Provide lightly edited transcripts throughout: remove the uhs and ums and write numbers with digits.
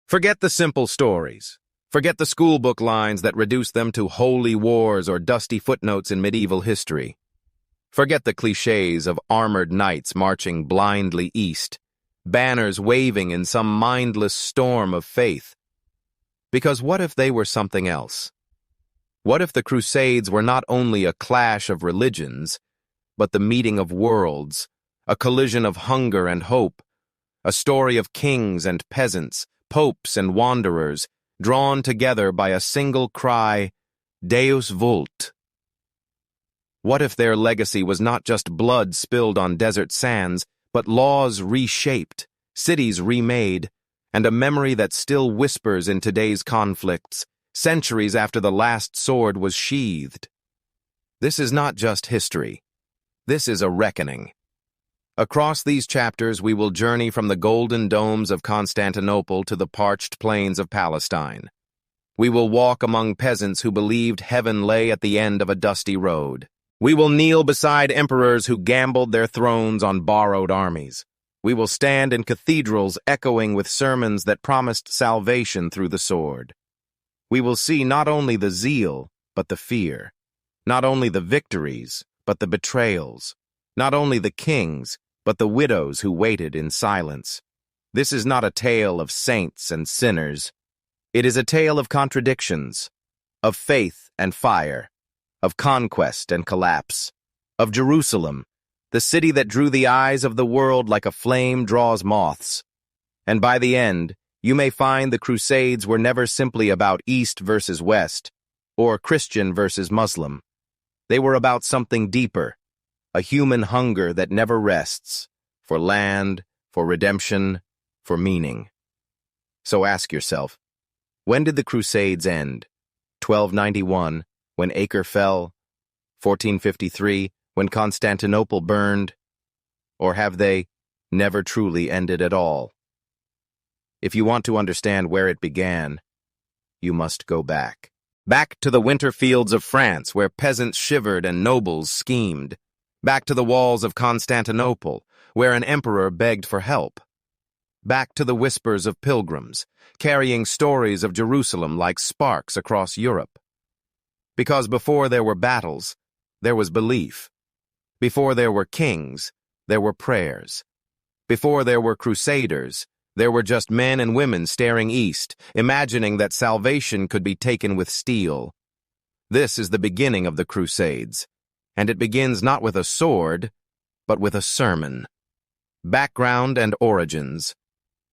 Forget the simple stories. Forget the schoolbook lines that reduce them to holy wars or dusty footnotes in medieval history. Forget the cliches of armored knights marching blindly east, banners waving in some mindless storm of faith. Because what if they were something else? What if the Crusades were not only a clash of religions, but the meeting of worlds, a collision of hunger and hope, a story of kings and peasants, popes and wanderers, drawn together by a single cry, Deus vult? What if their legacy was not just blood spilled on desert sands, but laws reshaped, cities remade, and a memory that still whispers in today's conflicts, centuries after the last sword was sheathed? This is not just history. This is a reckoning. Across these chapters, we will journey from the golden domes of Constantinople to the parched plains of Palestine. We will walk among peasants who believed heaven lay at the end of a dusty road. We will kneel beside emperors who gambled their thrones on borrowed armies. We will stand in cathedrals echoing with sermons that promised salvation through the sword. We will see not only the zeal, but the fear. Not only the victories, but the betrayals. Not only the kings, but the widows who waited in silence. This is not a tale of saints and sinners. It is a tale of contradictions, of faith and fire, of conquest and collapse, of Jerusalem, the city that drew the eyes of the world like a flame draws moths. And by the end, you may find the Crusades were never simply about East versus West, or Christian versus Muslim. They were about something deeper, a human hunger that never rests, for land, for redemption, for meaning. So ask yourself, when did the Crusades end? 1291, when Acre fell? 1453, when Constantinople burned? Or have they never truly ended at all? If you want to understand where it began, you must go back. Back to the winter fields of France, where peasants shivered and nobles schemed. Back to the walls of Constantinople, where an emperor begged for help. Back to the whispers of pilgrims, carrying stories of Jerusalem like sparks across Europe. Because before there were battles, there was belief. Before there were kings, there were prayers. Before there were crusaders, there were just men and women staring east, imagining that salvation could be taken with steel. This is the beginning of the Crusades, and it begins not with a sword, but with a sermon. Background and origins.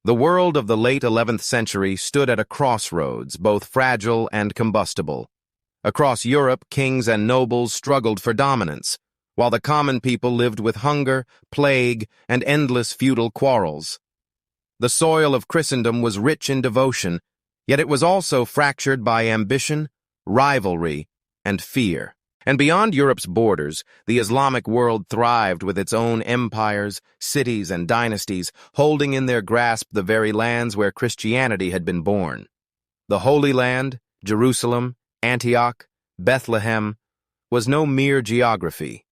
The world of the late 11th century stood at a crossroads, both fragile and combustible. Across Europe, kings and nobles struggled for dominance, while the common people lived with hunger, plague, and endless feudal quarrels. The soil of Christendom was rich in devotion, yet it was also fractured by ambition, rivalry, and fear. And beyond Europe's borders, the Islamic world thrived with its own empires, cities, and dynasties, holding in their grasp the very lands where Christianity had been born. The Holy Land, Jerusalem, Antioch, Bethlehem, was no mere geography.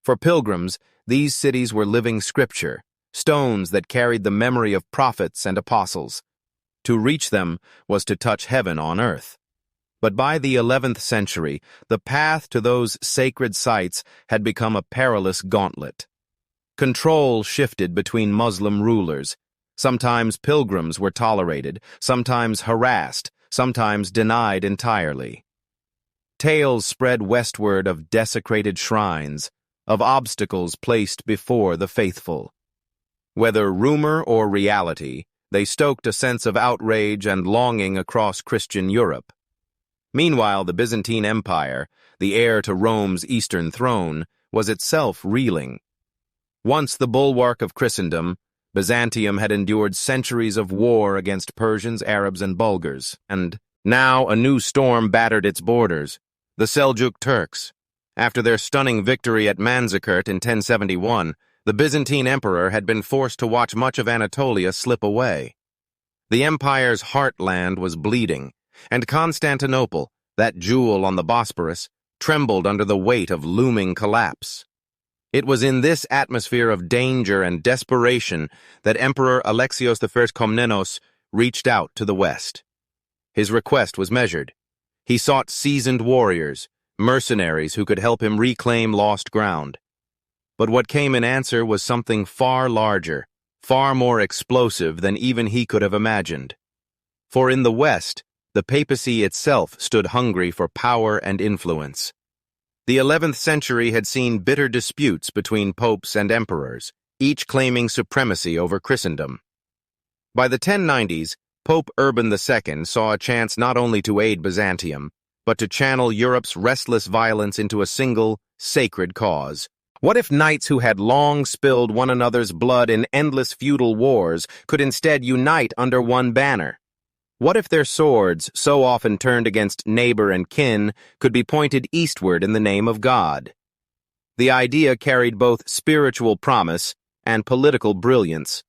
For pilgrims, these cities were living scripture, stones that carried the memory of prophets and apostles. To reach them was to touch heaven on earth. But by the 11th century, the path to those sacred sites had become a perilous gauntlet. Control shifted between Muslim rulers. Sometimes pilgrims were tolerated, sometimes harassed, sometimes denied entirely. Tales spread westward of desecrated shrines, of obstacles placed before the faithful. Whether rumor or reality, they stoked a sense of outrage and longing across Christian Europe. Meanwhile, the Byzantine Empire, the heir to Rome's eastern throne, was itself reeling. Once the bulwark of Christendom, Byzantium had endured centuries of war against Persians, Arabs, and Bulgars, and now a new storm battered its borders, the Seljuk Turks. After their stunning victory at Manzikert in 1071, the Byzantine emperor had been forced to watch much of Anatolia slip away. The empire's heartland was bleeding, and Constantinople, that jewel on the Bosporus, trembled under the weight of looming collapse. It was in this atmosphere of danger and desperation that Emperor Alexios I Komnenos reached out to the west. His request was measured. He sought seasoned warriors, mercenaries who could help him reclaim lost ground. But what came in answer was something far larger, far more explosive than even he could have imagined. For in the West, the papacy itself stood hungry for power and influence. The 11th century had seen bitter disputes between popes and emperors, each claiming supremacy over Christendom. By the 1090s, Pope Urban II saw a chance not only to aid Byzantium, but to channel Europe's restless violence into a single, sacred cause. What if knights who had long spilled one another's blood in endless feudal wars could instead unite under one banner? What if their swords, so often turned against neighbor and kin, could be pointed eastward in the name of God? The idea carried both spiritual promise and political brilliance.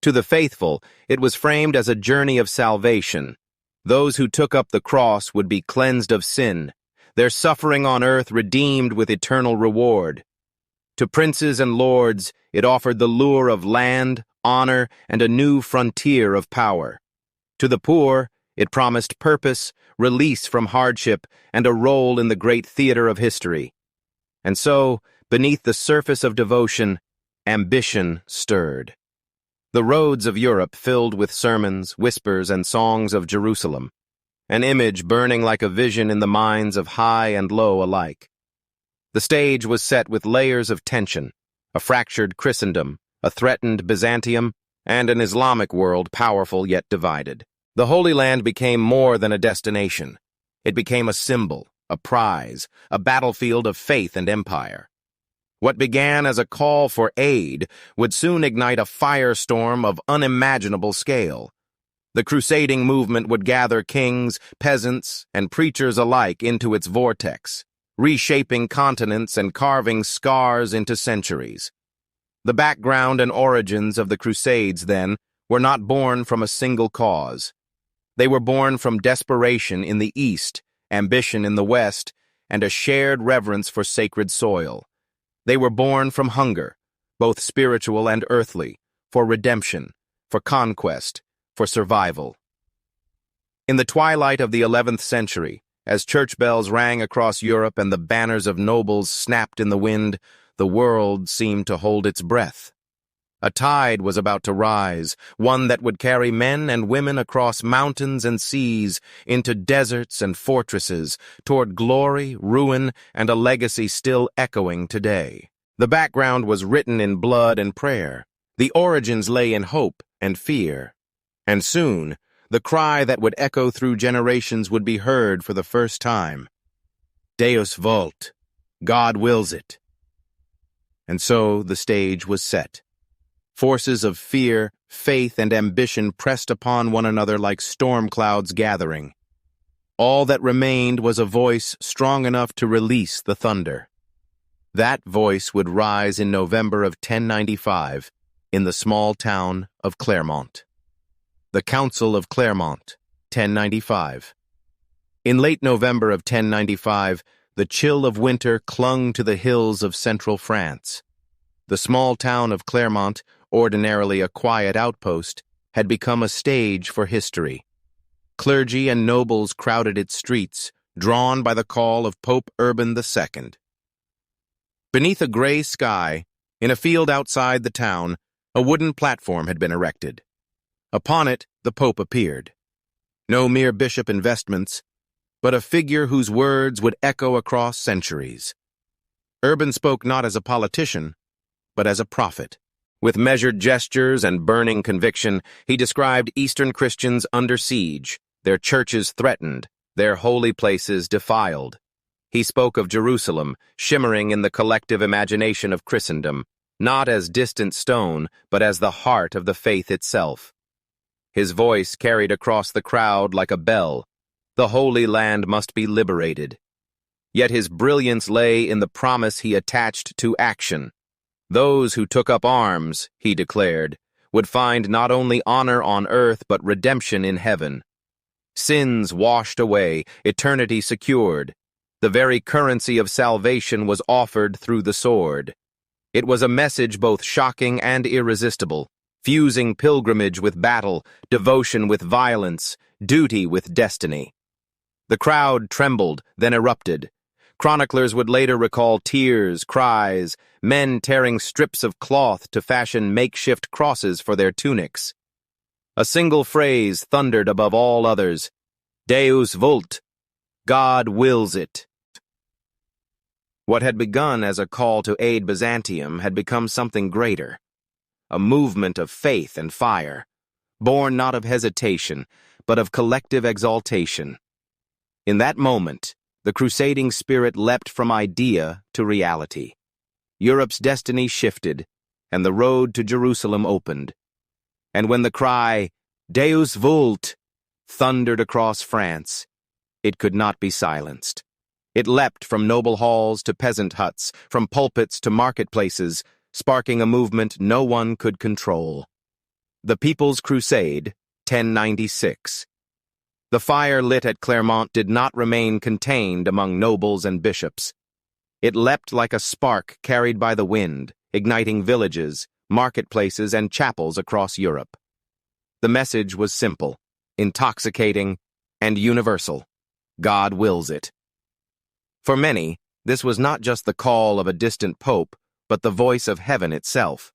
To the faithful, it was framed as a journey of salvation. Those who took up the cross would be cleansed of sin, their suffering on earth redeemed with eternal reward. To princes and lords, it offered the lure of land, honor, and a new frontier of power. To the poor, it promised purpose, release from hardship, and a role in the great theater of history. And so, beneath the surface of devotion, ambition stirred. The roads of Europe filled with sermons, whispers, and songs of Jerusalem, an image burning like a vision in the minds of high and low alike. The stage was set with layers of tension, a fractured Christendom, a threatened Byzantium, and an Islamic world powerful yet divided. The Holy Land became more than a destination. It became a symbol, a prize, a battlefield of faith and empire. What began as a call for aid would soon ignite a firestorm of unimaginable scale. The crusading movement would gather kings, peasants, and preachers alike into its vortex, reshaping continents and carving scars into centuries. The background and origins of the Crusades, then, were not born from a single cause. They were born from desperation in the East, ambition in the West, and a shared reverence for sacred soil. They were born from hunger, both spiritual and earthly, for redemption, for conquest, for survival. In the twilight of the 11th century, as church bells rang across Europe and the banners of nobles snapped in the wind, the world seemed to hold its breath. A tide was about to rise, one that would carry men and women across mountains and seas, into deserts and fortresses, toward glory, ruin, and a legacy still echoing today. The background was written in blood and prayer. The origins lay in hope and fear. And soon, the cry that would echo through generations would be heard for the first time. Deus vult, God wills it. And so the stage was set. Forces of fear, faith, and ambition pressed upon one another like storm clouds gathering. All that remained was a voice strong enough to release the thunder. That voice would rise in November of 1095 in the small town of Clermont. The Council of Clermont, 1095. In late November of 1095, the chill of winter clung to the hills of central France. The small town of Clermont, ordinarily a quiet outpost, had become a stage for history. Clergy and nobles crowded its streets, drawn by the call of Pope Urban II. Beneath a gray sky, in a field outside the town, a wooden platform had been erected. Upon it, the Pope appeared. No mere bishop in vestments, but a figure whose words would echo across centuries. Urban spoke not as a politician, but as a prophet. With measured gestures and burning conviction, he described Eastern Christians under siege, their churches threatened, their holy places defiled. He spoke of Jerusalem, shimmering in the collective imagination of Christendom, not as distant stone, but as the heart of the faith itself. His voice carried across the crowd like a bell. The Holy Land must be liberated. Yet his brilliance lay in the promise he attached to action. Those who took up arms, he declared, would find not only honor on earth but redemption in heaven. Sins washed away, eternity secured. The very currency of salvation was offered through the sword. It was a message both shocking and irresistible. fusing pilgrimage with battle, devotion with violence, duty with destiny. The crowd trembled, then erupted. Chroniclers would later recall tears, cries, men tearing strips of cloth to fashion makeshift crosses for their tunics. A single phrase thundered above all others: Deus vult, God wills it. What had begun as a call to aid Byzantium had become something greater, a movement of faith and fire, born not of hesitation, but of collective exaltation. In that moment, the crusading spirit leapt from idea to reality. Europe's destiny shifted, and the road to Jerusalem opened. And when the cry, Deus vult, thundered across France, it could not be silenced. It leapt from noble halls to peasant huts, from pulpits to marketplaces, sparking a movement no one could control. The People's Crusade, 1096. The fire lit at Clermont did not remain contained among nobles and bishops. It leapt like a spark carried by the wind, igniting villages, marketplaces, and chapels across Europe. The message was simple, intoxicating, and universal. God wills it. For many, this was not just the call of a distant pope, but the voice of heaven itself.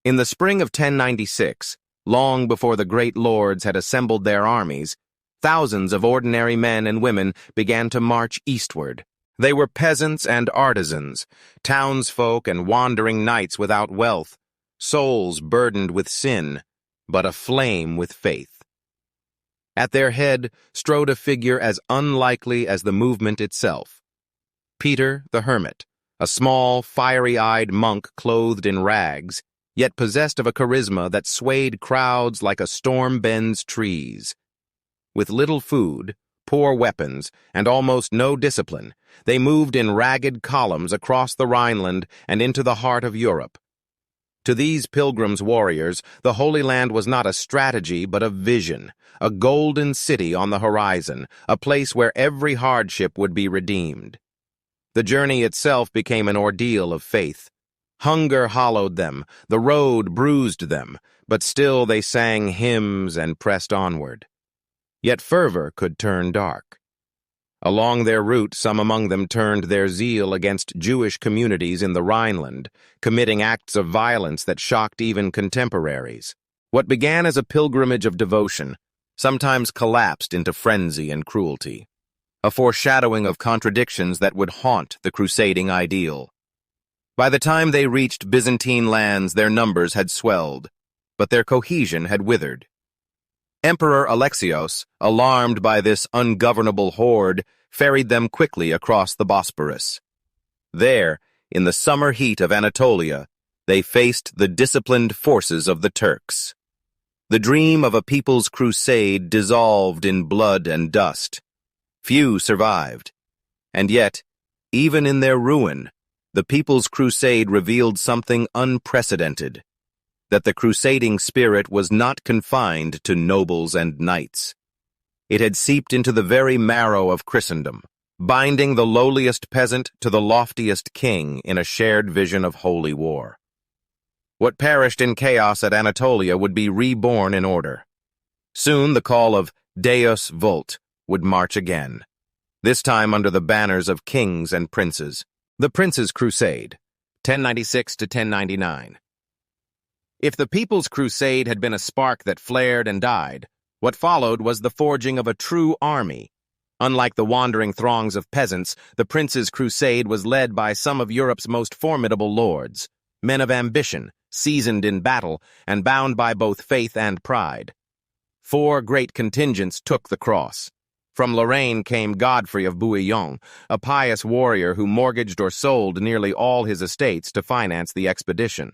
In the spring of 1096, long before the great lords had assembled their armies, thousands of ordinary men and women began to march eastward. They were peasants and artisans, townsfolk and wandering knights without wealth, souls burdened with sin, but aflame with faith. At their head strode a figure as unlikely as the movement itself. Peter the Hermit, a small, fiery-eyed monk clothed in rags, yet possessed of a charisma that swayed crowds like a storm bends trees. With little food, poor weapons, and almost no discipline, they moved in ragged columns across the Rhineland and into the heart of Europe. To these pilgrims' warriors, the Holy Land was not a strategy but a vision, a golden city on the horizon, a place where every hardship would be redeemed. The journey itself became an ordeal of faith. Hunger hollowed them, the road bruised them, but still they sang hymns and pressed onward. Yet fervor could turn dark. Along their route, some among them turned their zeal against Jewish communities in the Rhineland, committing acts of violence that shocked even contemporaries. What began as a pilgrimage of devotion sometimes collapsed into frenzy and cruelty, a foreshadowing of contradictions that would haunt the crusading ideal. By the time they reached Byzantine lands, their numbers had swelled, but their cohesion had withered. Emperor Alexios, alarmed by this ungovernable horde, ferried them quickly across the Bosporus. There, in the summer heat of Anatolia, they faced the disciplined forces of the Turks. The dream of a people's crusade dissolved in blood and dust. Few survived. And yet, even in their ruin, the People's Crusade revealed something unprecedented: that the crusading spirit was not confined to nobles and knights. It had seeped into the very marrow of Christendom, binding the lowliest peasant to the loftiest king in a shared vision of holy war. What perished in chaos at Anatolia would be reborn in order. Soon the call of Deus vult would march again, this time under the banners of kings and princes. The Prince's Crusade, 1096 to 1099. If the People's Crusade had been a spark that flared and died, what followed was the forging of a true army. Unlike the wandering throngs of peasants, the Prince's Crusade was led by some of Europe's most formidable lords, men of ambition, seasoned in battle, and bound by both faith and pride. 4 great contingents took the cross. From Lorraine came Godfrey of Bouillon, a pious warrior who mortgaged or sold nearly all his estates to finance the expedition.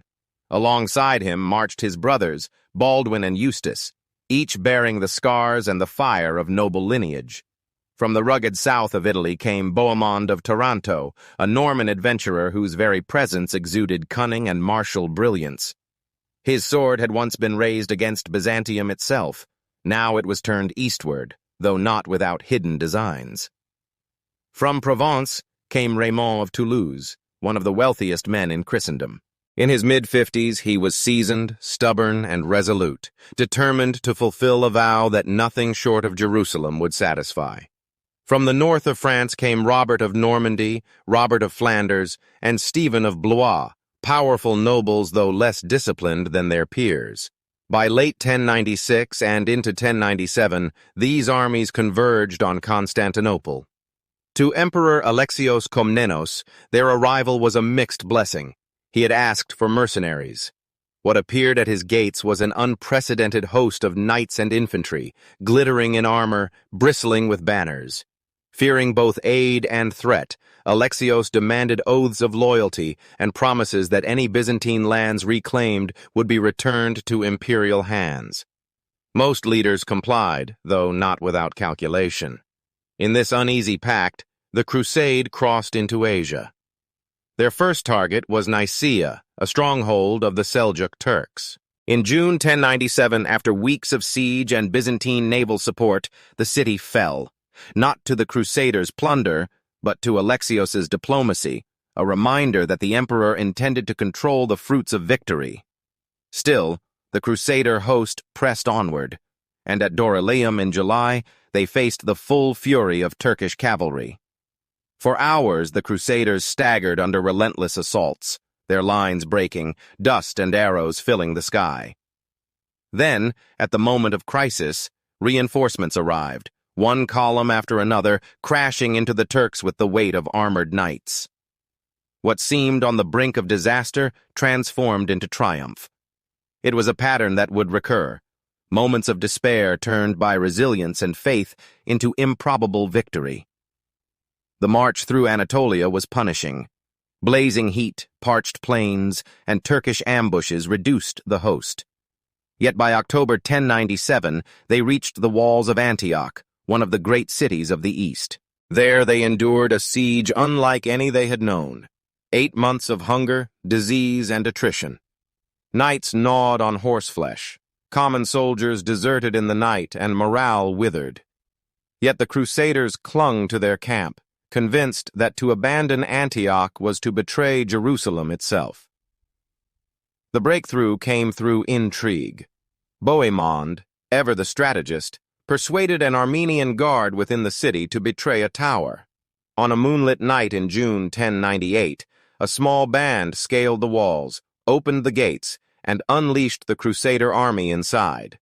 Alongside him marched his brothers, Baldwin and Eustace, each bearing the scars and the fire of noble lineage. From the rugged south of Italy came Bohemond of Taranto, a Norman adventurer whose very presence exuded cunning and martial brilliance. His sword had once been raised against Byzantium itself. Now it was turned eastward, though not without hidden designs. From Provence came Raymond of Toulouse, one of the wealthiest men in Christendom. In his mid-50s, he was seasoned, stubborn, and resolute, determined to fulfill a vow that nothing short of Jerusalem would satisfy. From the north of France came Robert of Normandy, Robert of Flanders, and Stephen of Blois, powerful nobles though less disciplined than their peers. By late 1096 and into 1097, these armies converged on Constantinople. To Emperor Alexios Komnenos, their arrival was a mixed blessing. He had asked for mercenaries. What appeared at his gates was an unprecedented host of knights and infantry, glittering in armor, bristling with banners. Fearing both aid and threat, Alexios demanded oaths of loyalty and promises that any Byzantine lands reclaimed would be returned to imperial hands. Most leaders complied, though not without calculation. In this uneasy pact, the Crusade crossed into Asia. Their first target was Nicaea, a stronghold of the Seljuk Turks. In June 1097, after weeks of siege and Byzantine naval support, the city fell, not to the Crusaders' plunder, but to Alexios's diplomacy, a reminder that the emperor intended to control the fruits of victory. Still, the Crusader host pressed onward, and at Dorylaeum in July, they faced the full fury of Turkish cavalry. For hours, the Crusaders staggered under relentless assaults, their lines breaking, dust and arrows filling the sky. Then, at the moment of crisis, reinforcements arrived, one column after another, crashing into the Turks with the weight of armored knights. What seemed on the brink of disaster transformed into triumph. It was a pattern that would recur, moments of despair turned by resilience and faith into improbable victory. The march through Anatolia was punishing. Blazing heat, parched plains, and Turkish ambushes reduced the host. Yet by October 1097, they reached the walls of Antioch, one of the great cities of the East. There they endured a siege unlike any they had known. 8 months of hunger, disease, and attrition. Knights gnawed on horseflesh. Common soldiers deserted in the night, and morale withered. Yet the Crusaders clung to their camp, convinced that to abandon Antioch was to betray Jerusalem itself. The breakthrough came through intrigue. Bohemond, ever the strategist, persuaded an Armenian guard within the city to betray a tower. On a moonlit night in June 1098, a small band scaled the walls, opened the gates, and unleashed the Crusader army inside.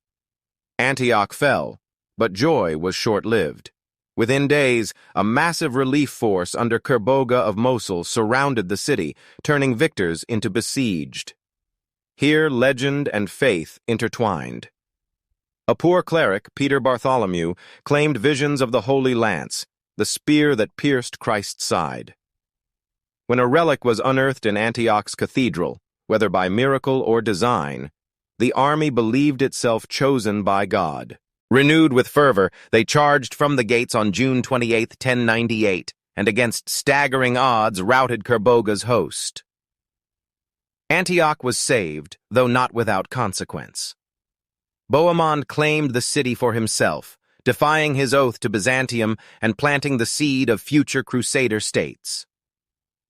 Antioch fell, but joy was short-lived. Within days, a massive relief force under Kerboga of Mosul surrounded the city, turning victors into besieged. Here legend and faith intertwined. A poor cleric, Peter Bartholomew, claimed visions of the Holy Lance, the spear that pierced Christ's side. When a relic was unearthed in Antioch's cathedral, whether by miracle or design, the army believed itself chosen by God. Renewed with fervor, they charged from the gates on June 28, 1098, and against staggering odds routed Kerboga's host. Antioch was saved, though not without consequence. Bohemond claimed the city for himself, defying his oath to Byzantium and planting the seed of future Crusader states.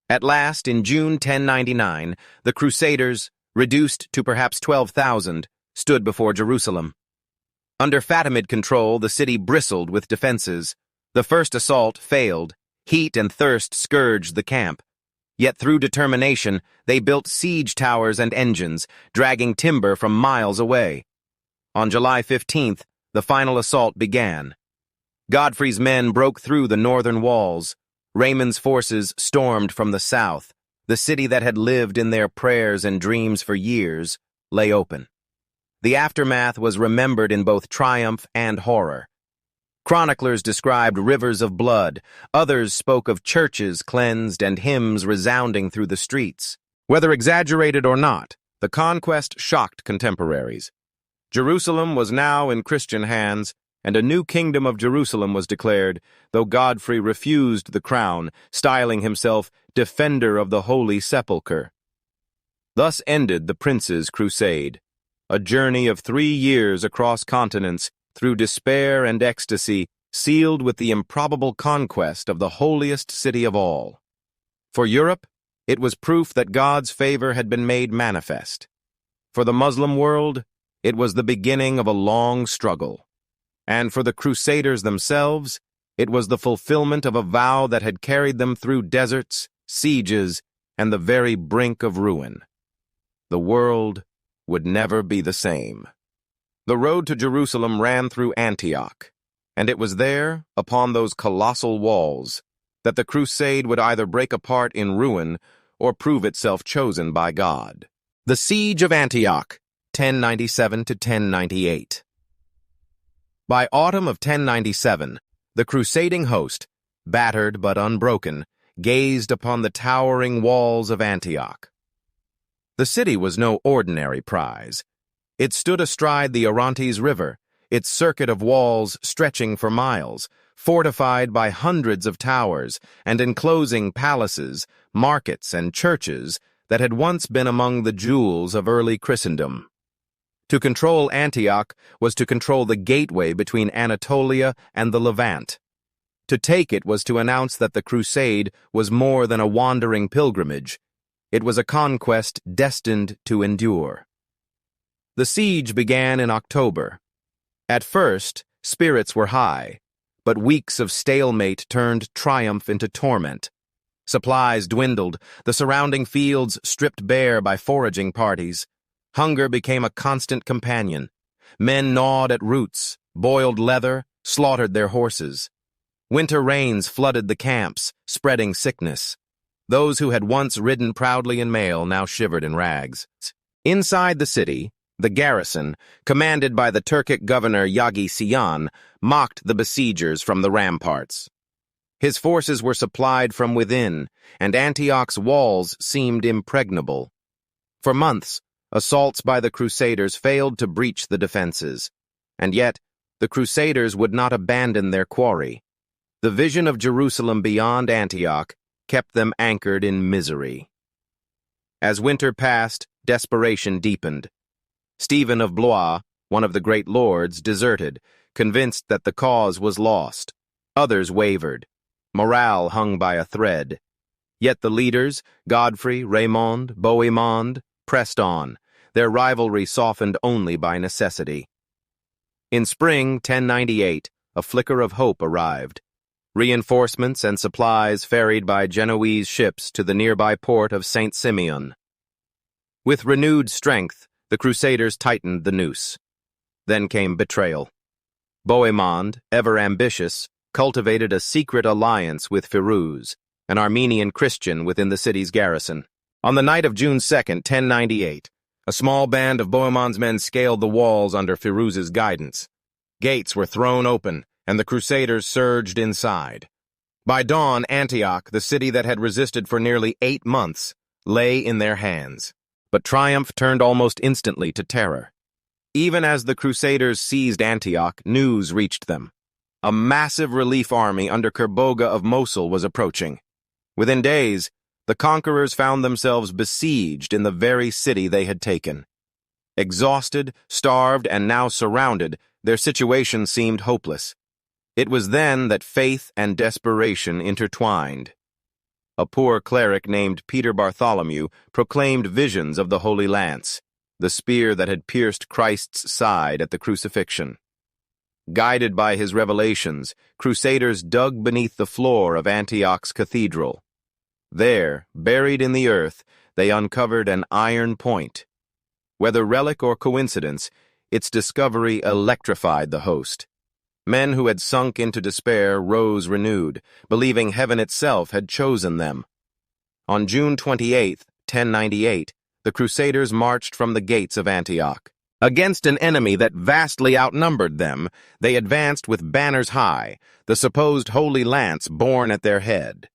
At last, in June 1099, the Crusaders, reduced to perhaps 12,000, stood before Jerusalem. Under Fatimid control, the city bristled with defenses. The first assault failed. Heat and thirst scourged the camp. Yet through determination, they built siege towers and engines, dragging timber from miles away. On July 15th, the final assault began. Godfrey's men broke through the northern walls. Raymond's forces stormed from the south. The city that had lived in their prayers and dreams for years lay open. The aftermath was remembered in both triumph and horror. Chroniclers described rivers of blood, others spoke of churches cleansed and hymns resounding through the streets. Whether exaggerated or not, the conquest shocked contemporaries. Jerusalem was now in Christian hands, and a new kingdom of Jerusalem was declared, though Godfrey refused the crown, styling himself defender of the Holy Sepulchre. Thus ended the Prince's Crusade, a journey of 3 years across continents, through despair and ecstasy, sealed with the improbable conquest of the holiest city of all. For Europe, It was proof that God's favor had been made manifest. For the Muslim world, it was the beginning of a long struggle. And for the Crusaders themselves, it was the fulfillment of a vow that had carried them through deserts, sieges, and the very brink of ruin. The world would never be the same. The road to Jerusalem ran through Antioch, and it was there, upon those colossal walls, that the crusade would either break apart in ruin or prove itself chosen by God. The Siege of Antioch, 1097 to 1098. By autumn of 1097, the crusading host, battered but unbroken, gazed upon the towering walls of Antioch. The city was no ordinary prize. It stood astride the Orontes River, its circuit of walls stretching for miles, fortified by hundreds of towers and enclosing palaces, markets, and churches that had once been among the jewels of early Christendom. To control Antioch was to control the gateway between Anatolia and the Levant. To take it was to announce that the crusade was more than a wandering pilgrimage. It was a conquest destined to endure. The siege began in October. At first, spirits were high, but weeks of stalemate turned triumph into torment. Supplies dwindled, the surrounding fields stripped bare by foraging parties. Hunger became a constant companion. Men gnawed at roots, boiled leather, slaughtered their horses. Winter rains flooded the camps, spreading sickness. Those who had once ridden proudly in mail now shivered in rags. Inside the city, the garrison, commanded by the Turkic governor Yagi Siyan, mocked the besiegers from the ramparts. His forces were supplied from within, and Antioch's walls seemed impregnable. For months, assaults by the Crusaders failed to breach the defenses, and yet the Crusaders would not abandon their quarry. The vision of Jerusalem beyond Antioch kept them anchored in misery. As winter passed, desperation deepened. Stephen of Blois, one of the great lords, deserted, convinced that the cause was lost. Others wavered. Morale hung by a thread. Yet the leaders, Godfrey, Raymond, Bohemond, pressed on, their rivalry softened only by necessity. In spring 1098, a flicker of hope arrived. Reinforcements and supplies ferried by Genoese ships to the nearby port of St. Simeon. With renewed strength, the Crusaders tightened the noose. Then came betrayal. Bohemond, ever ambitious, cultivated a secret alliance with Firuz, an Armenian Christian within the city's garrison. On the night of June 2nd, 1098, a small band of Bohemond's men scaled the walls under Firuz's guidance. Gates were thrown open, and the Crusaders surged inside. By dawn, Antioch, the city that had resisted for nearly 8 months, lay in their hands. But triumph turned almost instantly to terror. Even as the Crusaders seized Antioch, news reached them. A massive relief army under Kerboga of Mosul was approaching. Within days, the conquerors found themselves besieged in the very city they had taken. Exhausted, starved, and now surrounded, their situation seemed hopeless. It was then that faith and desperation intertwined. A poor cleric named Peter Bartholomew proclaimed visions of the Holy Lance, the spear that had pierced Christ's side at the crucifixion. Guided by his revelations, Crusaders dug beneath the floor of Antioch's cathedral. There, buried in the earth, they uncovered an iron point. Whether relic or coincidence, its discovery electrified the host. Men who had sunk into despair rose renewed, believing heaven itself had chosen them. On June 28, 1098, the Crusaders marched from the gates of Antioch. Against an enemy that vastly outnumbered them, they advanced with banners high, the supposed Holy Lance borne at their head.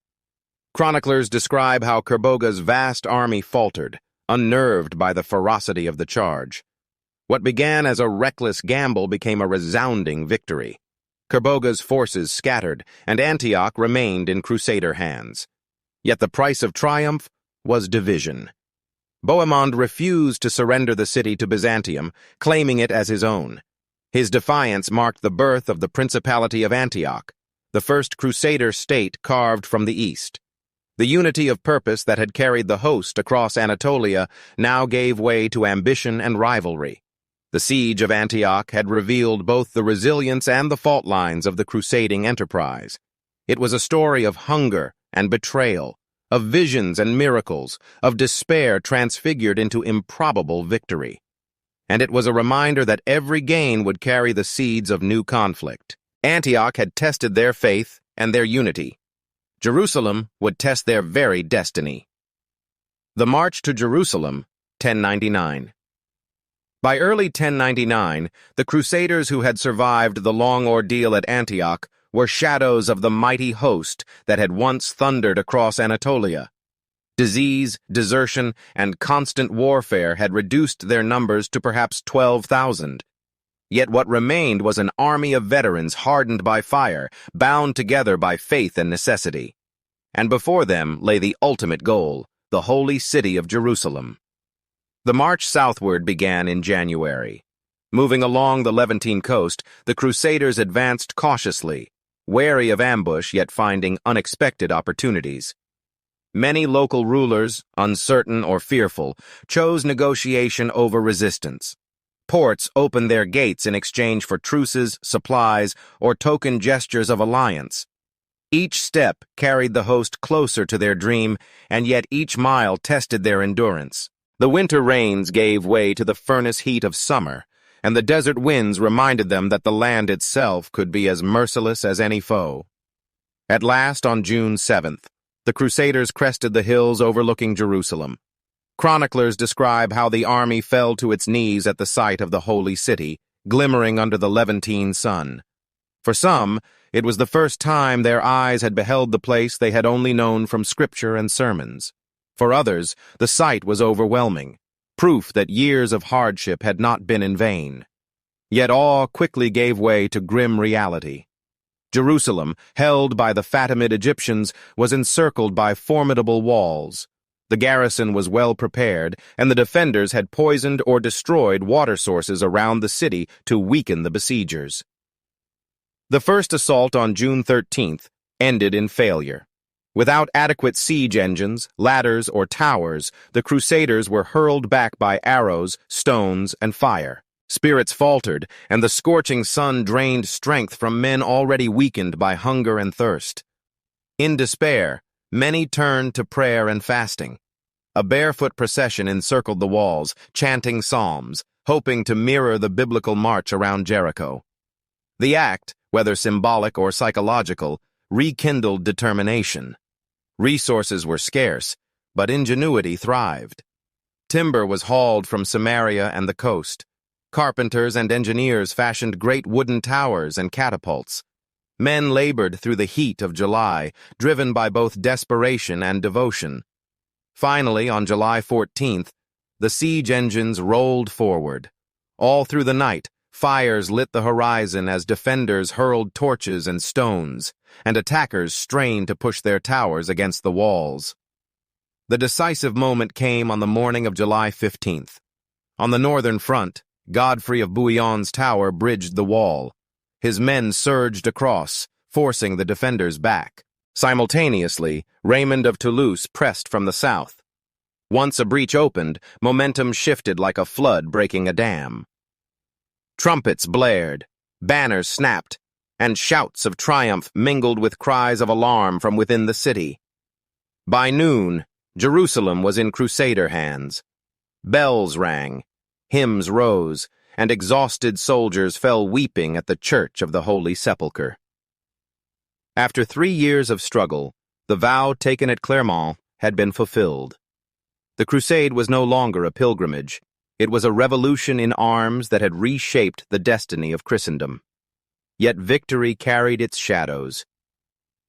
Chroniclers describe how Kerboga's vast army faltered, unnerved by the ferocity of the charge. What began as a reckless gamble became a resounding victory. Kerboga's forces scattered, and Antioch remained in Crusader hands. Yet the price of triumph was division. Bohemond refused to surrender the city to Byzantium, claiming it as his own. His defiance marked the birth of the Principality of Antioch, the first Crusader state carved from the east. The unity of purpose that had carried the host across Anatolia now gave way to ambition and rivalry. The siege of Antioch had revealed both the resilience and the fault lines of the crusading enterprise. It was a story of hunger and betrayal, of visions and miracles, of despair transfigured into improbable victory. And it was a reminder that every gain would carry the seeds of new conflict. Antioch had tested their faith and their unity. Jerusalem would test their very destiny. The March to Jerusalem, 1099. By early 1099, the Crusaders who had survived the long ordeal at Antioch were shadows of the mighty host that had once thundered across Anatolia. Disease, desertion, and constant warfare had reduced their numbers to perhaps 12,000. Yet what remained was an army of veterans hardened by fire, bound together by faith and necessity. And before them lay the ultimate goal, the holy city of Jerusalem. The march southward began in January. Moving along the Levantine coast, the Crusaders advanced cautiously, wary of ambush yet finding unexpected opportunities. Many local rulers, uncertain or fearful, chose negotiation over resistance. Ports opened their gates in exchange for truces, supplies, or token gestures of alliance. Each step carried the host closer to their dream, and yet each mile tested their endurance. The winter rains gave way to the furnace heat of summer, and the desert winds reminded them that the land itself could be as merciless as any foe. At last, on June 7th, the Crusaders crested the hills overlooking Jerusalem. Chroniclers describe how the army fell to its knees at the sight of the holy city, glimmering under the Levantine sun. For some, it was the first time their eyes had beheld the place they had only known from scripture and sermons. For others, the sight was overwhelming, proof that years of hardship had not been in vain. Yet awe quickly gave way to grim reality. Jerusalem, held by the Fatimid Egyptians, was encircled by formidable walls. The garrison was well prepared, and the defenders had poisoned or destroyed water sources around the city to weaken the besiegers. The first assault on June 13th ended in failure. Without adequate siege engines, ladders, or towers, the Crusaders were hurled back by arrows, stones, and fire. Spirits faltered, and the scorching sun drained strength from men already weakened by hunger and thirst. In despair, many turned to prayer and fasting. A barefoot procession encircled the walls, chanting psalms, hoping to mirror the biblical march around Jericho. The act, whether symbolic or psychological, rekindled determination. Resources were scarce, but ingenuity thrived. Timber was hauled from Samaria and the coast. Carpenters and engineers fashioned great wooden towers and catapults. Men labored through the heat of July, driven by both desperation and devotion. Finally, on July 14th, the siege engines rolled forward. All through the night, fires lit the horizon as defenders hurled torches and stones, and attackers strained to push their towers against the walls. The decisive moment came on the morning of July 15th. On the northern front, Godfrey of Bouillon's tower bridged the wall. His men surged across, forcing the defenders back. Simultaneously, Raymond of Toulouse pressed from the south. Once a breach opened, momentum shifted like a flood breaking a dam. Trumpets blared, banners snapped, and shouts of triumph mingled with cries of alarm from within the city. By noon, Jerusalem was in Crusader hands. Bells rang, hymns rose, and exhausted soldiers fell weeping at the church of the Holy Sepulchre. After 3 years of struggle, the vow taken at Clermont had been fulfilled. The crusade was no longer a pilgrimage. It was a revolution in arms that had reshaped the destiny of Christendom. Yet victory carried its shadows.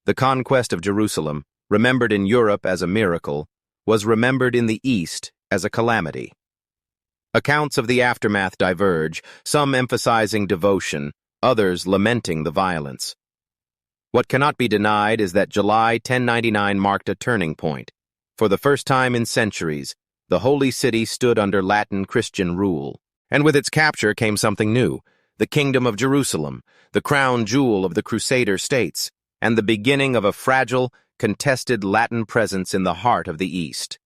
The conquest of Jerusalem, remembered in Europe as a miracle, was remembered in the East as a calamity. Accounts of the aftermath diverge, some emphasizing devotion, others lamenting the violence. What cannot be denied is that July 1099 marked a turning point. For the first time in centuries, the Holy City stood under Latin Christian rule. And with its capture came something new, the Kingdom of Jerusalem, the crown jewel of the Crusader states, and the beginning of a fragile, contested Latin presence in the heart of the East.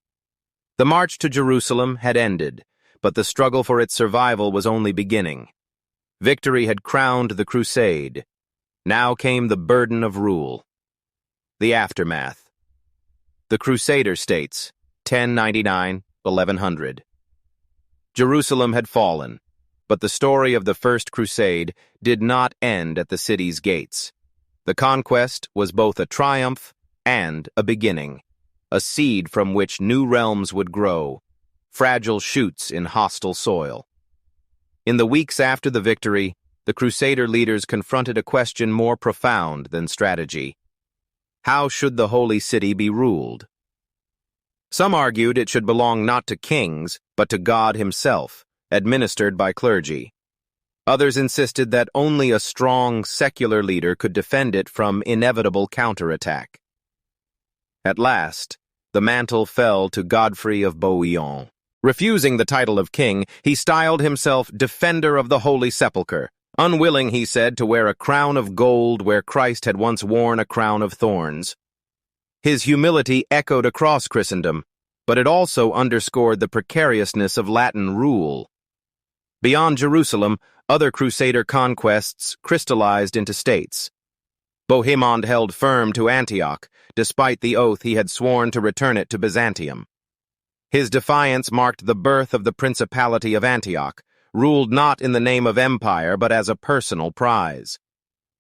The march to Jerusalem had ended, but the struggle for its survival was only beginning. Victory had crowned the Crusade. Now came the burden of rule. The aftermath. The Crusader states, 1099–1100. Jerusalem had fallen, but the story of the First Crusade did not end at the city's gates. The conquest was both a triumph and a beginning, a seed from which new realms would grow, fragile shoots in hostile soil. In the weeks after the victory, the Crusader leaders confronted a question more profound than strategy. How should the Holy City be ruled? Some argued it should belong not to kings, but to God himself, administered by clergy. Others insisted that only a strong, secular leader could defend it from inevitable counterattack. At last, the mantle fell to Godfrey of Bouillon. Refusing the title of king, he styled himself Defender of the Holy Sepulchre, unwilling, he said, to wear a crown of gold where Christ had once worn a crown of thorns. His humility echoed across Christendom, but it also underscored the precariousness of Latin rule. Beyond Jerusalem, other Crusader conquests crystallized into states. Bohemond held firm to Antioch, despite the oath he had sworn to return it to Byzantium. His defiance marked the birth of the Principality of Antioch, ruled not in the name of empire but as a personal prize.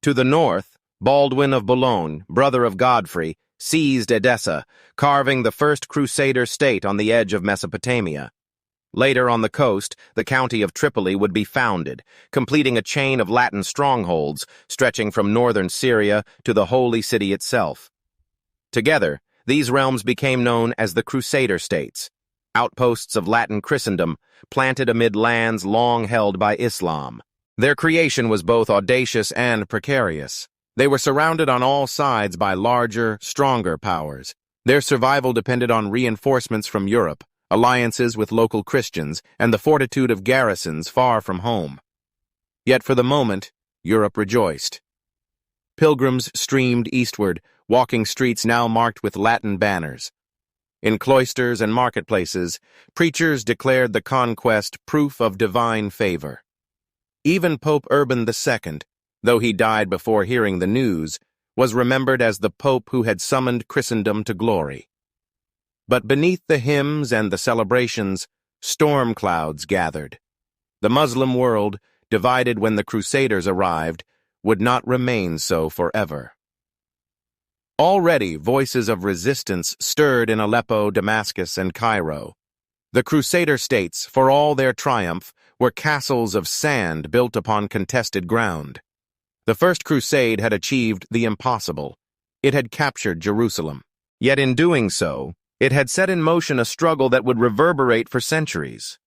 To the north, Baldwin of Boulogne, brother of Godfrey, seized Edessa, carving the first Crusader state on the edge of Mesopotamia. Later on the coast, the county of Tripoli would be founded, completing a chain of Latin strongholds stretching from northern Syria to the Holy City itself. Together, these realms became known as the Crusader states, outposts of Latin Christendom planted amid lands long held by Islam. Their creation was both audacious and precarious. They were surrounded on all sides by larger, stronger powers. Their survival depended on reinforcements from Europe, alliances with local Christians, and the fortitude of garrisons far from home. Yet for the moment, Europe rejoiced. Pilgrims streamed eastward, walking streets now marked with Latin banners. In cloisters and marketplaces, preachers declared the conquest proof of divine favor. Even Pope Urban II, though he died before hearing the news, was remembered as the pope who had summoned Christendom to glory. But beneath the hymns and the celebrations, storm clouds gathered. The Muslim world, divided when the Crusaders arrived, would not remain so forever. Already voices of resistance stirred in Aleppo, Damascus, and Cairo. The Crusader states, for all their triumph, were castles of sand built upon contested ground. The First Crusade had achieved the impossible. It had captured Jerusalem. Yet in doing so, it had set in motion a struggle that would reverberate for centuries.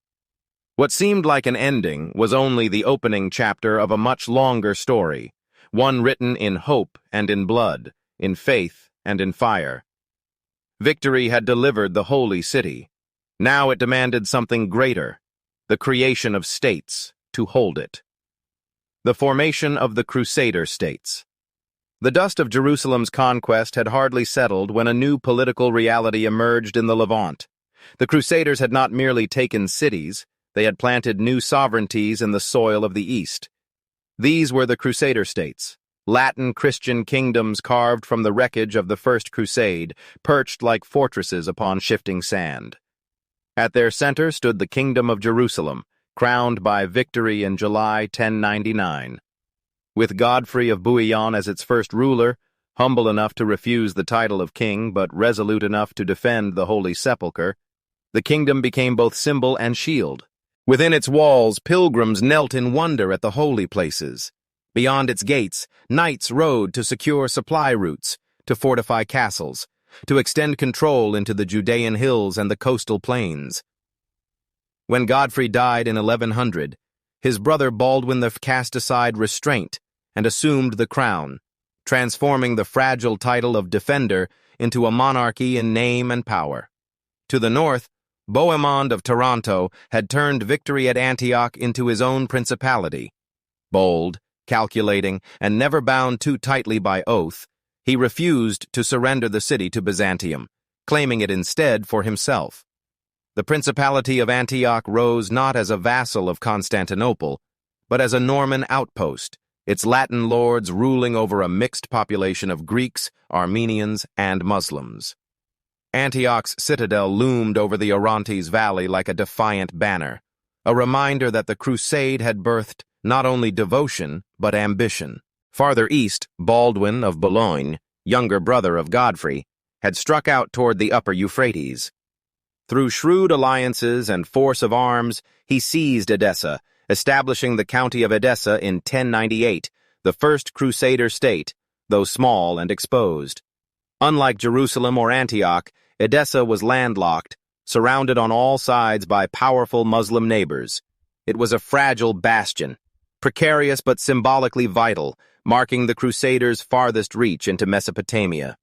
What seemed like an ending was only the opening chapter of a much longer story, one written in hope and in blood, in faith and in fire. Victory had delivered the Holy City. Now it demanded something greater, the creation of states to hold it. The formation of the Crusader states. The dust of Jerusalem's conquest had hardly settled when a new political reality emerged in the Levant. The Crusaders had not merely taken cities, they had planted new sovereignties in the soil of the East. These were the Crusader states, Latin Christian kingdoms carved from the wreckage of the First Crusade, perched like fortresses upon shifting sand. At their center stood the Kingdom of Jerusalem, crowned by victory in July 1099. With Godfrey of Bouillon as its first ruler, humble enough to refuse the title of king but resolute enough to defend the Holy Sepulchre, the kingdom became both symbol and shield. Within its walls, pilgrims knelt in wonder at the holy places. Beyond its gates, knights rode to secure supply routes, to fortify castles, to extend control into the Judean hills and the coastal plains. When Godfrey died in 1100, his brother Baldwin cast aside restraint and assumed the crown, transforming the fragile title of defender into a monarchy in name and power. To the north, Bohemond of Taranto had turned victory at Antioch into his own principality. Bold, calculating, and never bound too tightly by oath, He refused to surrender the city to Byzantium, claiming it instead for himself. The Principality of Antioch rose not as a vassal of Constantinople, but as a Norman outpost, its Latin lords ruling over a mixed population of Greeks, Armenians, and Muslims. Antioch's citadel loomed over the Orontes Valley like a defiant banner, a reminder that the Crusade had birthed not only devotion, but ambition. Farther east, Baldwin of Boulogne, younger brother of Godfrey, had struck out toward the upper Euphrates. Through shrewd alliances and force of arms, he seized Edessa, establishing the county of Edessa in 1098, the first Crusader state, though small and exposed. Unlike Jerusalem or Antioch, Edessa was landlocked, surrounded on all sides by powerful Muslim neighbors. It was a fragile bastion, precarious but symbolically vital, marking the Crusaders' farthest reach into Mesopotamia.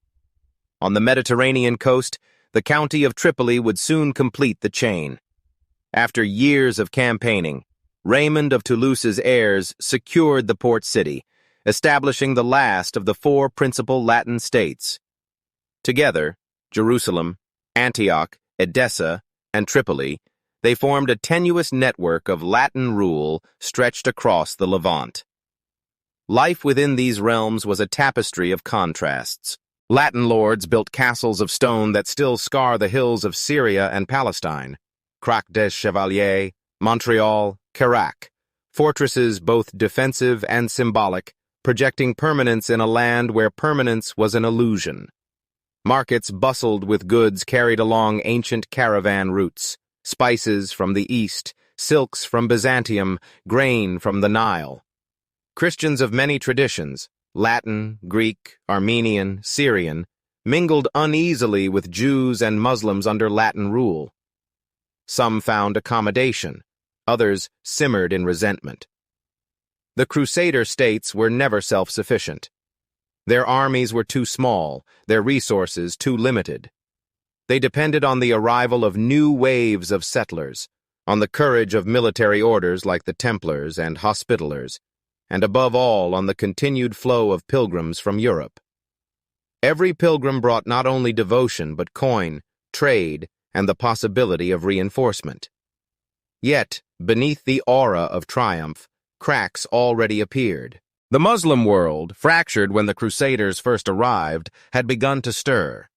On the Mediterranean coast, the county of Tripoli would soon complete the chain. After years of campaigning, Raymond of Toulouse's heirs secured the port city, establishing the last of the four principal Latin states. Together, Jerusalem, Antioch, Edessa, and Tripoli, they formed a tenuous network of Latin rule stretched across the Levant. Life within these realms was a tapestry of contrasts. Latin lords built castles of stone that still scar the hills of Syria and Palestine, Crac des Chevaliers, Montreal, Carac, fortresses both defensive and symbolic, projecting permanence in a land where permanence was an illusion. Markets bustled with goods carried along ancient caravan routes, spices from the east, silks from Byzantium, grain from the Nile. Christians of many traditions, Latin, Greek, Armenian, Syrian, mingled uneasily with Jews and Muslims under Latin rule. Some found accommodation, others simmered in resentment. The Crusader states were never self-sufficient. Their armies were too small, their resources too limited. They depended on the arrival of new waves of settlers, on the courage of military orders like the Templars and Hospitallers, and above all on the continued flow of pilgrims from Europe. Every pilgrim brought not only devotion but coin, trade, and the possibility of reinforcement. Yet, beneath the aura of triumph, cracks already appeared. The Muslim world, fractured when the Crusaders first arrived, had begun to stir.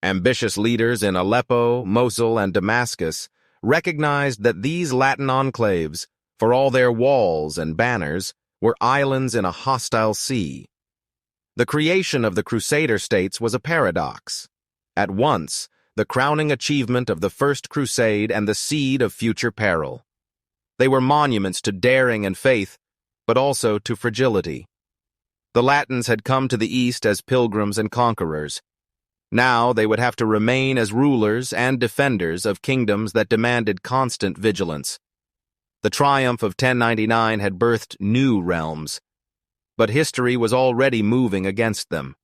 Ambitious leaders in Aleppo, Mosul, and Damascus recognized that these Latin enclaves, for all their walls and banners, were islands in a hostile sea. The creation of the Crusader states was a paradox. At once, the crowning achievement of the First Crusade and the seed of future peril. They were monuments to daring and faith, but also to fragility. The Latins had come to the East as pilgrims and conquerors. Now they would have to remain as rulers and defenders of kingdoms that demanded constant vigilance. The triumph of 1099 had birthed new realms, but history was already moving against them.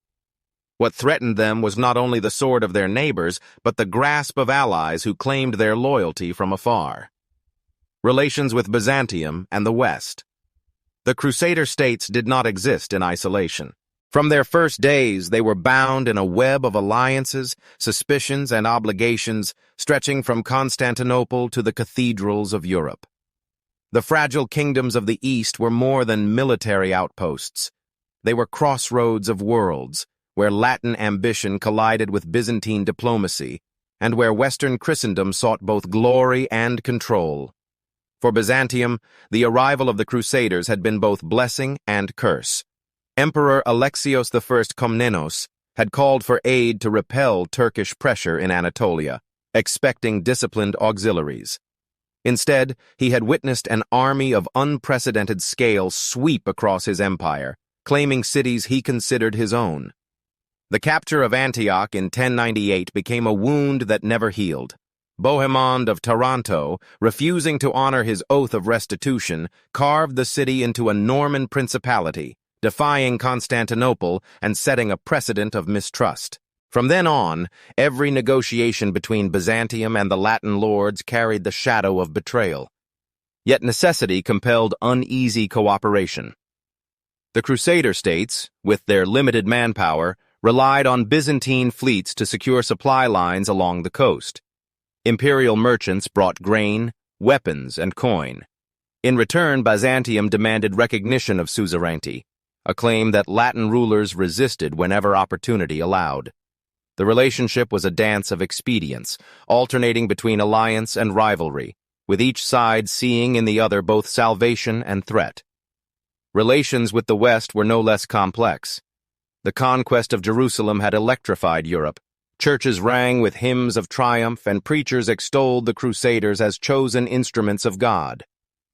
What threatened them was not only the sword of their neighbors, but the grasp of allies who claimed their loyalty from afar. Relations with Byzantium and the West. The Crusader states did not exist in isolation. From their first days, they were bound in a web of alliances, suspicions, and obligations stretching from Constantinople to the cathedrals of Europe. The fragile kingdoms of the East were more than military outposts. They were crossroads of worlds, where Latin ambition collided with Byzantine diplomacy, and where Western Christendom sought both glory and control. For Byzantium, the arrival of the Crusaders had been both blessing and curse. Emperor Alexios I Komnenos had called for aid to repel Turkish pressure in Anatolia, expecting disciplined auxiliaries. Instead, he had witnessed an army of unprecedented scale sweep across his empire, claiming cities he considered his own. The capture of Antioch in 1098 became a wound that never healed. Bohemond of Taranto, refusing to honor his oath of restitution, carved the city into a Norman principality, defying Constantinople and setting a precedent of mistrust. From then on, every negotiation between Byzantium and the Latin lords carried the shadow of betrayal. Yet necessity compelled uneasy cooperation. The Crusader states, with their limited manpower, relied on Byzantine fleets to secure supply lines along the coast. Imperial merchants brought grain, weapons, and coin. In return, Byzantium demanded recognition of suzerainty, a claim that Latin rulers resisted whenever opportunity allowed. The relationship was a dance of expedience, alternating between alliance and rivalry, with each side seeing in the other both salvation and threat. Relations with the West were no less complex. The conquest of Jerusalem had electrified Europe. Churches rang with hymns of triumph, and preachers extolled the Crusaders as chosen instruments of God.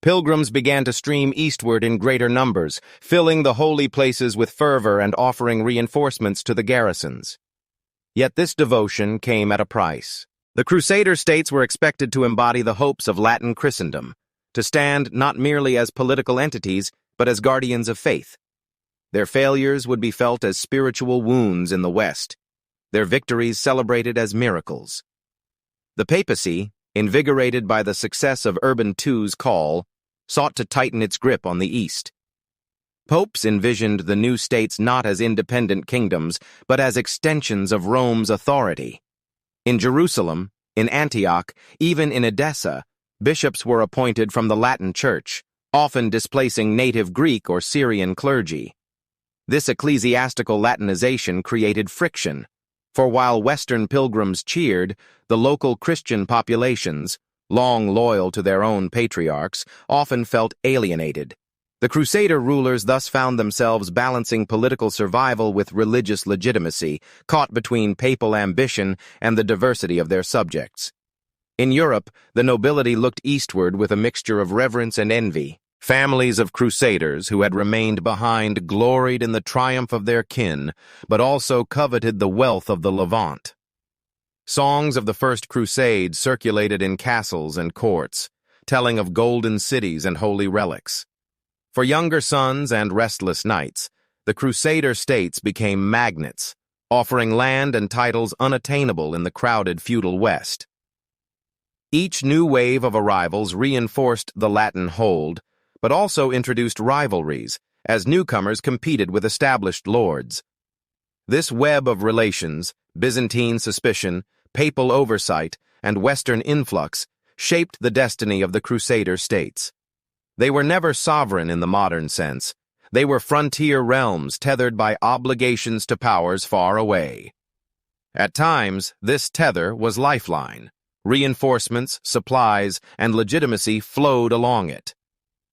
Pilgrims began to stream eastward in greater numbers, filling the holy places with fervor and offering reinforcements to the garrisons. Yet this devotion came at a price. The Crusader states were expected to embody the hopes of Latin Christendom, to stand not merely as political entities, but as guardians of faith. Their failures would be felt as spiritual wounds in the West, their victories celebrated as miracles. The papacy, invigorated by the success of Urban II's call, sought to tighten its grip on the East. Popes envisioned the new states not as independent kingdoms, but as extensions of Rome's authority. In Jerusalem, in Antioch, even in Edessa, bishops were appointed from the Latin Church, often displacing native Greek or Syrian clergy. This ecclesiastical Latinization created friction, for while Western pilgrims cheered, the local Christian populations, long loyal to their own patriarchs, often felt alienated. The Crusader rulers thus found themselves balancing political survival with religious legitimacy, caught between papal ambition and the diversity of their subjects. In Europe, the nobility looked eastward with a mixture of reverence and envy. Families of crusaders who had remained behind gloried in the triumph of their kin, but also coveted the wealth of the Levant. Songs of the First Crusade circulated in castles and courts, telling of golden cities and holy relics. For younger sons and restless knights, the Crusader states became magnets, offering land and titles unattainable in the crowded feudal West. Each new wave of arrivals reinforced the Latin hold, but also introduced rivalries, as newcomers competed with established lords. This web of relations, Byzantine suspicion, papal oversight, and Western influx, shaped the destiny of the Crusader states. They were never sovereign in the modern sense. They were frontier realms tethered by obligations to powers far away. At times, this tether was lifeline. Reinforcements, supplies, and legitimacy flowed along it.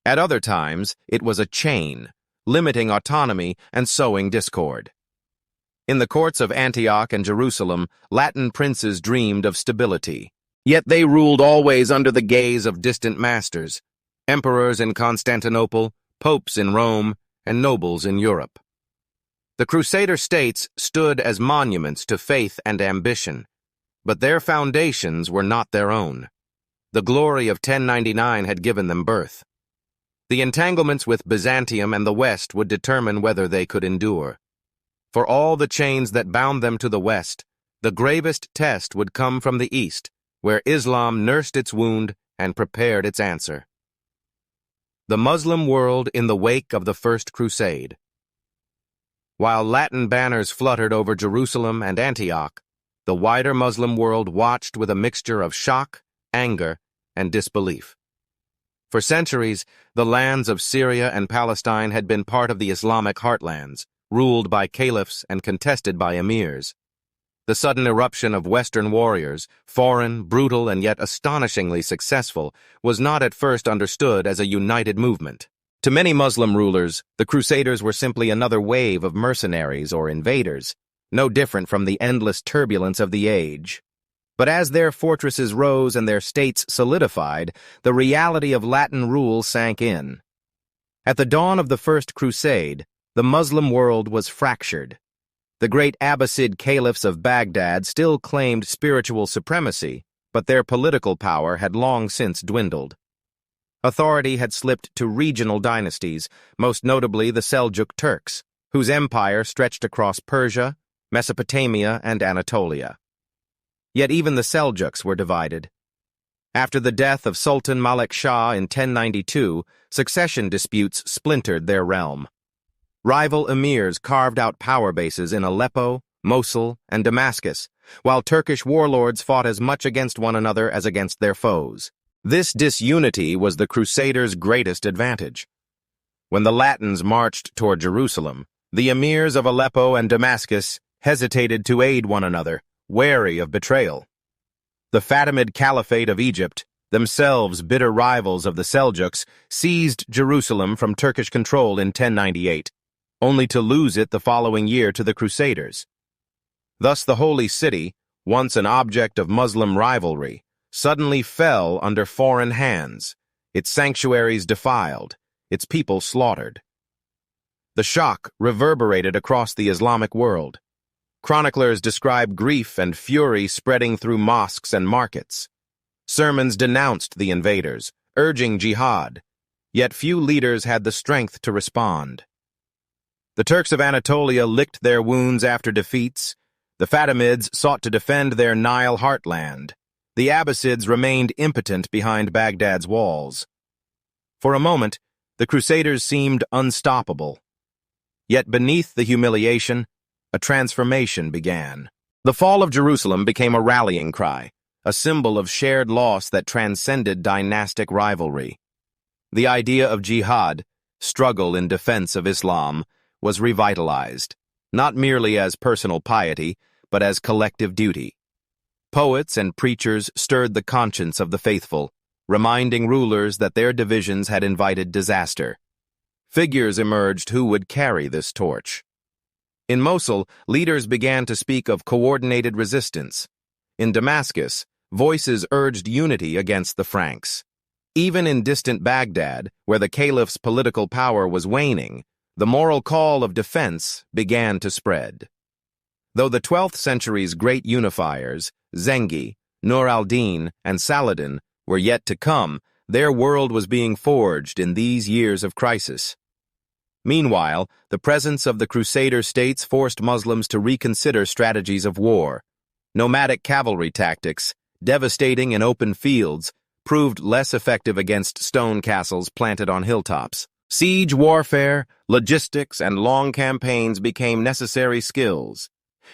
At other times, it was a chain, limiting autonomy and sowing discord. In the courts of Antioch and Jerusalem, Latin princes dreamed of stability. Yet they ruled always under the gaze of distant masters, emperors in Constantinople, popes in Rome, and nobles in Europe. The Crusader states stood as monuments to faith and ambition, but their foundations were not their own. The glory of 1099 had given them birth. The entanglements with Byzantium and the West would determine whether they could endure. For all the chains that bound them to the West, the gravest test would come from the East, where Islam nursed its wound and prepared its answer. The Muslim world in the wake of the First Crusade. While Latin banners fluttered over Jerusalem and Antioch, the wider Muslim world watched with a mixture of shock, anger, and disbelief. For centuries, the lands of Syria and Palestine had been part of the Islamic heartlands, ruled by caliphs and contested by emirs. The sudden eruption of Western warriors, foreign, brutal, and yet astonishingly successful, was not at first understood as a united movement. To many Muslim rulers, the Crusaders were simply another wave of mercenaries or invaders, no different from the endless turbulence of the age. But as their fortresses rose and their states solidified, the reality of Latin rule sank in. At the dawn of the First Crusade, the Muslim world was fractured. The great Abbasid caliphs of Baghdad still claimed spiritual supremacy, but their political power had long since dwindled. Authority had slipped to regional dynasties, most notably the Seljuk Turks, whose empire stretched across Persia, Mesopotamia, and Anatolia. Yet even the Seljuks were divided. After the death of Sultan Malik Shah in 1092, succession disputes splintered their realm. Rival emirs carved out power bases in Aleppo, Mosul, and Damascus, while Turkish warlords fought as much against one another as against their foes. This disunity was the Crusaders' greatest advantage. When the Latins marched toward Jerusalem, the emirs of Aleppo and Damascus hesitated to aid one another, wary of betrayal. The Fatimid Caliphate of Egypt, themselves bitter rivals of the Seljuks, seized Jerusalem from Turkish control in 1098, only to lose it the following year to the Crusaders. Thus the Holy City, once an object of Muslim rivalry, suddenly fell under foreign hands, its sanctuaries defiled, its people slaughtered. The shock reverberated across the Islamic world. Chroniclers describe grief and fury spreading through mosques and markets. Sermons denounced the invaders, urging jihad, yet few leaders had the strength to respond. The Turks of Anatolia licked their wounds after defeats. The Fatimids sought to defend their Nile heartland. The Abbasids remained impotent behind Baghdad's walls. For a moment, the Crusaders seemed unstoppable. Yet beneath the humiliation, a transformation began. The fall of Jerusalem became a rallying cry, a symbol of shared loss that transcended dynastic rivalry. The idea of jihad, struggle in defense of Islam, was revitalized, not merely as personal piety, but as collective duty. Poets and preachers stirred the conscience of the faithful, reminding rulers that their divisions had invited disaster. Figures emerged who would carry this torch. In Mosul, leaders began to speak of coordinated resistance. In Damascus, voices urged unity against the Franks. Even in distant Baghdad, where the caliph's political power was waning, the moral call of defense began to spread. Though the 12th century's great unifiers, Zengi, Nur al-Din, and Saladin, were yet to come, their world was being forged in these years of crisis. Meanwhile, the presence of the Crusader states forced Muslims to reconsider strategies of war. Nomadic cavalry tactics, devastating in open fields, proved less effective against stone castles planted on hilltops. Siege warfare, logistics, and long campaigns became necessary skills,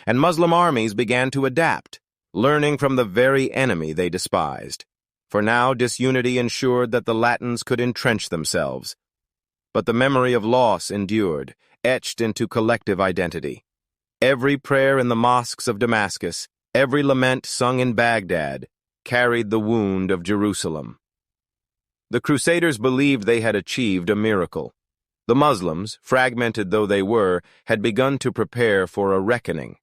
and Muslim armies began to adapt, learning from the very enemy they despised. For now, disunity ensured that the Latins could entrench themselves. But the memory of loss endured, etched into collective identity. Every prayer in the mosques of Damascus, every lament sung in Baghdad, carried the wound of Jerusalem. The Crusaders believed they had achieved a miracle. The Muslims, fragmented though they were, had begun to prepare for a reckoning.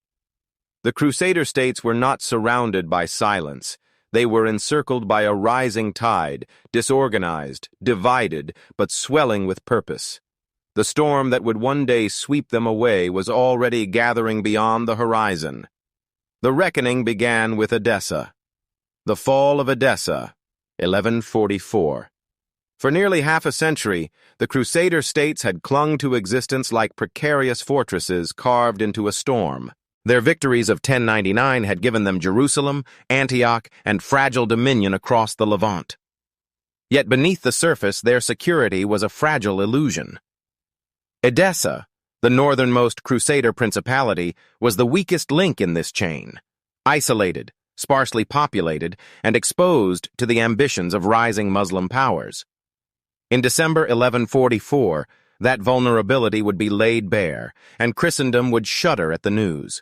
The Crusader states were not surrounded by silence. They were encircled by a rising tide, disorganized, divided, but swelling with purpose. The storm that would one day sweep them away was already gathering beyond the horizon. The reckoning began with Edessa. The fall of Edessa, 1144. For nearly half a century, the Crusader states had clung to existence like precarious fortresses carved into a storm. Their victories of 1099 had given them Jerusalem, Antioch, and fragile dominion across the Levant. Yet beneath the surface, their security was a fragile illusion. Edessa, the northernmost Crusader principality, was the weakest link in this chain. Isolated, sparsely populated, and exposed to the ambitions of rising Muslim powers. In December 1144, that vulnerability would be laid bare, and Christendom would shudder at the news.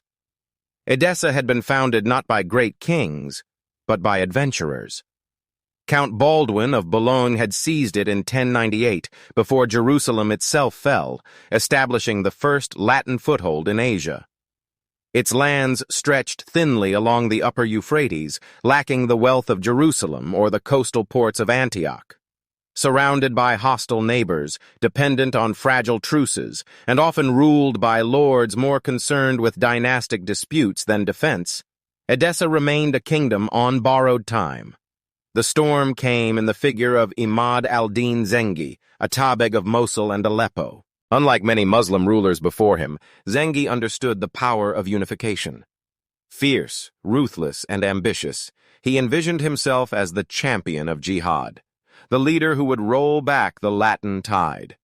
Edessa had been founded not by great kings, but by adventurers. Count Baldwin of Boulogne had seized it in 1098, before Jerusalem itself fell, establishing the first Latin foothold in Asia. Its lands stretched thinly along the upper Euphrates, lacking the wealth of Jerusalem or the coastal ports of Antioch. Surrounded by hostile neighbors, dependent on fragile truces, and often ruled by lords more concerned with dynastic disputes than defense, Edessa remained a kingdom on borrowed time. The storm came in the figure of Imad al-Din Zengi, a Tabeg of Mosul and Aleppo. Unlike many Muslim rulers before him, Zengi understood the power of unification. Fierce, ruthless, and ambitious, he envisioned himself as the champion of jihad, the leader who would roll back the Latin tide.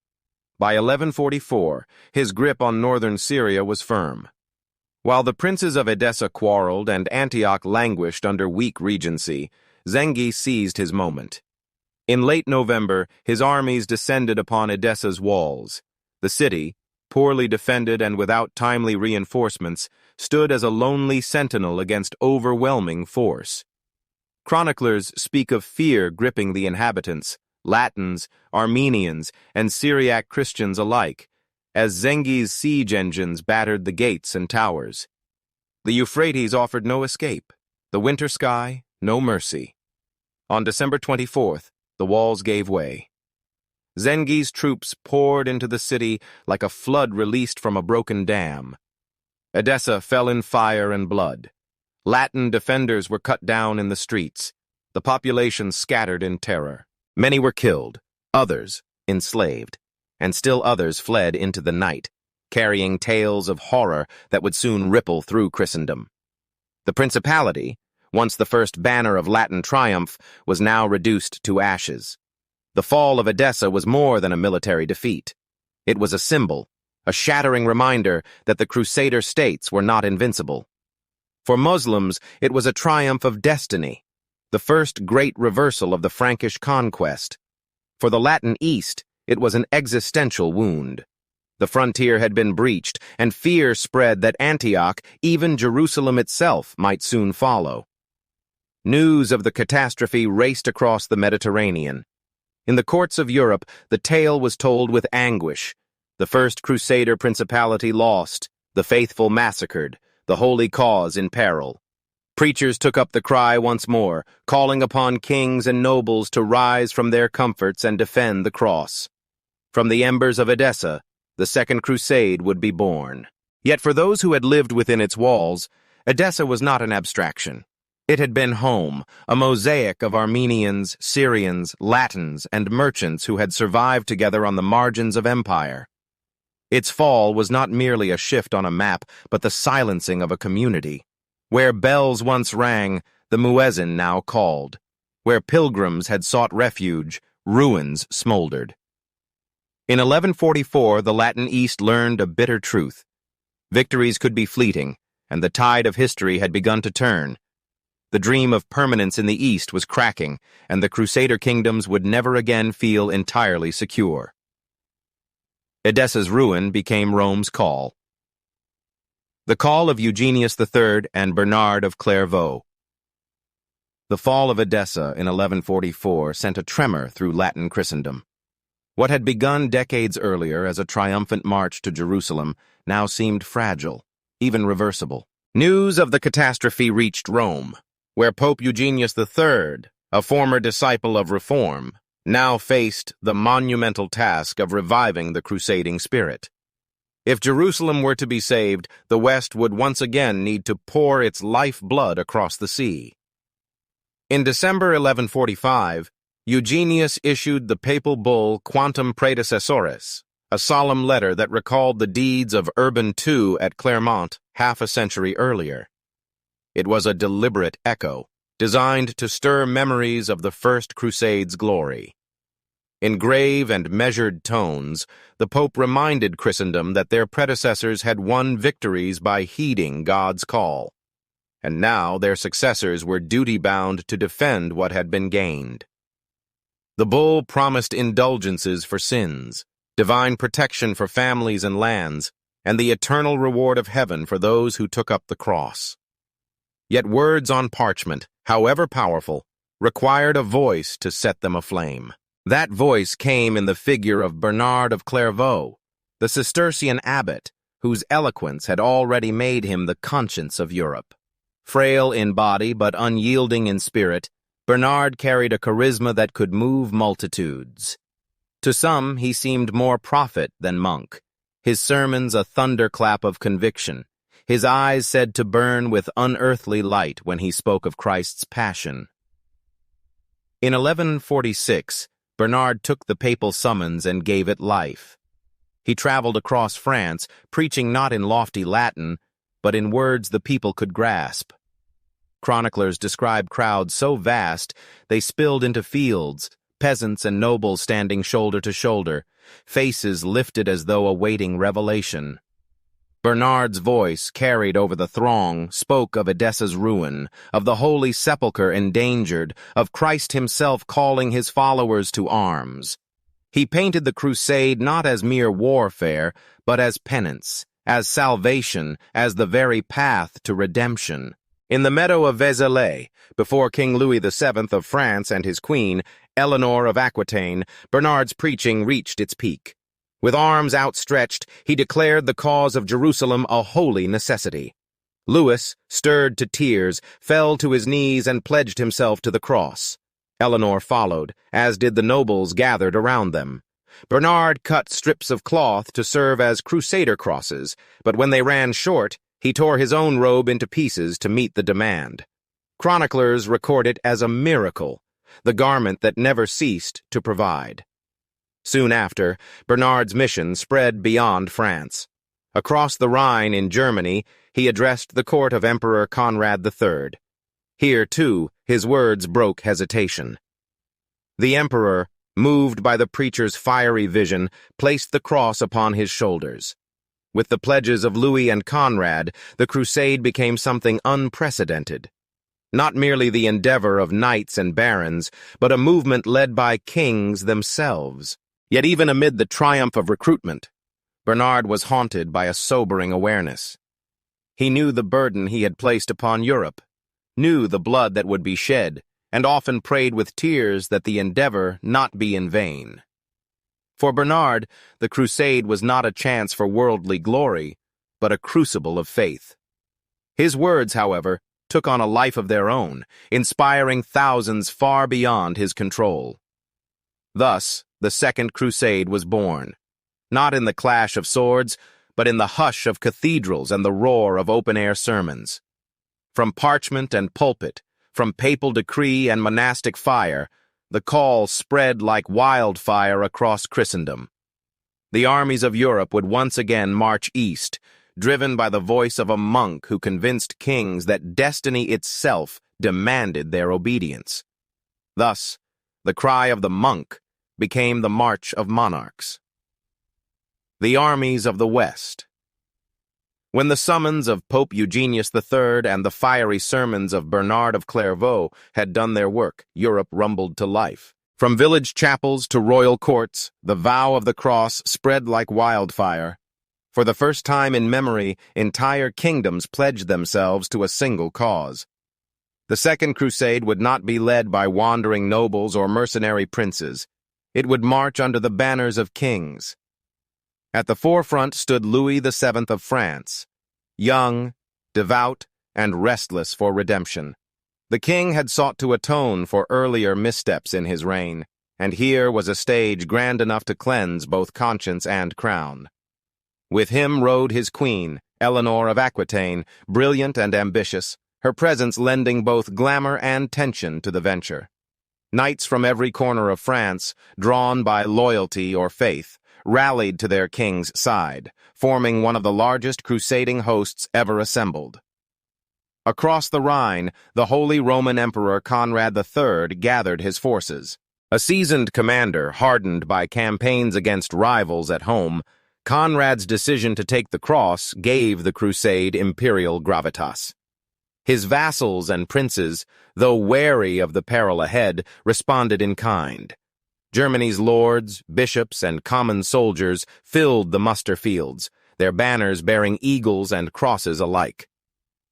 By 1144, his grip on northern Syria was firm. While the princes of Edessa quarreled and Antioch languished under weak regency, Zengi seized his moment. In late November, his armies descended upon Edessa's walls. The city, poorly defended and without timely reinforcements, stood as a lonely sentinel against overwhelming force. Chroniclers speak of fear gripping the inhabitants, Latins, Armenians, and Syriac Christians alike, as Zengi's siege engines battered the gates and towers. The Euphrates offered no escape, the winter sky, no mercy. On December 24th, the walls gave way. Zengi's troops poured into the city like a flood released from a broken dam. Edessa fell in fire and blood. Latin defenders were cut down in the streets. The population scattered in terror. Many were killed, others enslaved, and still others fled into the night, carrying tales of horror that would soon ripple through Christendom. The principality, once the first banner of Latin triumph, was now reduced to ashes. The fall of Edessa was more than a military defeat. It was a symbol, a shattering reminder that the Crusader states were not invincible. For Muslims, it was a triumph of destiny, the first great reversal of the Frankish conquest. For the Latin East, it was an existential wound. The frontier had been breached, and fear spread that Antioch, even Jerusalem itself, might soon follow. News of the catastrophe raced across the Mediterranean. In the courts of Europe, the tale was told with anguish. The first Crusader principality lost, the faithful massacred, the holy cause in peril. Preachers took up the cry once more, calling upon kings and nobles to rise from their comforts and defend the cross. From the embers of Edessa, the Second Crusade would be born. Yet for those who had lived within its walls, Edessa was not an abstraction. It had been home, a mosaic of Armenians, Syrians, Latins, and merchants who had survived together on the margins of empire. Its fall was not merely a shift on a map, but the silencing of a community. Where bells once rang, the muezzin now called. Where pilgrims had sought refuge, ruins smoldered. In 1144, the Latin East learned a bitter truth. Victories could be fleeting, and the tide of history had begun to turn. The dream of permanence in the East was cracking, and the Crusader kingdoms would never again feel entirely secure. Edessa's ruin became Rome's call. The call of Eugenius III and Bernard of Clairvaux. The fall of Edessa in 1144 sent a tremor through Latin Christendom. What had begun decades earlier as a triumphant march to Jerusalem now seemed fragile, even reversible. News of the catastrophe reached Rome, where Pope Eugenius III, a former disciple of reform, now faced the monumental task of reviving the crusading spirit. If Jerusalem were to be saved, the West would once again need to pour its lifeblood across the sea. In December 1145, Eugenius issued the papal bull Quantum Predecessoris, a solemn letter that recalled the deeds of Urban II at Clermont half a century earlier. It was a deliberate echo, designed to stir memories of the First Crusade's glory. In grave and measured tones, the Pope reminded Christendom that their predecessors had won victories by heeding God's call, and now their successors were duty-bound to defend what had been gained. The bull promised indulgences for sins, divine protection for families and lands, and the eternal reward of heaven for those who took up the cross. Yet words on parchment, however powerful, required a voice to set them aflame. That voice came in the figure of Bernard of Clairvaux, the Cistercian abbot, whose eloquence had already made him the conscience of Europe. Frail in body but unyielding in spirit, Bernard carried a charisma that could move multitudes. To some, he seemed more prophet than monk, his sermons a thunderclap of conviction, his eyes said to burn with unearthly light when he spoke of Christ's passion. In 1146, Bernard took the papal summons and gave it life. He traveled across France, preaching not in lofty Latin, but in words the people could grasp. Chroniclers describe crowds so vast they spilled into fields, peasants and nobles standing shoulder to shoulder, faces lifted as though awaiting revelation. Bernard's voice, carried over the throng, spoke of Edessa's ruin, of the Holy Sepulchre endangered, of Christ himself calling his followers to arms. He painted the crusade not as mere warfare, but as penance, as salvation, as the very path to redemption. In the meadow of Vézelay, before King Louis VII of France and his queen, Eleanor of Aquitaine, Bernard's preaching reached its peak. With arms outstretched, he declared the cause of Jerusalem a holy necessity. Louis, stirred to tears, fell to his knees and pledged himself to the cross. Eleanor followed, as did the nobles gathered around them. Bernard cut strips of cloth to serve as crusader crosses, but when they ran short, he tore his own robe into pieces to meet the demand. Chroniclers record it as a miracle, the garment that never ceased to provide. Soon after, Bernard's mission spread beyond France. Across the Rhine in Germany, he addressed the court of Emperor Conrad III. Here, too, his words broke hesitation. The emperor, moved by the preacher's fiery vision, placed the cross upon his shoulders. With the pledges of Louis and Conrad, the crusade became something unprecedented. Not merely the endeavor of knights and barons, but a movement led by kings themselves. Yet even amid the triumph of recruitment, Bernard was haunted by a sobering awareness. He knew the burden he had placed upon Europe, knew the blood that would be shed, and often prayed with tears that the endeavor not be in vain. For Bernard, the crusade was not a chance for worldly glory, but a crucible of faith. His words, however, took on a life of their own, inspiring thousands far beyond his control. Thus, the Second Crusade was born, not in the clash of swords, but in the hush of cathedrals and the roar of open-air sermons. From parchment and pulpit, from papal decree and monastic fire, the call spread like wildfire across Christendom. The armies of Europe would once again march east, driven by the voice of a monk who convinced kings that destiny itself demanded their obedience. Thus, the cry of the monk became the march of monarchs. The armies of the West. When the summons of Pope Eugenius III and the fiery sermons of Bernard of Clairvaux had done their work, Europe rumbled to life. From village chapels to royal courts, the vow of the cross spread like wildfire. For the first time in memory, entire kingdoms pledged themselves to a single cause. The Second Crusade would not be led by wandering nobles or mercenary princes. It would march under the banners of kings. At the forefront stood Louis VII of France, young, devout, and restless for redemption. The king had sought to atone for earlier missteps in his reign, and here was a stage grand enough to cleanse both conscience and crown. With him rode his queen, Eleanor of Aquitaine, brilliant and ambitious, her presence lending both glamour and tension to the venture. Knights from every corner of France, drawn by loyalty or faith, rallied to their king's side, forming one of the largest crusading hosts ever assembled. Across the Rhine, the Holy Roman Emperor Conrad III gathered his forces. A seasoned commander, hardened by campaigns against rivals at home, Conrad's decision to take the cross gave the crusade imperial gravitas. His vassals and princes, though wary of the peril ahead, responded in kind. Germany's lords, bishops, and common soldiers filled the muster fields, their banners bearing eagles and crosses alike.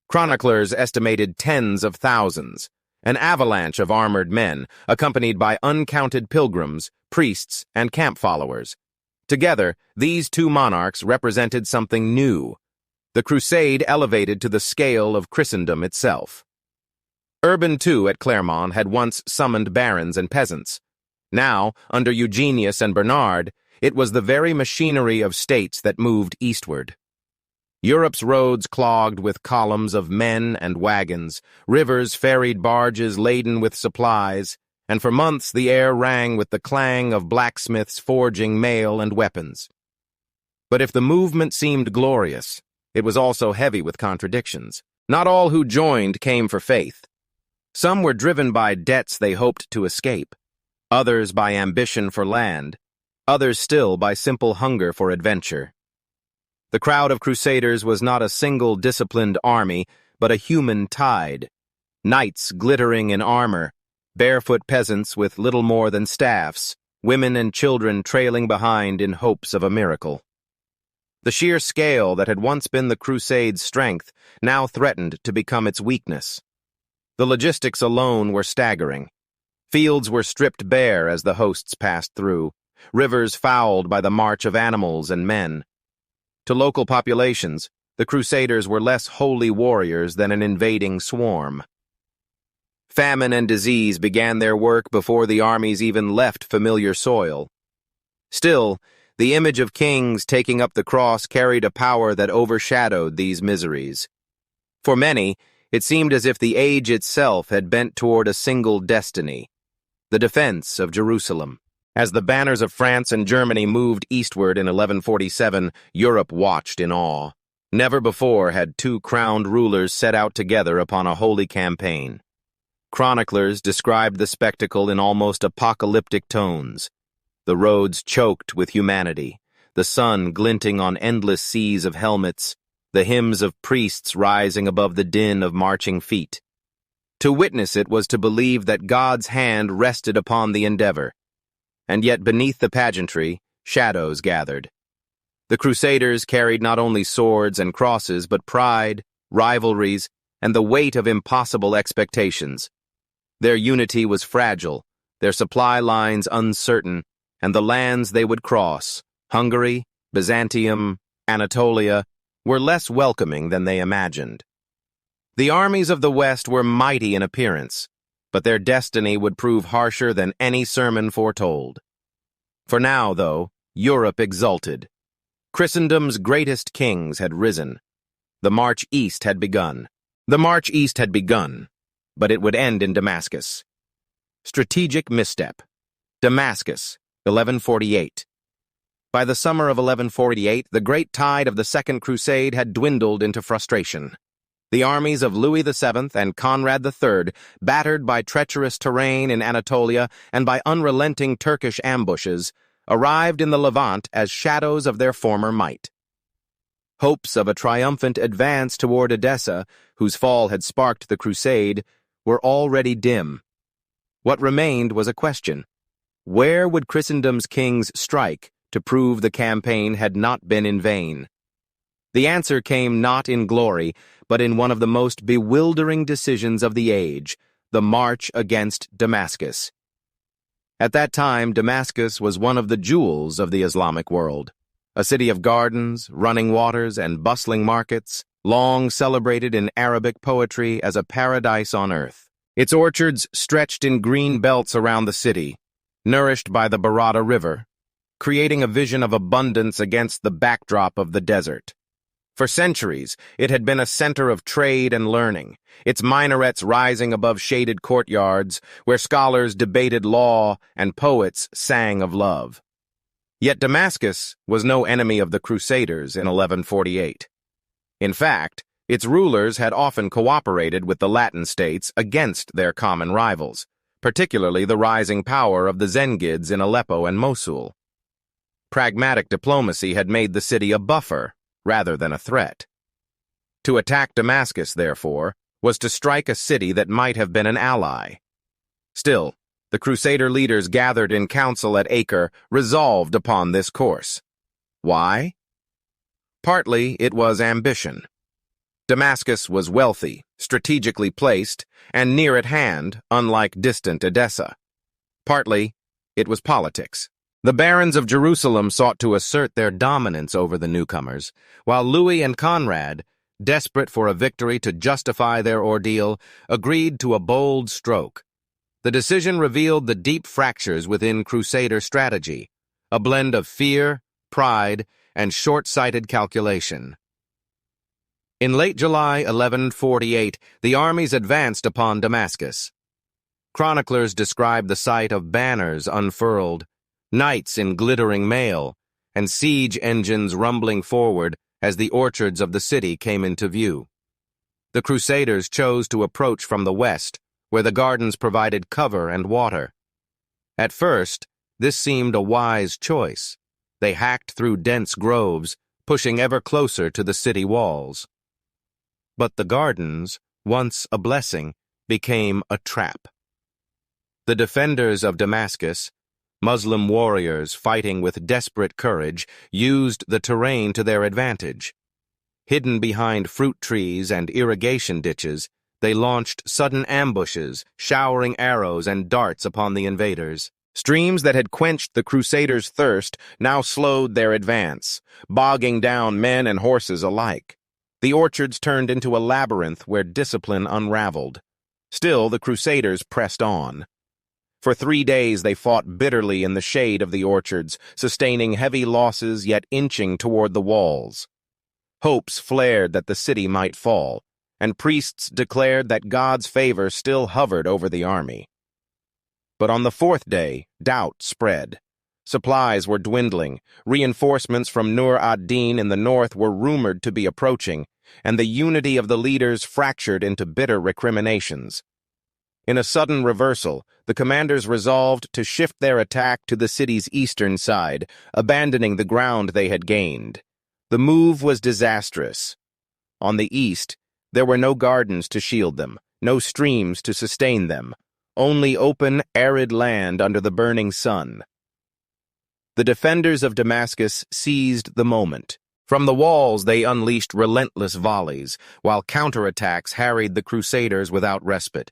Chroniclers estimated tens of thousands, an avalanche of armored men, accompanied by uncounted pilgrims, priests, and camp followers. Together, these two monarchs represented something new. The crusade elevated to the scale of Christendom itself. Urban II at Clermont had once summoned barons and peasants. Now, under Eugenius and Bernard, it was the very machinery of states that moved eastward. Europe's roads clogged with columns of men and wagons, rivers ferried barges laden with supplies, and for months the air rang with the clang of blacksmiths forging mail and weapons. But if the movement seemed glorious, it was also heavy with contradictions. Not all who joined came for faith. Some were driven by debts they hoped to escape, others by ambition for land, others still by simple hunger for adventure. The crowd of crusaders was not a single disciplined army, but a human tide. Knights glittering in armor, barefoot peasants with little more than staffs, women and children trailing behind in hopes of a miracle. The sheer scale that had once been the Crusade's strength now threatened to become its weakness. The logistics alone were staggering. Fields were stripped bare as the hosts passed through, rivers fouled by the march of animals and men. To local populations, the Crusaders were less holy warriors than an invading swarm. Famine and disease began their work before the armies even left familiar soil. Still, the image of kings taking up the cross carried a power that overshadowed these miseries. For many, it seemed as if the age itself had bent toward a single destiny, the defense of Jerusalem. As the banners of France and Germany moved eastward in 1147, Europe watched in awe. Never before had two crowned rulers set out together upon a holy campaign. Chroniclers described the spectacle in almost apocalyptic tones. The roads choked with humanity, the sun glinting on endless seas of helmets, the hymns of priests rising above the din of marching feet. To witness it was to believe that God's hand rested upon the endeavor. And yet beneath the pageantry, shadows gathered. The Crusaders carried not only swords and crosses, but pride, rivalries, and the weight of impossible expectations. Their unity was fragile, their supply lines uncertain, and the lands they would cross, Hungary, Byzantium, Anatolia, were less welcoming than they imagined. The armies of the West were mighty in appearance, but their destiny would prove harsher than any sermon foretold. For now, though, Europe exulted. Christendom's greatest kings had risen. The march east had begun. But it would end in Damascus. Strategic misstep. Damascus, 1148. By the summer of 1148, the great tide of the Second Crusade had dwindled into frustration. The armies of Louis VII and Conrad III, battered by treacherous terrain in Anatolia and by unrelenting Turkish ambushes, arrived in the Levant as shadows of their former might. Hopes of a triumphant advance toward Edessa, whose fall had sparked the crusade, were already dim. What remained was a question. Where would Christendom's kings strike to prove the campaign had not been in vain? The answer came not in glory, but in one of the most bewildering decisions of the age, the march against Damascus. At that time, Damascus was one of the jewels of the Islamic world, a city of gardens, running waters, and bustling markets, long celebrated in Arabic poetry as a paradise on earth. Its orchards stretched in green belts around the city, nourished by the Barada River, creating a vision of abundance against the backdrop of the desert. For centuries, it had been a center of trade and learning, its minarets rising above shaded courtyards where scholars debated law and poets sang of love. Yet Damascus was no enemy of the Crusaders in 1148. In fact, its rulers had often cooperated with the Latin states against their common rivals, particularly the rising power of the Zengids in Aleppo and Mosul. Pragmatic diplomacy had made the city a buffer rather than a threat. To attack Damascus, therefore, was to strike a city that might have been an ally. Still, the Crusader leaders gathered in council at Acre resolved upon this course. Why? Partly it was ambition. Damascus was wealthy, strategically placed, and near at hand, unlike distant Edessa. Partly it was politics. The barons of Jerusalem sought to assert their dominance over the newcomers, while Louis and Conrad, desperate for a victory to justify their ordeal, agreed to a bold stroke. The decision revealed the deep fractures within Crusader strategy, a blend of fear, pride, and short-sighted calculation. In late July 1148, the armies advanced upon Damascus. Chroniclers describe the sight of banners unfurled, knights in glittering mail, and siege engines rumbling forward as the orchards of the city came into view. The Crusaders chose to approach from the west, where the gardens provided cover and water. At first, this seemed a wise choice. They hacked through dense groves, pushing ever closer to the city walls. But the gardens, once a blessing, became a trap. The defenders of Damascus, Muslim warriors fighting with desperate courage, used the terrain to their advantage. Hidden behind fruit trees and irrigation ditches, they launched sudden ambushes, showering arrows and darts upon the invaders. Streams that had quenched the Crusaders' thirst now slowed their advance, bogging down men and horses alike. The orchards turned into a labyrinth where discipline unraveled. Still, the Crusaders pressed on. For 3 days they fought bitterly in the shade of the orchards, sustaining heavy losses yet inching toward the walls. Hopes flared that the city might fall, and priests declared that God's favor still hovered over the army. But on the 4th day, doubt spread. Supplies were dwindling, reinforcements from Nur ad-Din in the north were rumored to be approaching, and the unity of the leaders fractured into bitter recriminations. In a sudden reversal, the commanders resolved to shift their attack to the city's eastern side, abandoning the ground they had gained. The move was disastrous. On the east, there were no gardens to shield them, no streams to sustain them, only open, arid land under the burning sun. The defenders of Damascus seized the moment. From the walls they unleashed relentless volleys, while counterattacks harried the Crusaders without respite.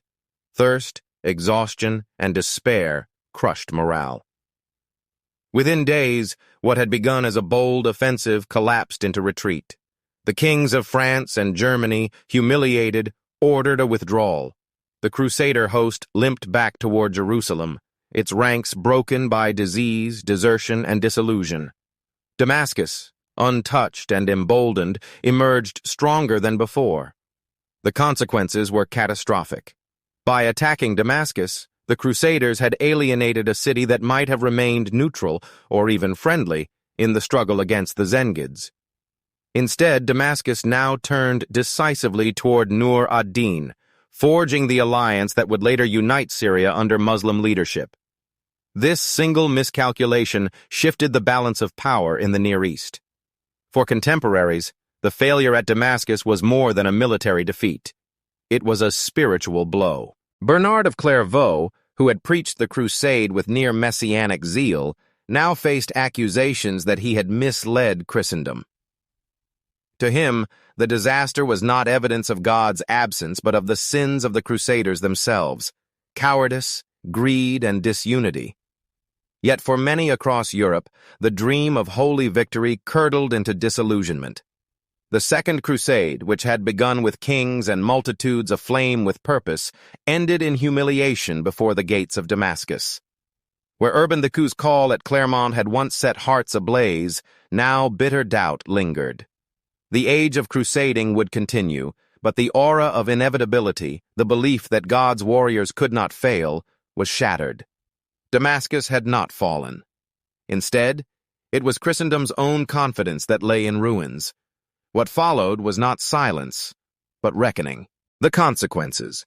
Thirst, exhaustion, and despair crushed morale. Within days, what had begun as a bold offensive collapsed into retreat. The kings of France and Germany, humiliated, ordered a withdrawal. The Crusader host limped back toward Jerusalem, its ranks broken by disease, desertion, and disillusion. Damascus, untouched and emboldened, emerged stronger than before. The consequences were catastrophic. By attacking Damascus, the Crusaders had alienated a city that might have remained neutral, or even friendly, in the struggle against the Zengids. Instead, Damascus now turned decisively toward Nur ad-Din, forging the alliance that would later unite Syria under Muslim leadership. This single miscalculation shifted the balance of power in the Near East. For contemporaries, the failure at Damascus was more than a military defeat. It was a spiritual blow. Bernard of Clairvaux, who had preached the crusade with near messianic zeal, now faced accusations that he had misled Christendom. To him, the disaster was not evidence of God's absence, but of the sins of the Crusaders themselves: cowardice, greed, and disunity. Yet for many across Europe, the dream of holy victory curdled into disillusionment. The Second Crusade, which had begun with kings and multitudes aflame with purpose, ended in humiliation before the gates of Damascus. Where Urban II's call at Clermont had once set hearts ablaze, now bitter doubt lingered. The age of crusading would continue, but the aura of inevitability, the belief that God's warriors could not fail, was shattered. Damascus had not fallen. Instead, it was Christendom's own confidence that lay in ruins. What followed was not silence, but reckoning. The consequences.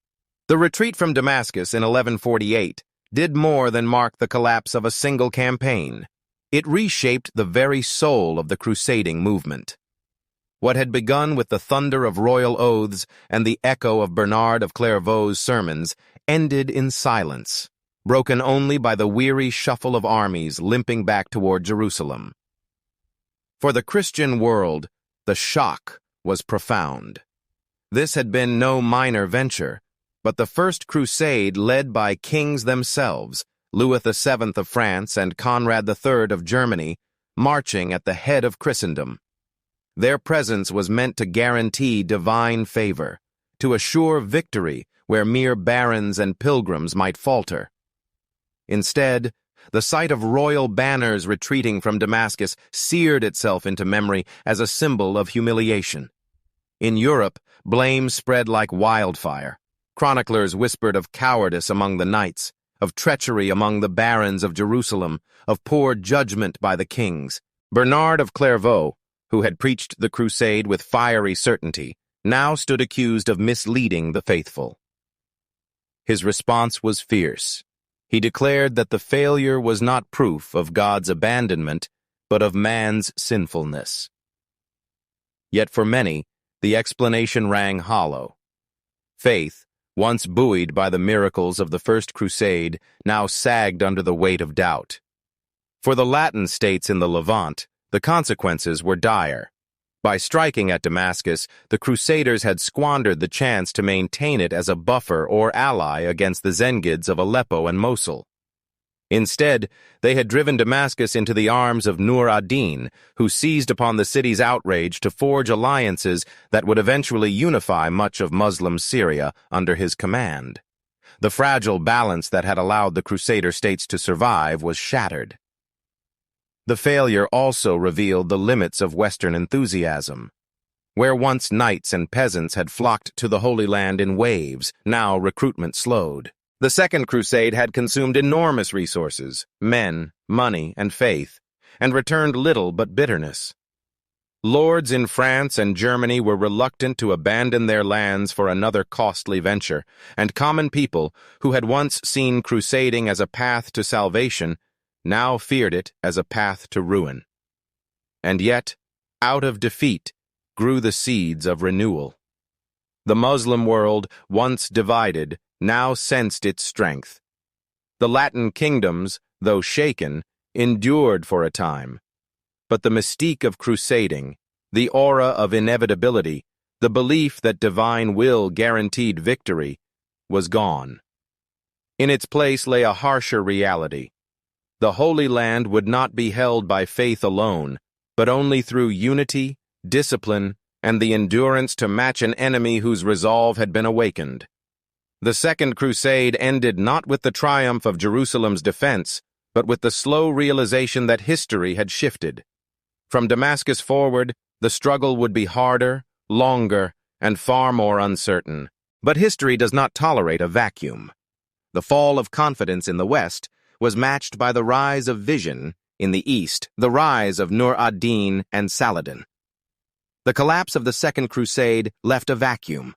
The retreat from Damascus in 1148 did more than mark the collapse of a single campaign. It reshaped the very soul of the crusading movement. What had begun with the thunder of royal oaths and the echo of Bernard of Clairvaux's sermons ended in silence, broken only by the weary shuffle of armies limping back toward Jerusalem. For the Christian world, the shock was profound. This had been no minor venture, but the First Crusade led by kings themselves, Louis VII of France and Conrad III of Germany, marching at the head of Christendom. Their presence was meant to guarantee divine favor, to assure victory where mere barons and pilgrims might falter. Instead, the sight of royal banners retreating from Damascus seared itself into memory as a symbol of humiliation. In Europe, blame spread like wildfire. Chroniclers whispered of cowardice among the knights, of treachery among the barons of Jerusalem, of poor judgment by the kings. Bernard of Clairvaux, who had preached the crusade with fiery certainty, now stood accused of misleading the faithful. His response was fierce. He declared that the failure was not proof of God's abandonment, but of man's sinfulness. Yet for many, the explanation rang hollow. Faith, once buoyed by the miracles of the First Crusade, now sagged under the weight of doubt. For the Latin states in the Levant, the consequences were dire. By striking at Damascus, the Crusaders had squandered the chance to maintain it as a buffer or ally against the Zengids of Aleppo and Mosul. Instead, they had driven Damascus into the arms of Nur ad-Din, who seized upon the city's outrage to forge alliances that would eventually unify much of Muslim Syria under his command. The fragile balance that had allowed the Crusader states to survive was shattered. The failure also revealed the limits of Western enthusiasm. Where once knights and peasants had flocked to the Holy Land in waves, now recruitment slowed. The Second Crusade had consumed enormous resources, men, money, and faith, and returned little but bitterness. Lords in France and Germany were reluctant to abandon their lands for another costly venture, and common people, who had once seen crusading as a path to salvation, now feared it as a path to ruin. And yet, out of defeat, grew the seeds of renewal. The Muslim world, once divided, now sensed its strength. The Latin kingdoms, though shaken, endured for a time. But the mystique of crusading, the aura of inevitability, the belief that divine will guaranteed victory, was gone. In its place lay a harsher reality. The Holy Land would not be held by faith alone, but only through unity, discipline, and the endurance to match an enemy whose resolve had been awakened. The Second Crusade ended not with the triumph of Jerusalem's defense, but with the slow realization that history had shifted. From Damascus forward, the struggle would be harder, longer, and far more uncertain. But history does not tolerate a vacuum. The fall of confidence in the West was matched by the rise of vision in the East, the rise of Nur ad-Din and Saladin. The collapse of the Second Crusade left a vacuum,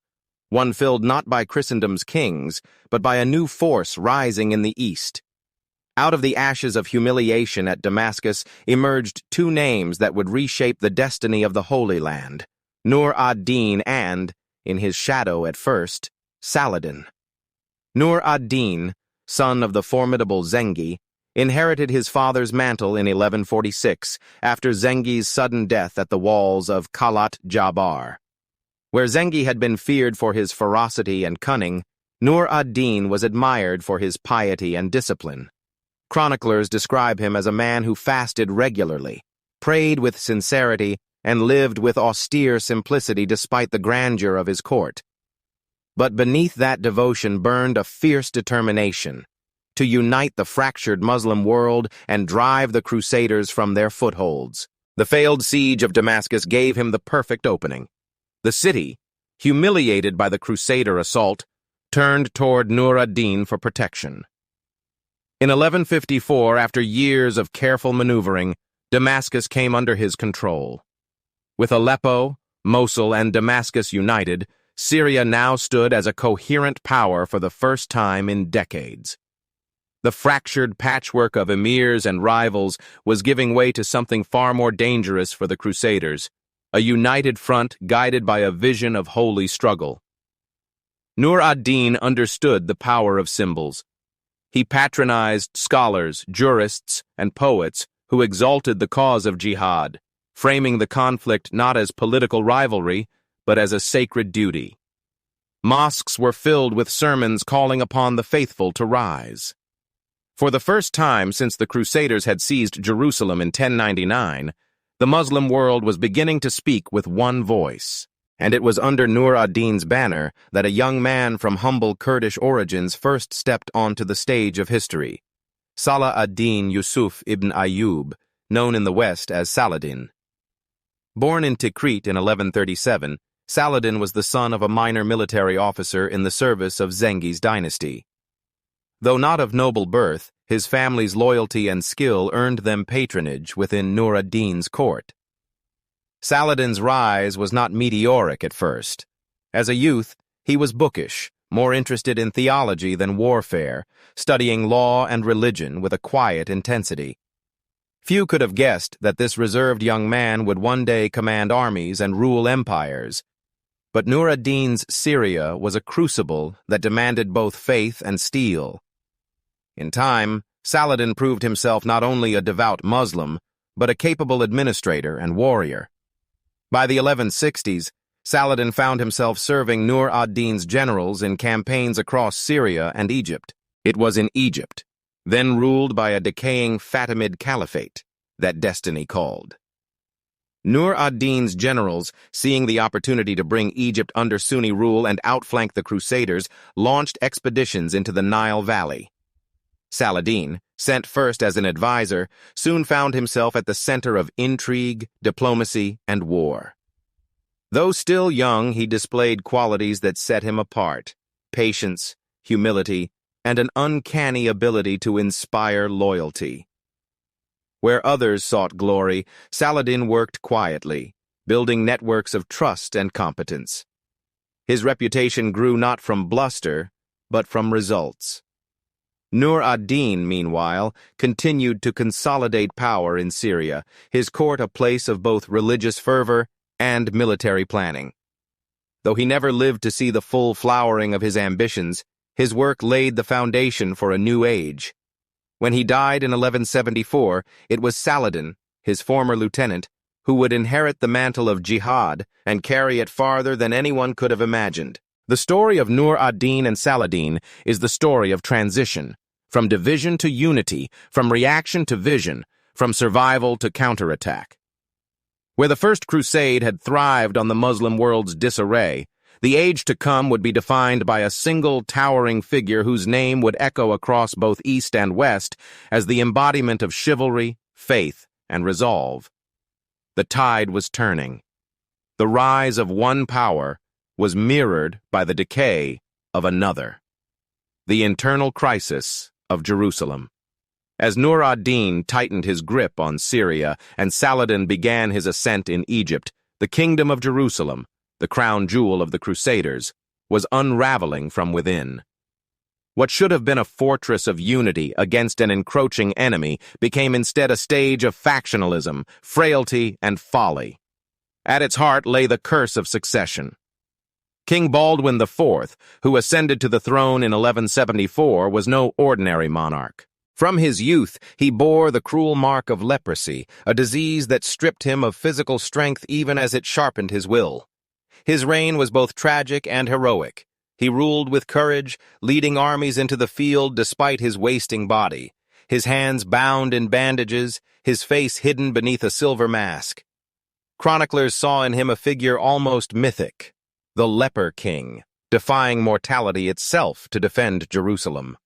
one filled not by Christendom's kings, but by a new force rising in the East. Out of the ashes of humiliation at Damascus emerged two names that would reshape the destiny of the Holy Land, Nur ad-Din and, in his shadow at first, Saladin. Nur ad-Din, son of the formidable Zengi, inherited his father's mantle in 1146 after Zengi's sudden death at the walls of Qalat Jabbar. Where Zengi had been feared for his ferocity and cunning, Nur ad-Din was admired for his piety and discipline. Chroniclers describe him as a man who fasted regularly, prayed with sincerity, and lived with austere simplicity despite the grandeur of his court. But beneath that devotion burned a fierce determination to unite the fractured Muslim world and drive the Crusaders from their footholds. The failed siege of Damascus gave him the perfect opening. The city, humiliated by the Crusader assault, turned toward Nur ad-Din for protection. In 1154, after years of careful maneuvering, Damascus came under his control. With Aleppo, Mosul, and Damascus united, Syria now stood as a coherent power for the first time in decades. The fractured patchwork of emirs and rivals was giving way to something far more dangerous for the Crusaders, a united front guided by a vision of holy struggle. Nur ad-Din understood the power of symbols. He patronized scholars, jurists, and poets who exalted the cause of jihad, framing the conflict not as political rivalry, but as a sacred duty. Mosques were filled with sermons calling upon the faithful to rise. For the first time since the Crusaders had seized Jerusalem in 1099, the Muslim world was beginning to speak with one voice, and it was under Nur ad-Din's banner that a young man from humble Kurdish origins first stepped onto the stage of history, Salah ad-Din Yusuf ibn Ayyub, known in the West as Saladin. Born in Tikrit in 1137, Saladin was the son of a minor military officer in the service of Zengi's dynasty. Though not of noble birth, his family's loyalty and skill earned them patronage within Nur ad-Din's court. Saladin's rise was not meteoric at first. As a youth, he was bookish, more interested in theology than warfare, studying law and religion with a quiet intensity. Few could have guessed that this reserved young man would one day command armies and rule empires. But Nur ad-Din's Syria was a crucible that demanded both faith and steel. In time, Saladin proved himself not only a devout Muslim, but a capable administrator and warrior. By the 1160s, Saladin found himself serving Nur ad-Din's generals in campaigns across Syria and Egypt. It was in Egypt, then ruled by a decaying Fatimid caliphate, that destiny called. Nur ad-Din's generals, seeing the opportunity to bring Egypt under Sunni rule and outflank the Crusaders, launched expeditions into the Nile Valley. Saladin, sent first as an advisor, soon found himself at the center of intrigue, diplomacy, and war. Though still young, he displayed qualities that set him apart: patience, humility, and an uncanny ability to inspire loyalty. Where others sought glory, Saladin worked quietly, building networks of trust and competence. His reputation grew not from bluster, but from results. Nur ad-Din, meanwhile, continued to consolidate power in Syria, his court a place of both religious fervor and military planning. Though he never lived to see the full flowering of his ambitions, his work laid the foundation for a new age. When he died in 1174, it was Saladin, his former lieutenant, who would inherit the mantle of jihad and carry it farther than anyone could have imagined. The story of Nur ad-Din and Saladin is the story of transition, from division to unity, from reaction to vision, from survival to counterattack. Where the First Crusade had thrived on the Muslim world's disarray, the age to come would be defined by a single towering figure whose name would echo across both East and West as the embodiment of chivalry, faith, and resolve. The tide was turning. The rise of one power was mirrored by the decay of another. The internal crisis of Jerusalem. As Nur ad-Din tightened his grip on Syria and Saladin began his ascent in Egypt, the kingdom of Jerusalem, the crown jewel of the Crusaders, was unraveling from within. What should have been a fortress of unity against an encroaching enemy became instead a stage of factionalism, frailty, and folly. At its heart lay the curse of succession. King Baldwin IV, who ascended to the throne in 1174, was no ordinary monarch. From his youth, he bore the cruel mark of leprosy, a disease that stripped him of physical strength even as it sharpened his will. His reign was both tragic and heroic. He ruled with courage, leading armies into the field despite his wasting body, his hands bound in bandages, his face hidden beneath a silver mask. Chroniclers saw in him a figure almost mythic, the Leper King, defying mortality itself to defend Jerusalem.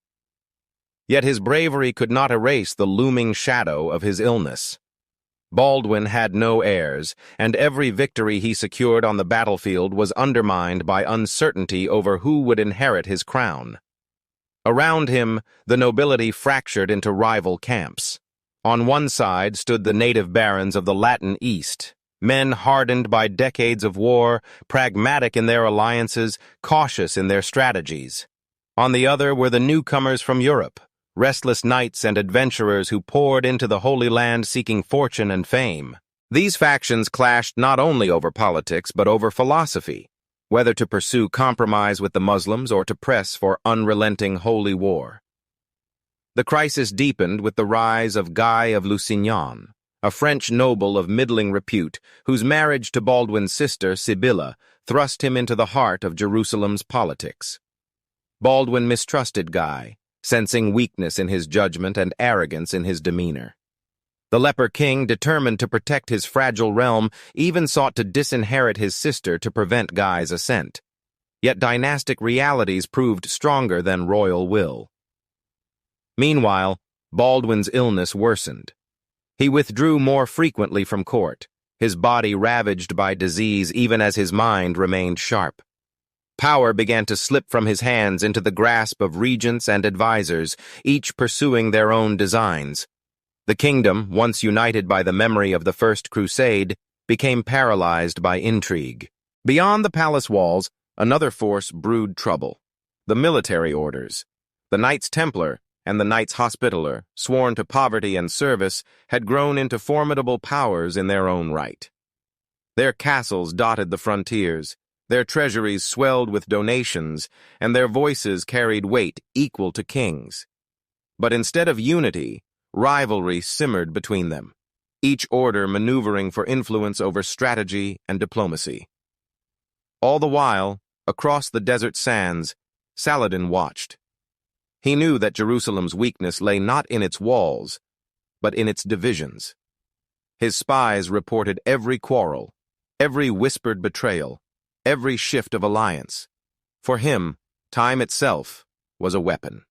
Yet his bravery could not erase the looming shadow of his illness. Baldwin had no heirs, and every victory he secured on the battlefield was undermined by uncertainty over who would inherit his crown. Around him, the nobility fractured into rival camps. On one side stood the native barons of the Latin East, men hardened by decades of war, pragmatic in their alliances, cautious in their strategies. On the other were the newcomers from Europe, restless knights and adventurers who poured into the Holy Land seeking fortune and fame. These factions clashed not only over politics but over philosophy, whether to pursue compromise with the Muslims or to press for unrelenting holy war. The crisis deepened with the rise of Guy of Lusignan, a French noble of middling repute whose marriage to Baldwin's sister, Sibylla, thrust him into the heart of Jerusalem's politics. Baldwin mistrusted Guy, sensing weakness in his judgment and arrogance in his demeanor. The Leper King, determined to protect his fragile realm, even sought to disinherit his sister to prevent Guy's ascent. Yet dynastic realities proved stronger than royal will. Meanwhile, Baldwin's illness worsened. He withdrew more frequently from court, his body ravaged by disease even as his mind remained sharp. Power began to slip from his hands into the grasp of regents and advisors, each pursuing their own designs. The kingdom, once united by the memory of the First Crusade, became paralyzed by intrigue. Beyond the palace walls, another force brewed trouble: the military orders. The Knights Templar, and the Knights Hospitaller, sworn to poverty and service, had grown into formidable powers in their own right. Their castles dotted the frontiers, their treasuries swelled with donations, and their voices carried weight equal to kings. But instead of unity, rivalry simmered between them, each order maneuvering for influence over strategy and diplomacy. All the while, across the desert sands, Saladin watched. He knew that Jerusalem's weakness lay not in its walls, but in its divisions. His spies reported every quarrel, every whispered betrayal, every shift of alliance. For him, time itself was a weapon.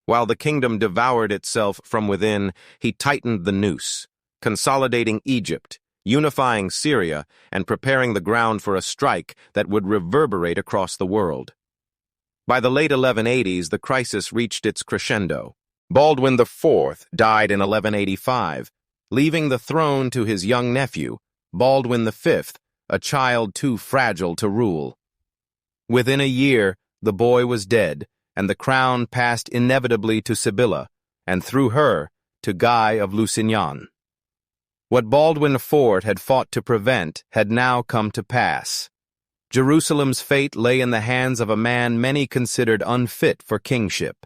While the kingdom devoured itself from within, he tightened the noose, consolidating Egypt, unifying Syria, and preparing the ground for a strike that would reverberate across the world. By the late 1180s, the crisis reached its crescendo. Baldwin IV died in 1185, leaving the throne to his young nephew, Baldwin V, a child too fragile to rule. Within a year, the boy was dead, and the crown passed inevitably to Sibylla, and through her, to Guy of Lusignan. What Baldwin IV had fought to prevent had now come to pass. Jerusalem's fate lay in the hands of a man many considered unfit for kingship.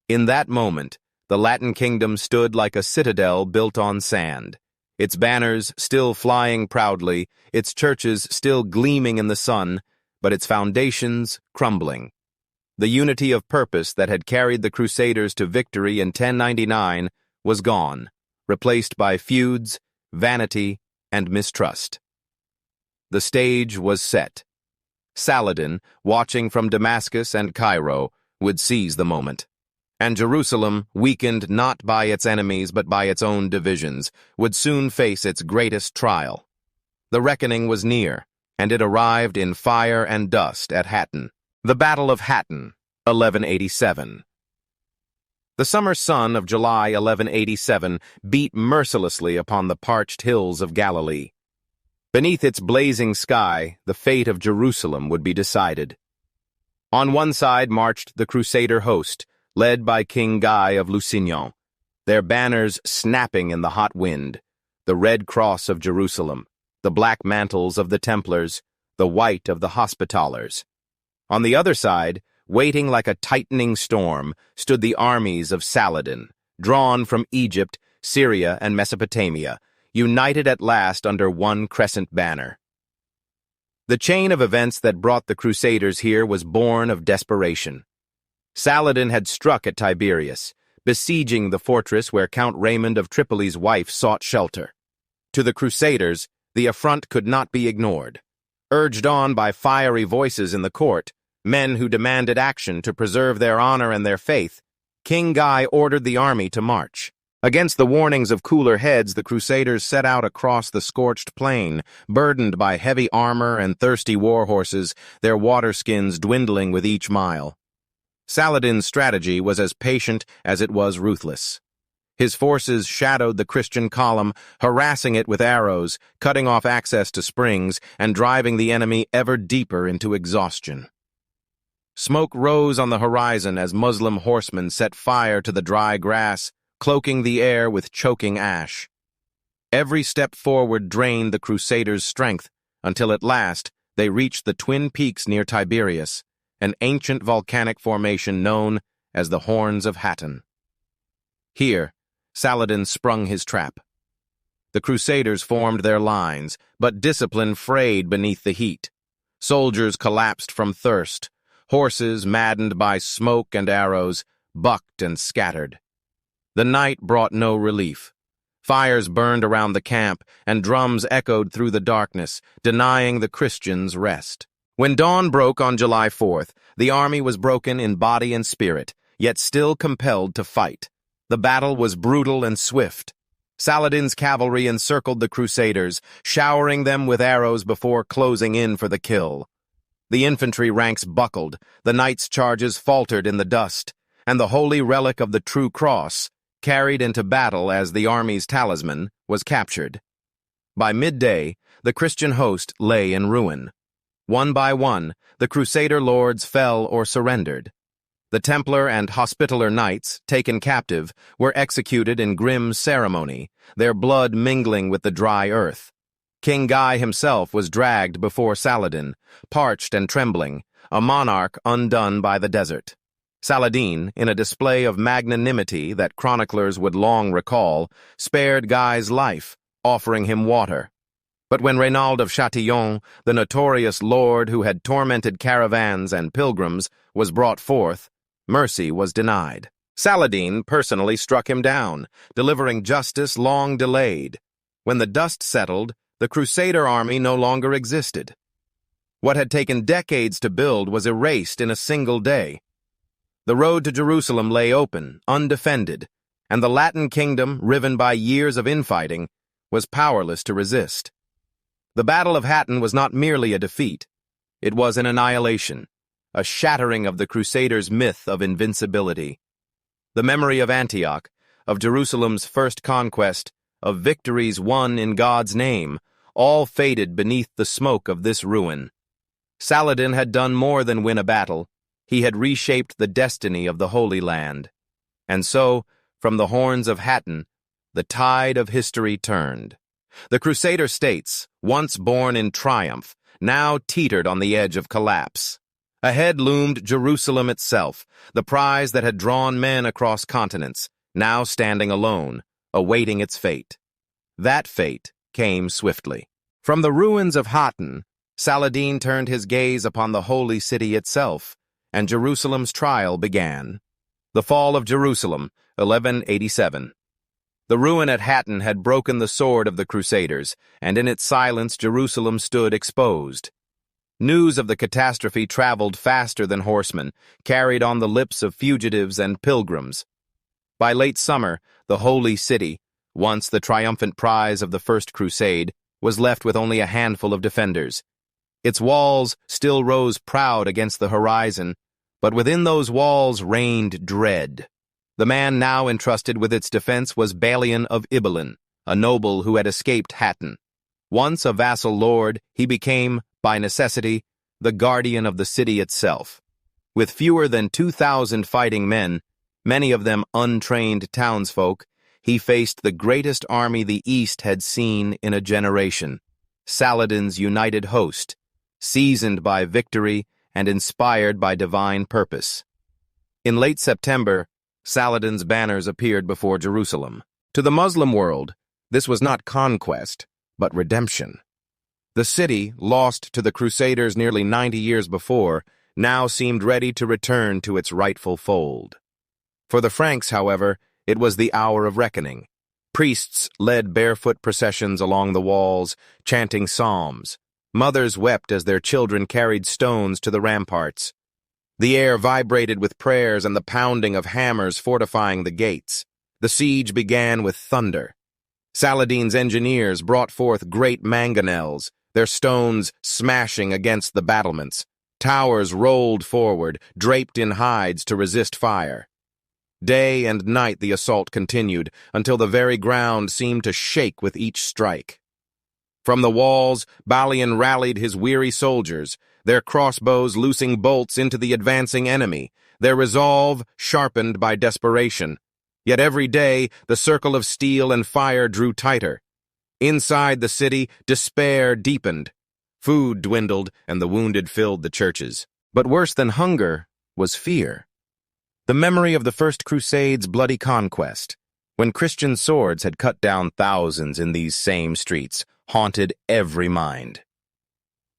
In that moment, the Latin kingdom stood like a citadel built on sand, its banners still flying proudly, its churches still gleaming in the sun, but its foundations crumbling. The unity of purpose that had carried the Crusaders to victory in 1099 was gone, replaced by feuds, vanity, and mistrust. The stage was set. Saladin, watching from Damascus and Cairo, would seize the moment. And Jerusalem, weakened not by its enemies but by its own divisions, would soon face its greatest trial. The reckoning was near, and it arrived in fire and dust at Hattin. The Battle of Hattin, 1187. The summer sun of July 1187 beat mercilessly upon the parched hills of Galilee. Beneath its blazing sky, the fate of Jerusalem would be decided. On one side marched the Crusader host, led by King Guy of Lusignan, their banners snapping in the hot wind, the red cross of Jerusalem, the black mantles of the Templars, the white of the Hospitallers. On the other side, waiting like a tightening storm, stood the armies of Saladin, drawn from Egypt, Syria, and Mesopotamia, united at last under one crescent banner. The chain of events that brought the Crusaders here was born of desperation. Saladin had struck at Tiberias, besieging the fortress where Count Raymond of Tripoli's wife sought shelter. To the Crusaders, the affront could not be ignored. Urged on by fiery voices in the court, men who demanded action to preserve their honor and their faith, King Guy ordered the army to march. Against the warnings of cooler heads, the Crusaders set out across the scorched plain, burdened by heavy armor and thirsty war horses, their waterskins dwindling with each mile. Saladin's strategy was as patient as it was ruthless. His forces shadowed the Christian column, harassing it with arrows, cutting off access to springs, and driving the enemy ever deeper into exhaustion. Smoke rose on the horizon as Muslim horsemen set fire to the dry grass, cloaking the air with choking ash. Every step forward drained the Crusaders' strength, until at last they reached the twin peaks near Tiberias, an ancient volcanic formation known as the Horns of Hattin. Here, Saladin sprung his trap. The Crusaders formed their lines, but discipline frayed beneath the heat. Soldiers collapsed from thirst. Horses, maddened by smoke and arrows, bucked and scattered. The night brought no relief. Fires burned around the camp, and drums echoed through the darkness, denying the Christians rest. When dawn broke on July 4th, the army was broken in body and spirit, yet still compelled to fight. The battle was brutal and swift. Saladin's cavalry encircled the Crusaders, showering them with arrows before closing in for the kill. The infantry ranks buckled, the knights' charges faltered in the dust, and the holy relic of the true cross, carried into battle as the army's talisman, was captured. By midday, the Christian host lay in ruin. One by one, the Crusader lords fell or surrendered. The Templar and Hospitaller knights, taken captive, were executed in grim ceremony, their blood mingling with the dry earth. King Guy himself was dragged before Saladin, parched and trembling, a monarch undone by the desert. Saladin, in a display of magnanimity that chroniclers would long recall, spared Guy's life, offering him water. But when Reynald of Chatillon, the notorious lord who had tormented caravans and pilgrims, was brought forth, mercy was denied. Saladin personally struck him down, delivering justice long delayed. When the dust settled, the Crusader army no longer existed. What had taken decades to build was erased in a single day. The road to Jerusalem lay open, undefended, and the Latin kingdom, riven by years of infighting, was powerless to resist. The Battle of Hattin was not merely a defeat. It was an annihilation, a shattering of the Crusaders' myth of invincibility. The memory of Antioch, of Jerusalem's first conquest, of victories won in God's name, all faded beneath the smoke of this ruin. Saladin had done more than win a battle. He had reshaped the destiny of the Holy Land. And so, from the horns of Hattin, the tide of history turned. The Crusader states, once born in triumph, now teetered on the edge of collapse. Ahead loomed Jerusalem itself, the prize that had drawn men across continents, now standing alone, awaiting its fate. That fate came swiftly. From the ruins of Hattin, Saladin turned his gaze upon the holy city itself, and Jerusalem's trial began. The fall of Jerusalem, 1187. The ruin at Hattin had broken the sword of the Crusaders, and in its silence Jerusalem stood exposed. News of the catastrophe traveled faster than horsemen, carried on the lips of fugitives and pilgrims. By late summer, the holy city, once the triumphant prize of the First Crusade, was left with only a handful of defenders. Its walls still rose proud against the horizon, but within those walls reigned dread. The man now entrusted with its defense was Balian of Ibelin, a noble who had escaped Hattin. Once a vassal lord, he became, by necessity, the guardian of the city itself. With fewer than 2,000 fighting men, many of them untrained townsfolk, he faced the greatest army the East had seen in a generation, Saladin's united host, seasoned by victory and inspired by divine purpose. In late September, Saladin's banners appeared before Jerusalem. To the Muslim world, this was not conquest, but redemption. The city, lost to the Crusaders nearly 90 years before, now seemed ready to return to its rightful fold. For the Franks, however, it was the hour of reckoning. Priests led barefoot processions along the walls, chanting psalms. Mothers wept as their children carried stones to the ramparts. The air vibrated with prayers and the pounding of hammers fortifying the gates. The siege began with thunder. Saladin's engineers brought forth great mangonels, their stones smashing against the battlements. Towers rolled forward, draped in hides to resist fire. Day and night the assault continued, until the very ground seemed to shake with each strike. From the walls, Balian rallied his weary soldiers, their crossbows loosing bolts into the advancing enemy, their resolve sharpened by desperation. Yet every day, the circle of steel and fire drew tighter. Inside the city, despair deepened. Food dwindled, and the wounded filled the churches. But worse than hunger was fear. The memory of the First Crusade's bloody conquest, when Christian swords had cut down thousands in these same streets, haunted every mind.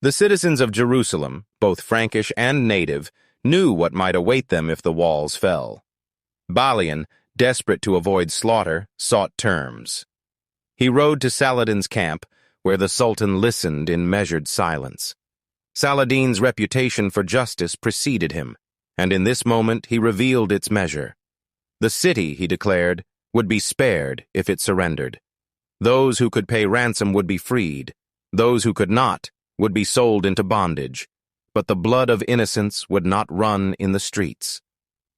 The citizens of Jerusalem, both Frankish and native, knew what might await them if the walls fell. Balian, desperate to avoid slaughter, sought terms. He rode to Saladin's camp, where the Sultan listened in measured silence. Saladin's reputation for justice preceded him, and in this moment he revealed its measure. The city, he declared, would be spared if it surrendered. Those who could pay ransom would be freed. Those who could not would be sold into bondage. But the blood of innocents would not run in the streets.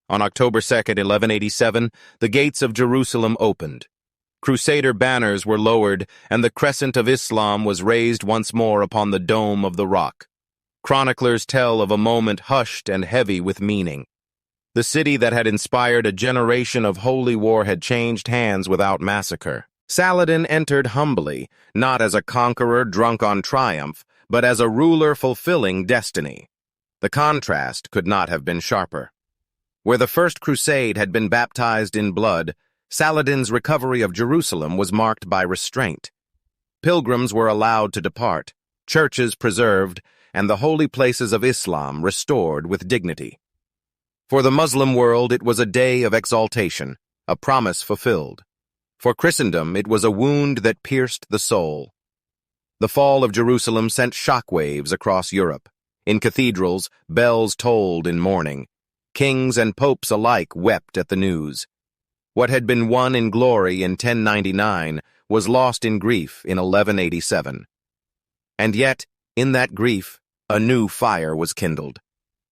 On October 2nd, 1187, the gates of Jerusalem opened. Crusader banners were lowered, and the crescent of Islam was raised once more upon the dome of the rock. Chroniclers tell of a moment hushed and heavy with meaning. The city that had inspired a generation of holy war had changed hands without massacre. Saladin entered humbly, not as a conqueror drunk on triumph, but as a ruler fulfilling destiny. The contrast could not have been sharper. Where the First Crusade had been baptized in blood, Saladin's recovery of Jerusalem was marked by restraint. Pilgrims were allowed to depart, churches preserved, and the holy places of Islam restored with dignity. For the Muslim world, it was a day of exaltation, a promise fulfilled. For Christendom, it was a wound that pierced the soul. The fall of Jerusalem sent shockwaves across Europe. In cathedrals, bells tolled in mourning. Kings and popes alike wept at the news. What had been won in glory in 1099 was lost in grief in 1187. And yet, in that grief, a new fire was kindled.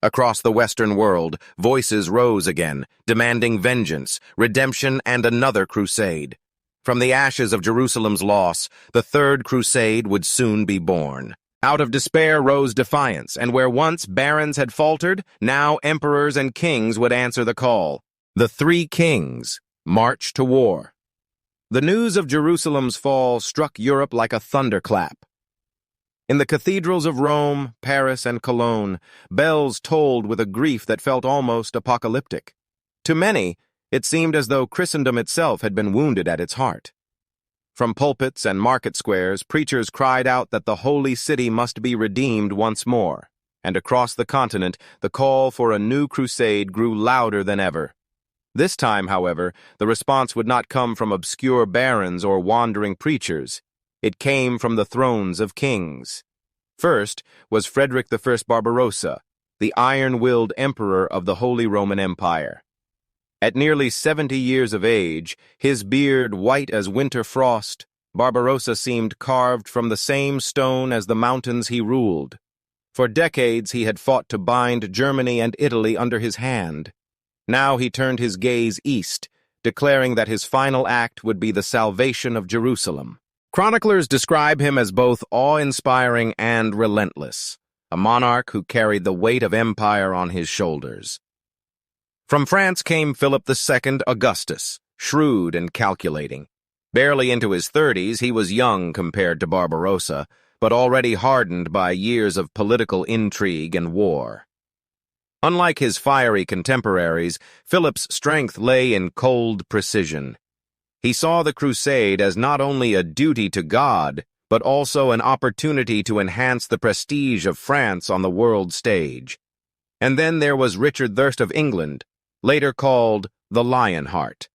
Across the Western world, voices rose again, demanding vengeance, redemption, and another crusade. From the ashes of Jerusalem's loss, the Third Crusade would soon be born. Out of despair rose defiance, and where once barons had faltered, now emperors and kings would answer the call. The three kings marched to war. The news of Jerusalem's fall struck Europe like a thunderclap. In the cathedrals of Rome, Paris, and Cologne, bells tolled with a grief that felt almost apocalyptic. To many, it seemed as though Christendom itself had been wounded at its heart. From pulpits and market squares, preachers cried out that the holy city must be redeemed once more, and across the continent, the call for a new crusade grew louder than ever. This time, however, the response would not come from obscure barons or wandering preachers. It came from the thrones of kings. First was Frederick I Barbarossa, the iron-willed emperor of the Holy Roman Empire. At nearly 70 years of age, his beard white as winter frost, Barbarossa seemed carved from the same stone as the mountains he ruled. For decades he had fought to bind Germany and Italy under his hand. Now he turned his gaze east, declaring that his final act would be the salvation of Jerusalem. Chroniclers describe him as both awe-inspiring and relentless, a monarch who carried the weight of empire on his shoulders. From France came Philip II Augustus, shrewd and calculating. Barely into his 30s, he was young compared to Barbarossa, but already hardened by years of political intrigue and war. Unlike his fiery contemporaries, Philip's strength lay in cold precision. He saw the crusade as not only a duty to God, but also an opportunity to enhance the prestige of France on the world stage. And then there was Richard I of England, later called the Lionheart.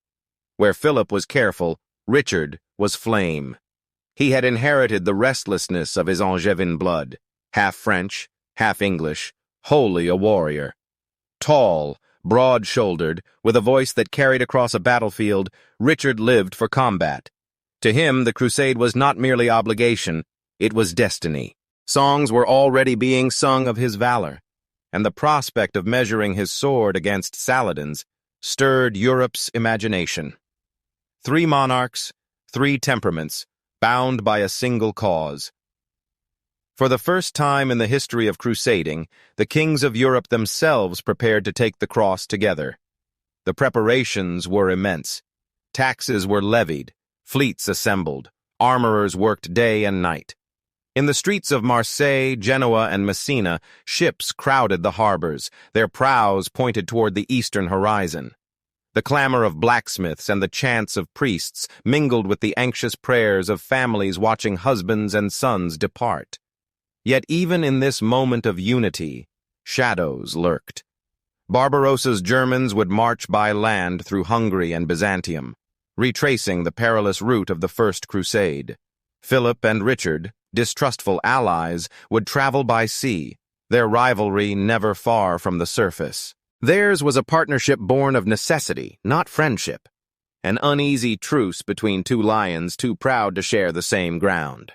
Where Philip was careful, Richard was flame. He had inherited the restlessness of his Angevin blood, half French, half English, wholly a warrior. Tall, broad-shouldered, with a voice that carried across a battlefield, Richard lived for combat. To him, the crusade was not merely obligation, it was destiny. Songs were already being sung of his valor, and the prospect of measuring his sword against Saladin's stirred Europe's imagination. Three monarchs, three temperaments, bound by a single cause. For the first time in the history of crusading, the kings of Europe themselves prepared to take the cross together. The preparations were immense. Taxes were levied, fleets assembled, armorers worked day and night. In the streets of Marseille, Genoa, and Messina, ships crowded the harbors, their prows pointed toward the eastern horizon. The clamor of blacksmiths and the chants of priests mingled with the anxious prayers of families watching husbands and sons depart. Yet even in this moment of unity, shadows lurked. Barbarossa's Germans would march by land through Hungary and Byzantium, retracing the perilous route of the First Crusade. Philip and Richard, distrustful allies, would travel by sea, their rivalry never far from the surface. Theirs was a partnership born of necessity, not friendship, an uneasy truce between two lions too proud to share the same ground.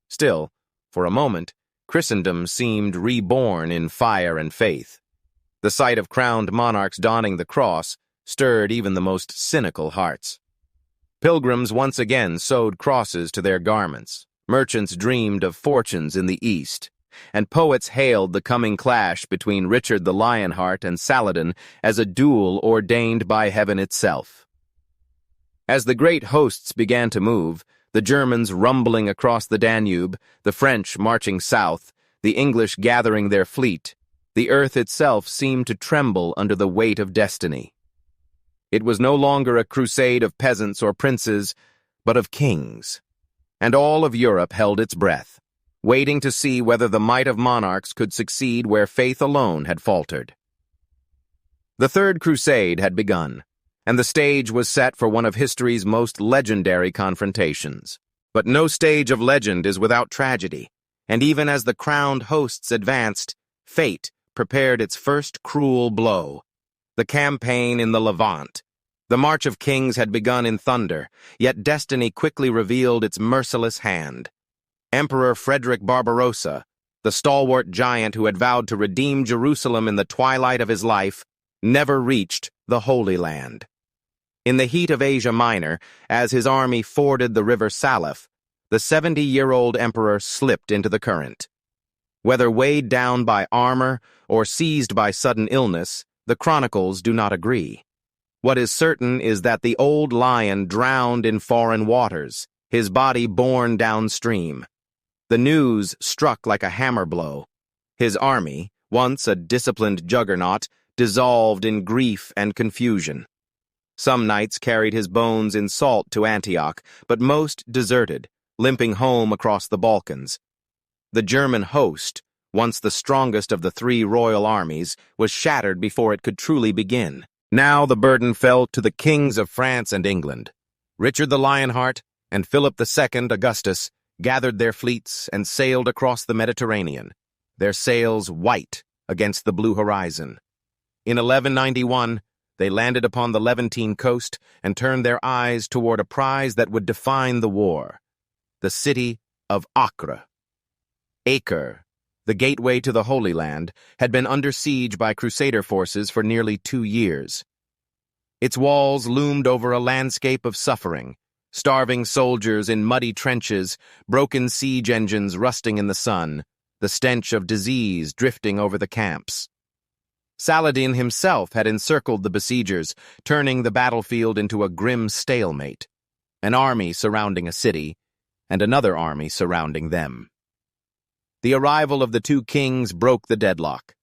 Still, for a moment, Christendom seemed reborn in fire and faith. The sight of crowned monarchs donning the cross stirred even the most cynical hearts. Pilgrims once again sewed crosses to their garments. Merchants dreamed of fortunes in the East. and poets hailed the coming clash between Richard the Lionheart and Saladin as a duel ordained by heaven itself. As the great hosts began to move, the Germans rumbling across the Danube, the French marching south, the English gathering their fleet, the earth itself seemed to tremble under the weight of destiny. It was no longer a crusade of peasants or princes, but of kings. And all of Europe held its breath, waiting to see whether the might of monarchs could succeed where faith alone had faltered. The Third Crusade had begun, and the stage was set for one of history's most legendary confrontations. But no stage of legend is without tragedy, and even as the crowned hosts advanced, fate prepared its first cruel blow. The campaign in the Levant. The March of Kings had begun in thunder, yet destiny quickly revealed its merciless hand. Emperor Frederick Barbarossa, the stalwart giant who had vowed to redeem Jerusalem in the twilight of his life, never reached the Holy Land. In the heat of Asia Minor, as his army forded the river Salif, the 70-year-old emperor slipped into the current. Whether weighed down by armor or seized by sudden illness, the chronicles do not agree. What is certain is that the old lion drowned in foreign waters, his body borne downstream. The news struck like a hammer blow. His army, once a disciplined juggernaut, dissolved in grief and confusion. Some knights carried his bones in salt to Antioch, but most deserted, limping home across the Balkans. The German host, once the strongest of the three royal armies, was shattered before it could truly begin. Now the burden fell to the kings of France and England. Richard the Lionheart and Philip II Augustus gathered their fleets and sailed across the Mediterranean, their sails white against the blue horizon. In 1191, they landed upon the Levantine coast and turned their eyes toward a prize that would define the war, the city of Acre. Acre, the gateway to the Holy Land, had been under siege by Crusader forces for nearly 2 years. Its walls loomed over a landscape of suffering, starving soldiers in muddy trenches, broken siege engines rusting in the sun, the stench of disease drifting over the camps. Saladin himself had encircled the besiegers, turning the battlefield into a grim stalemate, an army surrounding a city, and another army surrounding them. The arrival of the two kings broke the deadlock.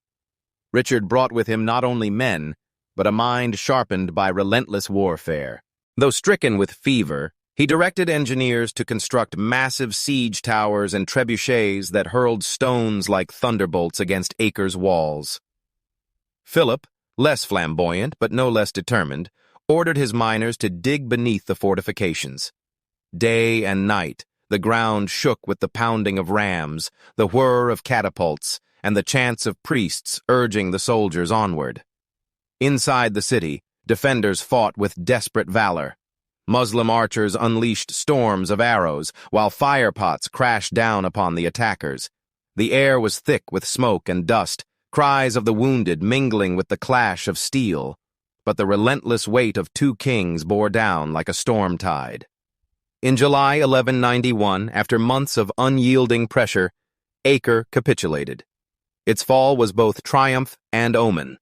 Richard brought with him not only men, but a mind sharpened by relentless warfare. Though stricken with fever, he directed engineers to construct massive siege towers and trebuchets that hurled stones like thunderbolts against Acre's walls. Philip, less flamboyant but no less determined, ordered his miners to dig beneath the fortifications. Day and night, the ground shook with the pounding of rams, the whir of catapults, and the chants of priests urging the soldiers onward. Inside the city, defenders fought with desperate valor. Muslim archers unleashed storms of arrows, while firepots crashed down upon the attackers. The air was thick with smoke and dust, cries of the wounded mingling with the clash of steel. But the relentless weight of two kings bore down like a storm tide. In July 1191, after months of unyielding pressure, Acre capitulated. Its fall was both triumph and omen.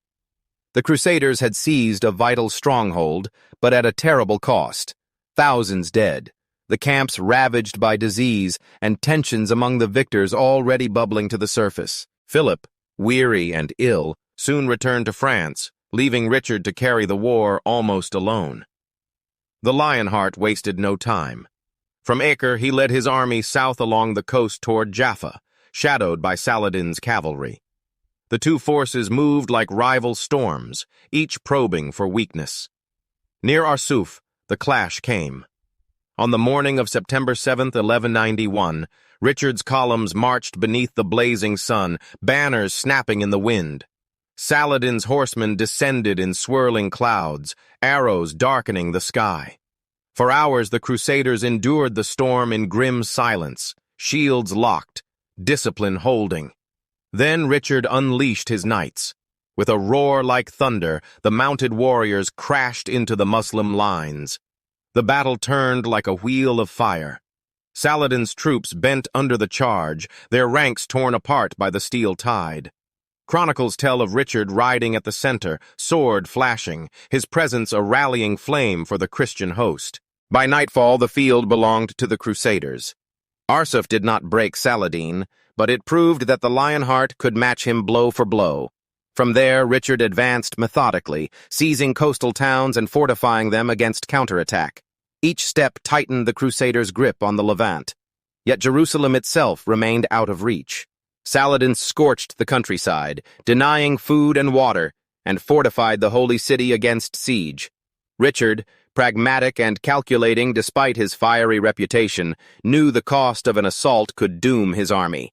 The Crusaders had seized a vital stronghold, but at a terrible cost. Thousands dead, the camps ravaged by disease, and tensions among the victors already bubbling to the surface. Philip, weary and ill, soon returned to France, leaving Richard to carry the war almost alone. The Lionheart wasted no time. From Acre, he led his army south along the coast toward Jaffa, shadowed by Saladin's cavalry. The two forces moved like rival storms, each probing for weakness. Near Arsuf, the clash came. On the morning of September 7th, 1191, Richard's columns marched beneath the blazing sun, banners snapping in the wind. Saladin's horsemen descended in swirling clouds, arrows darkening the sky. For hours the Crusaders endured the storm in grim silence, shields locked, discipline holding. Then Richard unleashed his knights. With a roar like thunder, the mounted warriors crashed into the Muslim lines. The battle turned like a wheel of fire. Saladin's troops bent under the charge, their ranks torn apart by the steel tide. Chronicles tell of Richard riding at the center, sword flashing, his presence a rallying flame for the Christian host. By nightfall, the field belonged to the Crusaders. Arsuf did not break Saladin, but it proved that the Lionheart could match him blow for blow. From there, Richard advanced methodically, seizing coastal towns and fortifying them against counterattack. Each step tightened the Crusaders' grip on the Levant. Yet Jerusalem itself remained out of reach. Saladin scorched the countryside, denying food and water, and fortified the holy city against siege. Richard, pragmatic and calculating despite his fiery reputation, knew the cost of an assault could doom his army.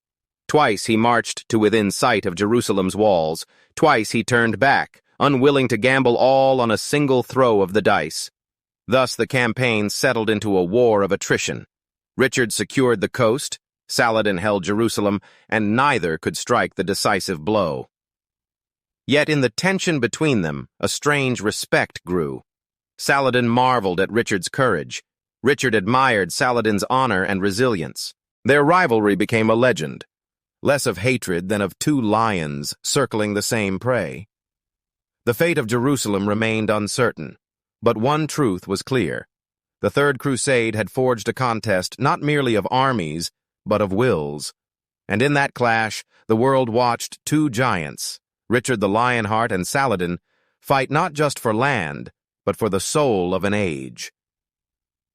Twice he marched to within sight of Jerusalem's walls. Twice he turned back, unwilling to gamble all on a single throw of the dice. Thus the campaign settled into a war of attrition. Richard secured the coast, Saladin held Jerusalem, and neither could strike the decisive blow. Yet in the tension between them, a strange respect grew. Saladin marveled at Richard's courage. Richard admired Saladin's honor and resilience. Their rivalry became a legend, less of hatred than of two lions circling the same prey. The fate of Jerusalem remained uncertain. But one truth was clear. The Third Crusade had forged a contest not merely of armies, but of wills. And in that clash, the world watched two giants, Richard the Lionheart and Saladin, fight not just for land, but for the soul of an age.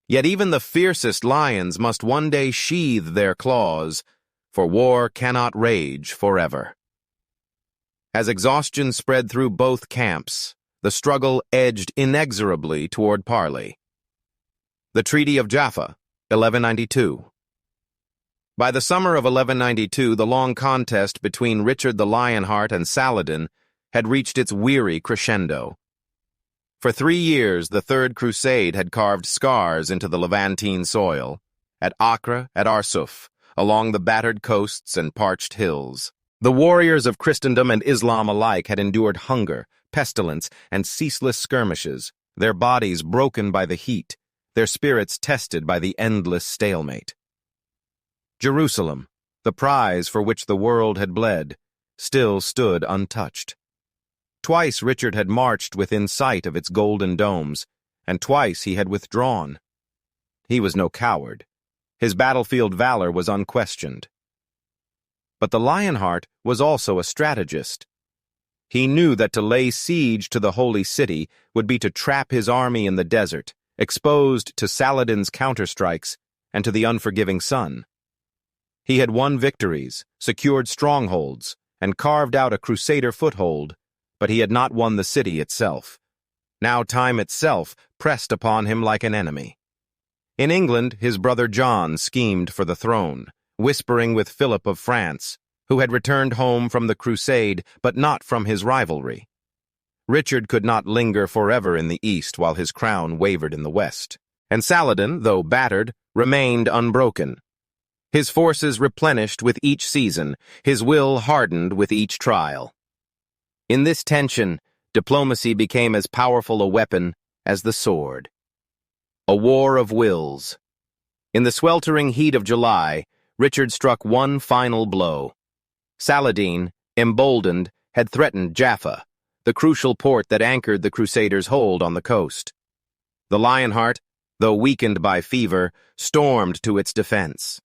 Yet even the fiercest lions must one day sheathe their claws, for war cannot rage forever. As exhaustion spread through both camps, the struggle edged inexorably toward parley. The Treaty of Jaffa, 1192. By the summer of 1192, the long contest between Richard the Lionheart and Saladin had reached its weary crescendo. For 3 years, the Third Crusade had carved scars into the Levantine soil, at Acre, at Arsuf, along the battered coasts and parched hills. The warriors of Christendom and Islam alike had endured hunger, pestilence, and ceaseless skirmishes, their bodies broken by the heat, their spirits tested by the endless stalemate. Jerusalem, the prize for which the world had bled, still stood untouched. Twice Richard had marched within sight of its golden domes, and twice he had withdrawn. He was no coward. His battlefield valor was unquestioned. But the Lionheart was also a strategist. He knew that to lay siege to the holy city would be to trap his army in the desert, exposed to Saladin's counterstrikes and to the unforgiving sun. He had won victories, secured strongholds, and carved out a crusader foothold, but he had not won the city itself. Now time itself pressed upon him like an enemy. In England, his brother John schemed for the throne, whispering with Philip of France, who had returned home from the Crusade, but not from his rivalry. Richard could not linger forever in the east while his crown wavered in the west, and Saladin, though battered, remained unbroken. His forces replenished with each season, his will hardened with each trial. In this tension, diplomacy became as powerful a weapon as the sword. A war of wills. In the sweltering heat of July, Richard struck one final blow. Saladin, emboldened, had threatened Jaffa, the crucial port that anchored the Crusaders' hold on the coast. The Lionheart, though weakened by fever, stormed to its defense.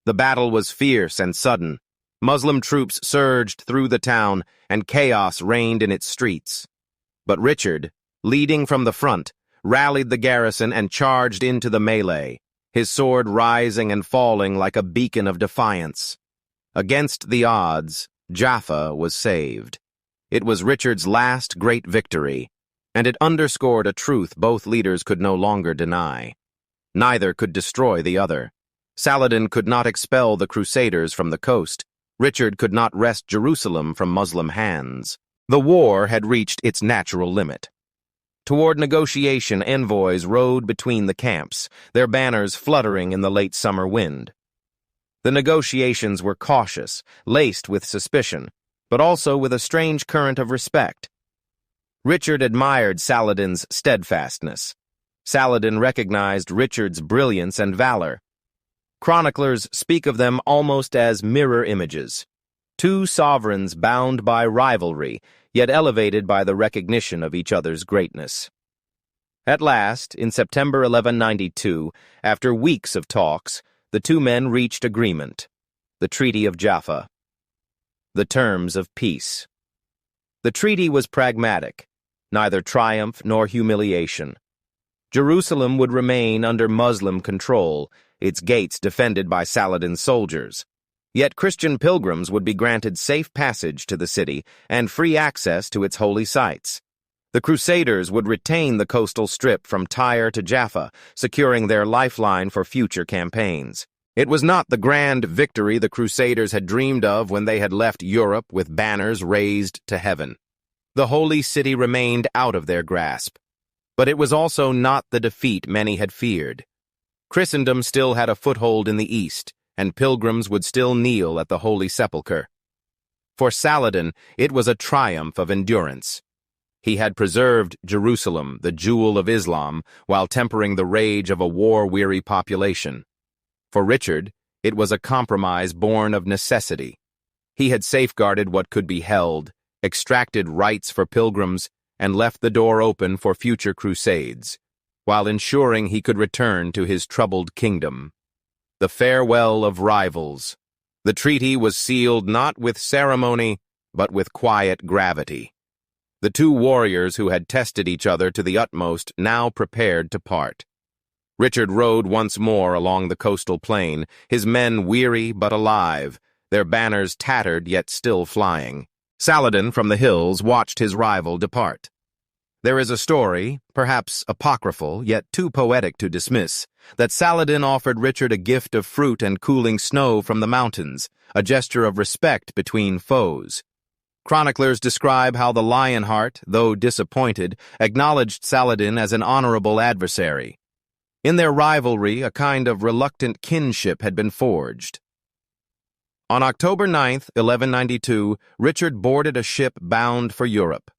The battle was fierce and sudden. Muslim troops surged through the town, and chaos reigned in its streets. But Richard, leading from the front, rallied the garrison and charged into the melee, his sword rising and falling like a beacon of defiance. Against the odds, Jaffa was saved. It was Richard's last great victory, and it underscored a truth both leaders could no longer deny. Neither could destroy the other. Saladin could not expel the Crusaders from the coast. Richard could not wrest Jerusalem from Muslim hands. The war had reached its natural limit. Toward negotiation, envoys rode between the camps, their banners fluttering in the late summer wind. The negotiations were cautious, laced with suspicion, but also with a strange current of respect. Richard admired Saladin's steadfastness. Saladin recognized Richard's brilliance and valor. Chroniclers speak of them almost as mirror images. Two sovereigns bound by rivalry, yet elevated by the recognition of each other's greatness. At last, in September 1192, after weeks of talks, the two men reached agreement. The Treaty of Jaffa. The terms of peace. The treaty was pragmatic, neither triumph nor humiliation. Jerusalem would remain under Muslim control, its gates defended by Saladin's soldiers. Yet Christian pilgrims would be granted safe passage to the city and free access to its holy sites. The Crusaders would retain the coastal strip from Tyre to Jaffa, securing their lifeline for future campaigns. It was not the grand victory the Crusaders had dreamed of when they had left Europe with banners raised to heaven. The holy city remained out of their grasp. But it was also not the defeat many had feared. Christendom still had a foothold in the east, and pilgrims would still kneel at the Holy Sepulchre. For Saladin, it was a triumph of endurance. He had preserved Jerusalem, the jewel of Islam, while tempering the rage of a war-weary population. For Richard, it was a compromise born of necessity. He had safeguarded what could be held, extracted rights for pilgrims, and left the door open for future crusades, while ensuring he could return to his troubled kingdom. The farewell of rivals. The treaty was sealed not with ceremony, but with quiet gravity. The two warriors who had tested each other to the utmost now prepared to part. Richard rode once more along the coastal plain, his men weary but alive, their banners tattered yet still flying. Saladin from the hills watched his rival depart. There is a story, perhaps apocryphal, yet too poetic to dismiss, that Saladin offered Richard a gift of fruit and cooling snow from the mountains, a gesture of respect between foes. Chroniclers describe how the Lionheart, though disappointed, acknowledged Saladin as an honorable adversary. In their rivalry, a kind of reluctant kinship had been forged. On October 9, 1192, Richard boarded a ship bound for Europe.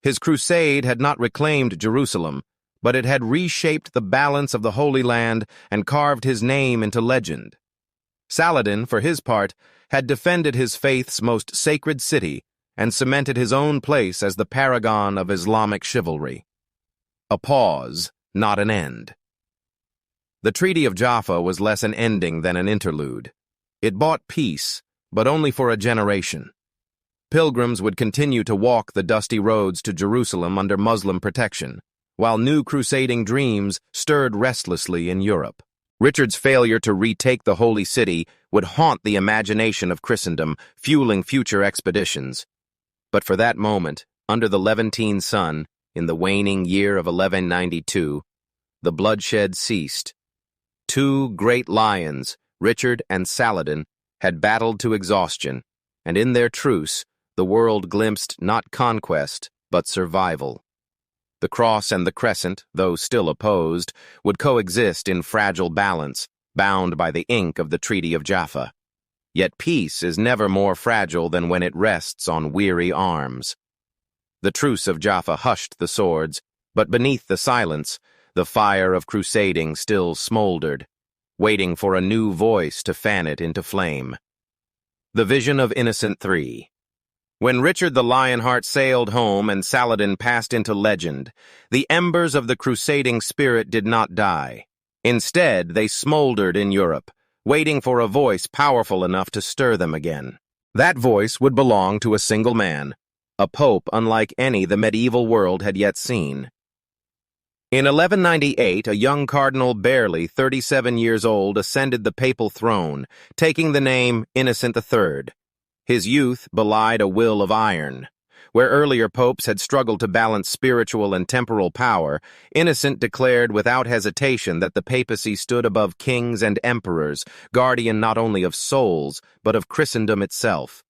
His crusade had not reclaimed Jerusalem, but it had reshaped the balance of the Holy Land and carved his name into legend. Saladin, for his part, had defended his faith's most sacred city and cemented his own place as the paragon of Islamic chivalry. A pause, not an end. The Treaty of Jaffa was less an ending than an interlude. It bought peace, but only for a generation. Pilgrims would continue to walk the dusty roads to Jerusalem under Muslim protection, while new crusading dreams stirred restlessly in Europe. Richard's failure to retake the Holy City would haunt the imagination of Christendom, fueling future expeditions. But for that moment, under the Levantine sun, in the waning year of 1192, the bloodshed ceased. Two great lions, Richard and Saladin, had battled to exhaustion, and in their truce, the world glimpsed not conquest, but survival. The cross and the crescent, though still opposed, would coexist in fragile balance, bound by the ink of the Treaty of Jaffa. Yet peace is never more fragile than when it rests on weary arms. The truce of Jaffa hushed the swords, but beneath the silence, the fire of crusading still smoldered, waiting for a new voice to fan it into flame. The Vision of Innocent III. When Richard the Lionheart sailed home and Saladin passed into legend, the embers of the crusading spirit did not die. Instead, they smoldered in Europe, waiting for a voice powerful enough to stir them again. That voice would belong to a single man, a pope unlike any the medieval world had yet seen. In 1198, a young cardinal barely 37 years old ascended the papal throne, taking the name Innocent III. His youth belied a will of iron. Where earlier popes had struggled to balance spiritual and temporal power, Innocent declared without hesitation that the papacy stood above kings and emperors, guardian not only of souls, but of Christendom itself.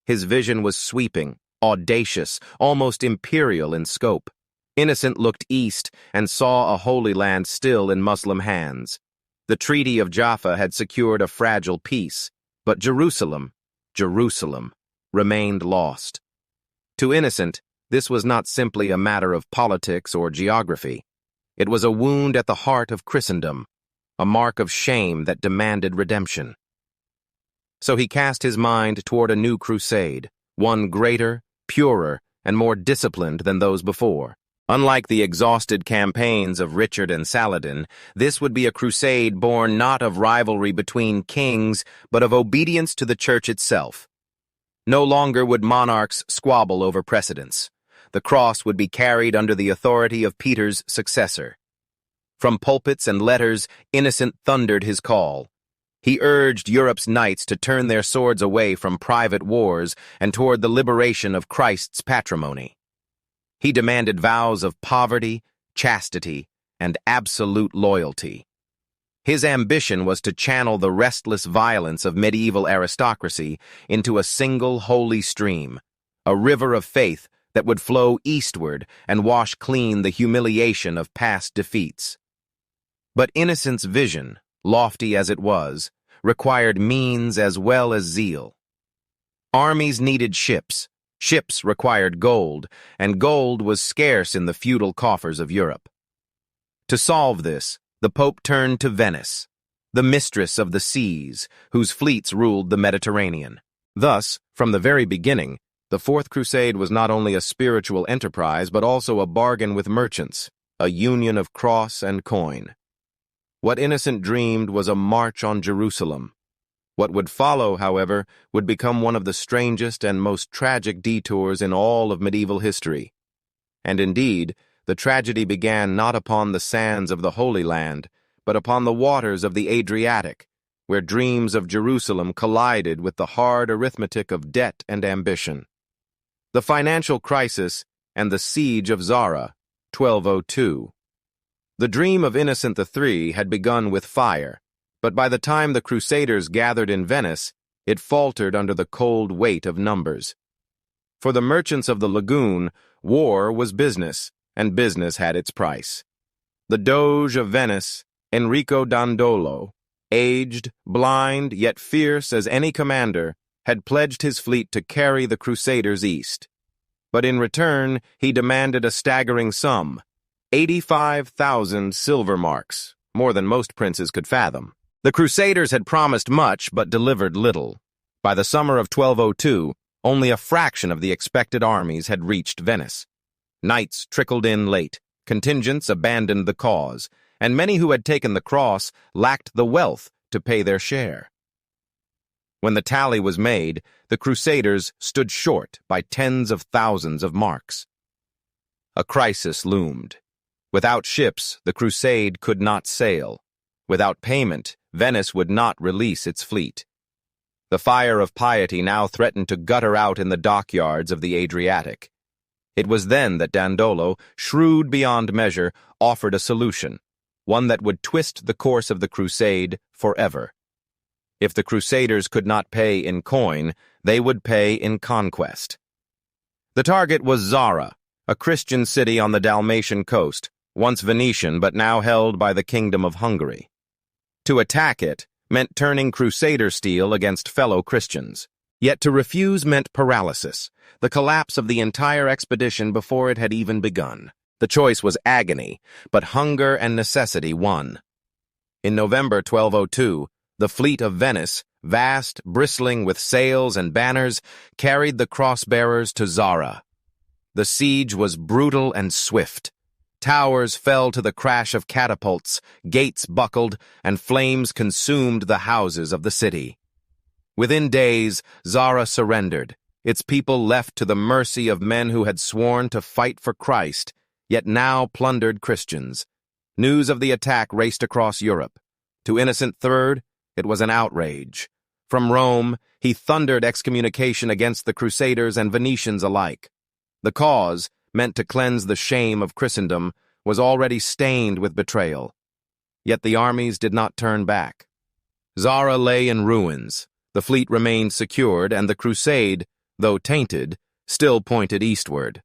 His vision was sweeping, audacious, almost imperial in scope. Innocent looked east and saw a Holy Land still in Muslim hands. The Treaty of Jaffa had secured a fragile peace, but Jerusalem remained lost. To Innocent, this was not simply a matter of politics or geography. It was a wound at the heart of Christendom. a mark of shame that demanded redemption. So he cast his mind toward a new crusade, one greater, purer, and more disciplined than those before. Unlike the exhausted campaigns of Richard and Saladin, this would be a crusade born not of rivalry between kings, but of obedience to the church itself. No longer would monarchs squabble over precedence. The cross would be carried under the authority of Peter's successor. From pulpits and letters, Innocent thundered his call. He urged Europe's knights to turn their swords away from private wars and toward the liberation of Christ's patrimony. He demanded vows of poverty, chastity, and absolute loyalty. His ambition was to channel the restless violence of medieval aristocracy into a single holy stream, a river of faith that would flow eastward and wash clean the humiliation of past defeats. But Innocent's vision, lofty as it was, required means as well as zeal. Armies needed ships, ships required gold, and gold was scarce in the feudal coffers of Europe. To solve this, the Pope turned to Venice, the mistress of the seas, whose fleets ruled the Mediterranean. Thus, from the very beginning, the Fourth Crusade was not only a spiritual enterprise but also a bargain with merchants, a union of cross and coin. What Innocent dreamed was a march on Jerusalem. What would follow, however, would become one of the strangest and most tragic detours in all of medieval history. And indeed, the tragedy began not upon the sands of the Holy Land, but upon the waters of the Adriatic, where dreams of Jerusalem collided with the hard arithmetic of debt and ambition. The financial crisis and the siege of Zara, 1202. The dream of Innocent III had begun with fire, but by the time the Crusaders gathered in Venice, it faltered under the cold weight of numbers. For the merchants of the lagoon, war was business, and business had its price. The Doge of Venice, Enrico Dandolo, aged, blind, yet fierce as any commander, had pledged his fleet to carry the Crusaders east. But in return, he demanded a staggering sum, 85,000 silver marks, more than most princes could fathom. The Crusaders had promised much but delivered little. By the summer of 1202, only a fraction of the expected armies had reached Venice. Knights trickled in late, contingents abandoned the cause, and many who had taken the cross lacked the wealth to pay their share. When the tally was made, the Crusaders stood short by tens of thousands of marks. A crisis loomed. Without ships, the crusade could not sail. Without payment, Venice would not release its fleet. The fire of piety now threatened to gutter out in the dockyards of the Adriatic. It was then that Dandolo, shrewd beyond measure, offered a solution, one that would twist the course of the crusade forever. If the Crusaders could not pay in coin, they would pay in conquest. The target was Zara, a Christian city on the Dalmatian coast, once Venetian but now held by the Kingdom of Hungary. To attack it meant turning Crusader steel against fellow Christians. Yet to refuse meant paralysis, the collapse of the entire expedition before it had even begun. The choice was agony, but hunger and necessity won. In November 1202, the fleet of Venice, vast, bristling with sails and banners, carried the cross-bearers to Zara. The siege was brutal and swift. Towers fell to the crash of catapults, gates buckled, and flames consumed the houses of the city. Within days, Zara surrendered, its people left to the mercy of men who had sworn to fight for Christ, yet now plundered Christians. News of the attack raced across Europe. To Innocent III, it was an outrage. From Rome, he thundered excommunication against the Crusaders and Venetians alike. The cause, meant to cleanse the shame of Christendom, was already stained with betrayal. Yet the armies did not turn back. Zara lay in ruins, the fleet remained secured, and the crusade, though tainted, still pointed eastward.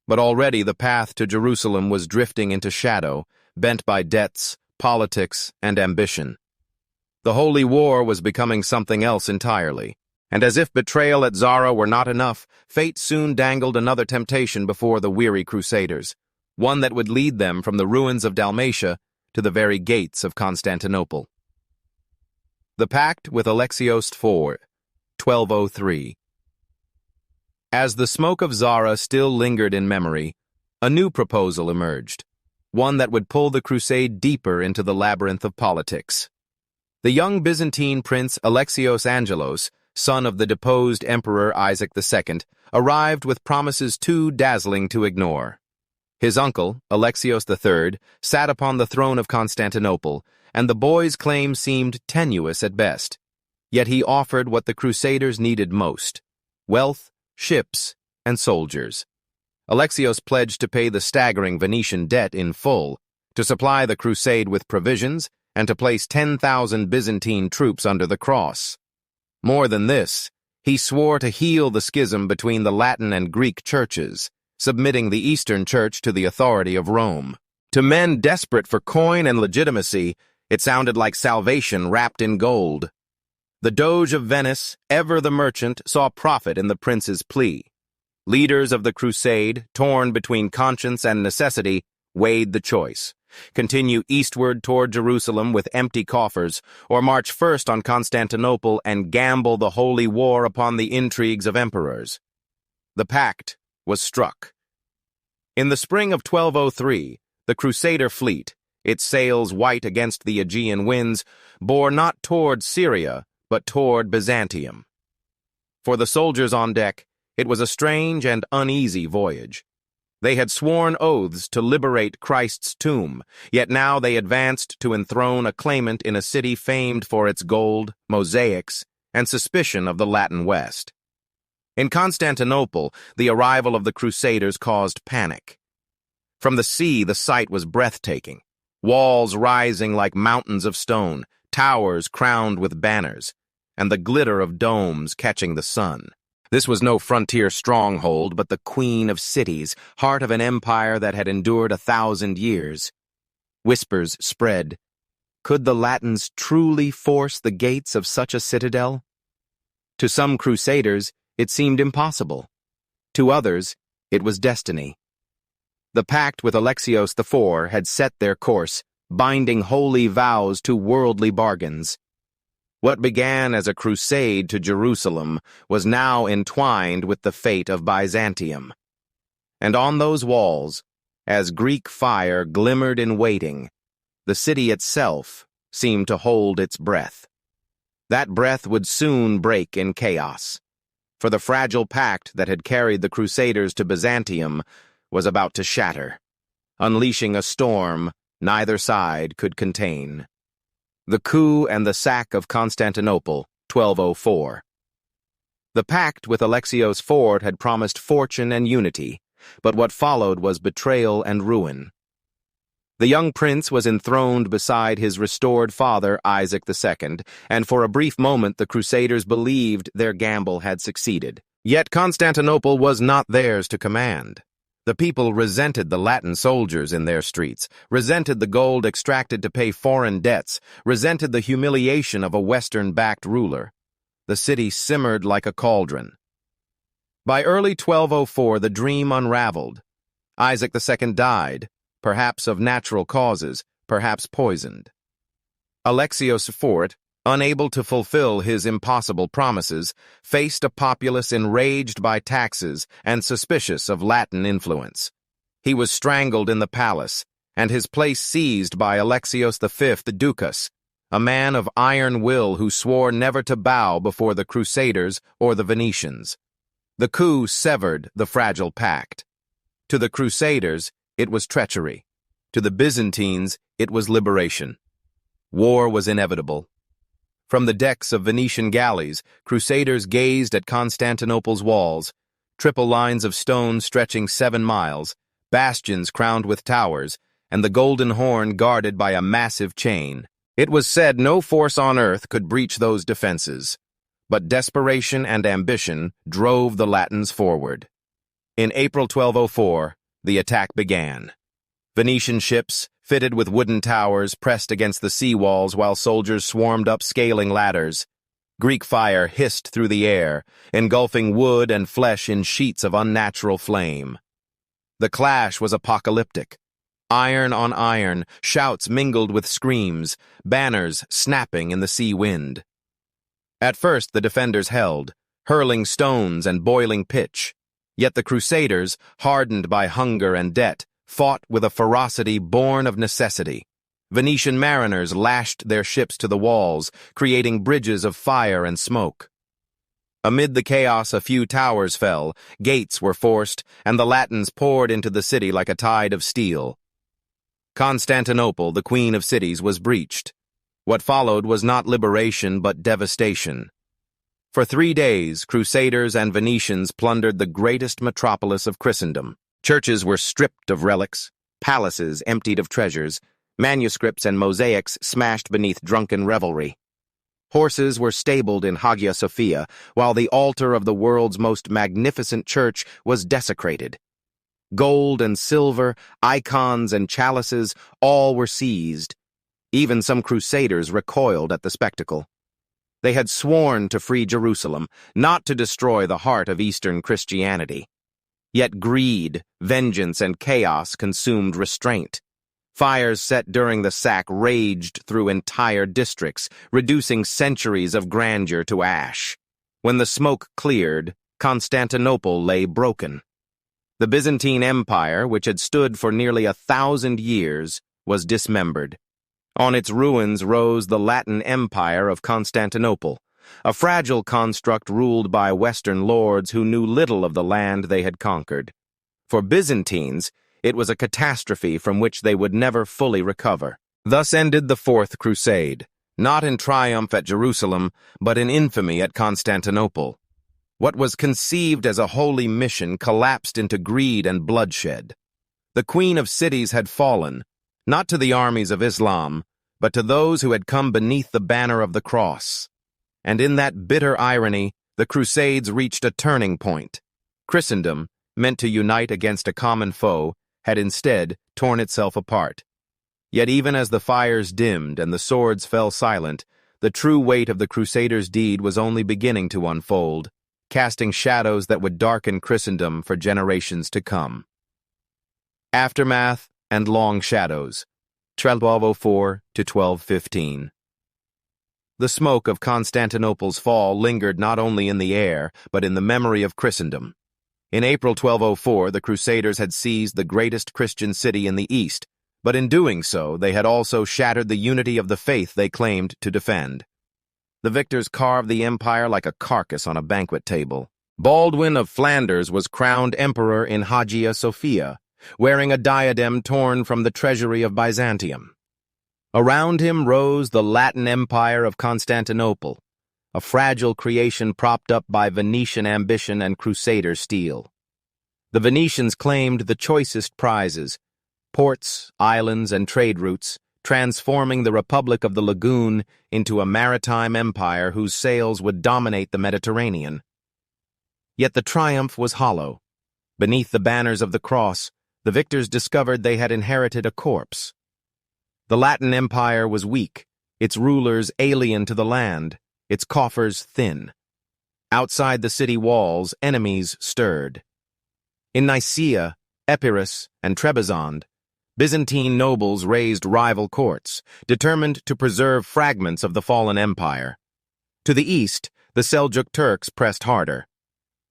But already the path to Jerusalem was drifting into shadow, bent by debts, politics, and ambition. The Holy War was becoming something else entirely. And as if betrayal at Zara were not enough, fate soon dangled another temptation before the weary Crusaders, one that would lead them from the ruins of Dalmatia to the very gates of Constantinople. The Pact with Alexios IV, 1203. As the smoke of Zara still lingered in memory, a new proposal emerged, one that would pull the crusade deeper into the labyrinth of politics. The young Byzantine prince Alexios Angelos, son of the deposed Emperor Isaac II, arrived with promises too dazzling to ignore. His uncle, Alexios III, sat upon the throne of Constantinople, and the boy's claim seemed tenuous at best. Yet he offered what the Crusaders needed most: wealth, ships, and soldiers. Alexios pledged to pay the staggering Venetian debt in full, to supply the crusade with provisions, and to place 10,000 Byzantine troops under the cross. More than this, he swore to heal the schism between the Latin and Greek churches, submitting the Eastern Church to the authority of Rome. To men desperate for coin and legitimacy, it sounded like salvation wrapped in gold. The Doge of Venice, ever the merchant, saw profit in the prince's plea. Leaders of the crusade, torn between conscience and necessity, weighed the choice: continue eastward toward Jerusalem with empty coffers, or march first on Constantinople and gamble the holy war upon the intrigues of emperors. The pact was struck. In the spring of 1203, the Crusader fleet, its sails white against the Aegean winds, bore not toward Syria, but toward Byzantium. For the soldiers on deck, it was a strange and uneasy voyage. They had sworn oaths to liberate Christ's tomb, yet now they advanced to enthrone a claimant in a city famed for its gold, mosaics, and suspicion of the Latin West. In Constantinople, the arrival of the Crusaders caused panic. From the sea, the sight was breathtaking. Walls rising like mountains of stone, towers crowned with banners, and the glitter of domes catching the sun. This was no frontier stronghold, but the queen of cities, heart of an empire that had endured 1,000 years. Whispers spread. Could the Latins truly force the gates of such a citadel? To some crusaders, it seemed impossible. To others, it was destiny. The pact with Alexios IV had set their course, binding holy vows to worldly bargains. What began as a crusade to Jerusalem was now entwined with the fate of Byzantium. And on those walls, as Greek fire glimmered in waiting, the city itself seemed to hold its breath. That breath would soon break in chaos, for the fragile pact that had carried the Crusaders to Byzantium was about to shatter, unleashing a storm neither side could contain. The coup and the sack of Constantinople, 1204. The pact with Alexios IV had promised fortune and unity, but what followed was betrayal and ruin. The young prince was enthroned beside his restored father, Isaac II, and for a brief moment the Crusaders believed their gamble had succeeded. Yet Constantinople was not theirs to command. The people resented the Latin soldiers in their streets, resented the gold extracted to pay foreign debts, resented the humiliation of a Western-backed ruler. The city simmered like a cauldron. By early 1204, the dream unraveled. Isaac II died, perhaps of natural causes, perhaps poisoned. Alexios IV, unable to fulfill his impossible promises, faced a populace enraged by taxes and suspicious of Latin influence. He was strangled in the palace, and his place seized by Alexios V the Ducas, a man of iron will who swore never to bow before the Crusaders or the Venetians. The coup severed the fragile pact. To the Crusaders, it was treachery. To the Byzantines, it was liberation. War was inevitable. From the decks of Venetian galleys, Crusaders gazed at Constantinople's walls, triple lines of stone stretching 7 miles, bastions crowned with towers, and the Golden Horn guarded by a massive chain. It was said no force on earth could breach those defenses, but desperation and ambition drove the Latins forward. In April 1204, the attack began. Venetian ships, fitted with wooden towers, pressed against the sea walls while soldiers swarmed up scaling ladders. Greek fire hissed through the air, engulfing wood and flesh in sheets of unnatural flame. The clash was apocalyptic. Iron on iron, shouts mingled with screams, banners snapping in the sea wind. At first the defenders held, hurling stones and boiling pitch. Yet the Crusaders, hardened by hunger and debt, fought with a ferocity born of necessity. Venetian mariners lashed their ships to the walls, creating bridges of fire and smoke. Amid the chaos, a few towers fell, gates were forced, and the Latins poured into the city like a tide of steel. Constantinople, the queen of cities, was breached. What followed was not liberation but devastation. For 3 days, Crusaders and Venetians plundered the greatest metropolis of Christendom. Churches were stripped of relics, palaces emptied of treasures, manuscripts and mosaics smashed beneath drunken revelry. Horses were stabled in Hagia Sophia, while the altar of the world's most magnificent church was desecrated. Gold and silver, icons and chalices, all were seized. Even some crusaders recoiled at the spectacle. They had sworn to free Jerusalem, not to destroy the heart of Eastern Christianity. Yet greed, vengeance, and chaos consumed restraint. Fires set during the sack raged through entire districts, reducing centuries of grandeur to ash. When the smoke cleared, Constantinople lay broken. The Byzantine Empire, which had stood for nearly 1,000 years, was dismembered. On its ruins rose the Latin Empire of Constantinople, a fragile construct ruled by Western lords who knew little of the land they had conquered. For Byzantines, it was a catastrophe from which they would never fully recover. Thus ended the Fourth Crusade, not in triumph at Jerusalem, but in infamy at Constantinople. What was conceived as a holy mission collapsed into greed and bloodshed. The Queen of Cities had fallen, not to the armies of Islam, but to those who had come beneath the banner of the cross. And in that bitter irony, the Crusades reached a turning point. Christendom, meant to unite against a common foe, had instead torn itself apart. Yet even as the fires dimmed and the swords fell silent, the true weight of the Crusaders' deed was only beginning to unfold, casting shadows that would darken Christendom for generations to come. Aftermath and long shadows, 1204 to 1215. The smoke of Constantinople's fall lingered not only in the air, but in the memory of Christendom. In April 1204, the Crusaders had seized the greatest Christian city in the East, but in doing so, they had also shattered the unity of the faith they claimed to defend. The victors carved the empire like a carcass on a banquet table. Baldwin of Flanders was crowned emperor in Hagia Sophia, wearing a diadem torn from the treasury of Byzantium. Around him rose the Latin Empire of Constantinople, a fragile creation propped up by Venetian ambition and Crusader steel. The Venetians claimed the choicest prizes, ports, islands, and trade routes, transforming the Republic of the Lagoon into a maritime empire whose sails would dominate the Mediterranean. Yet the triumph was hollow. Beneath the banners of the cross, the victors discovered they had inherited a corpse. The Latin Empire was weak, its rulers alien to the land, its coffers thin. Outside the city walls, enemies stirred. In Nicaea, Epirus, and Trebizond, Byzantine nobles raised rival courts, determined to preserve fragments of the fallen empire. To the east, the Seljuk Turks pressed harder.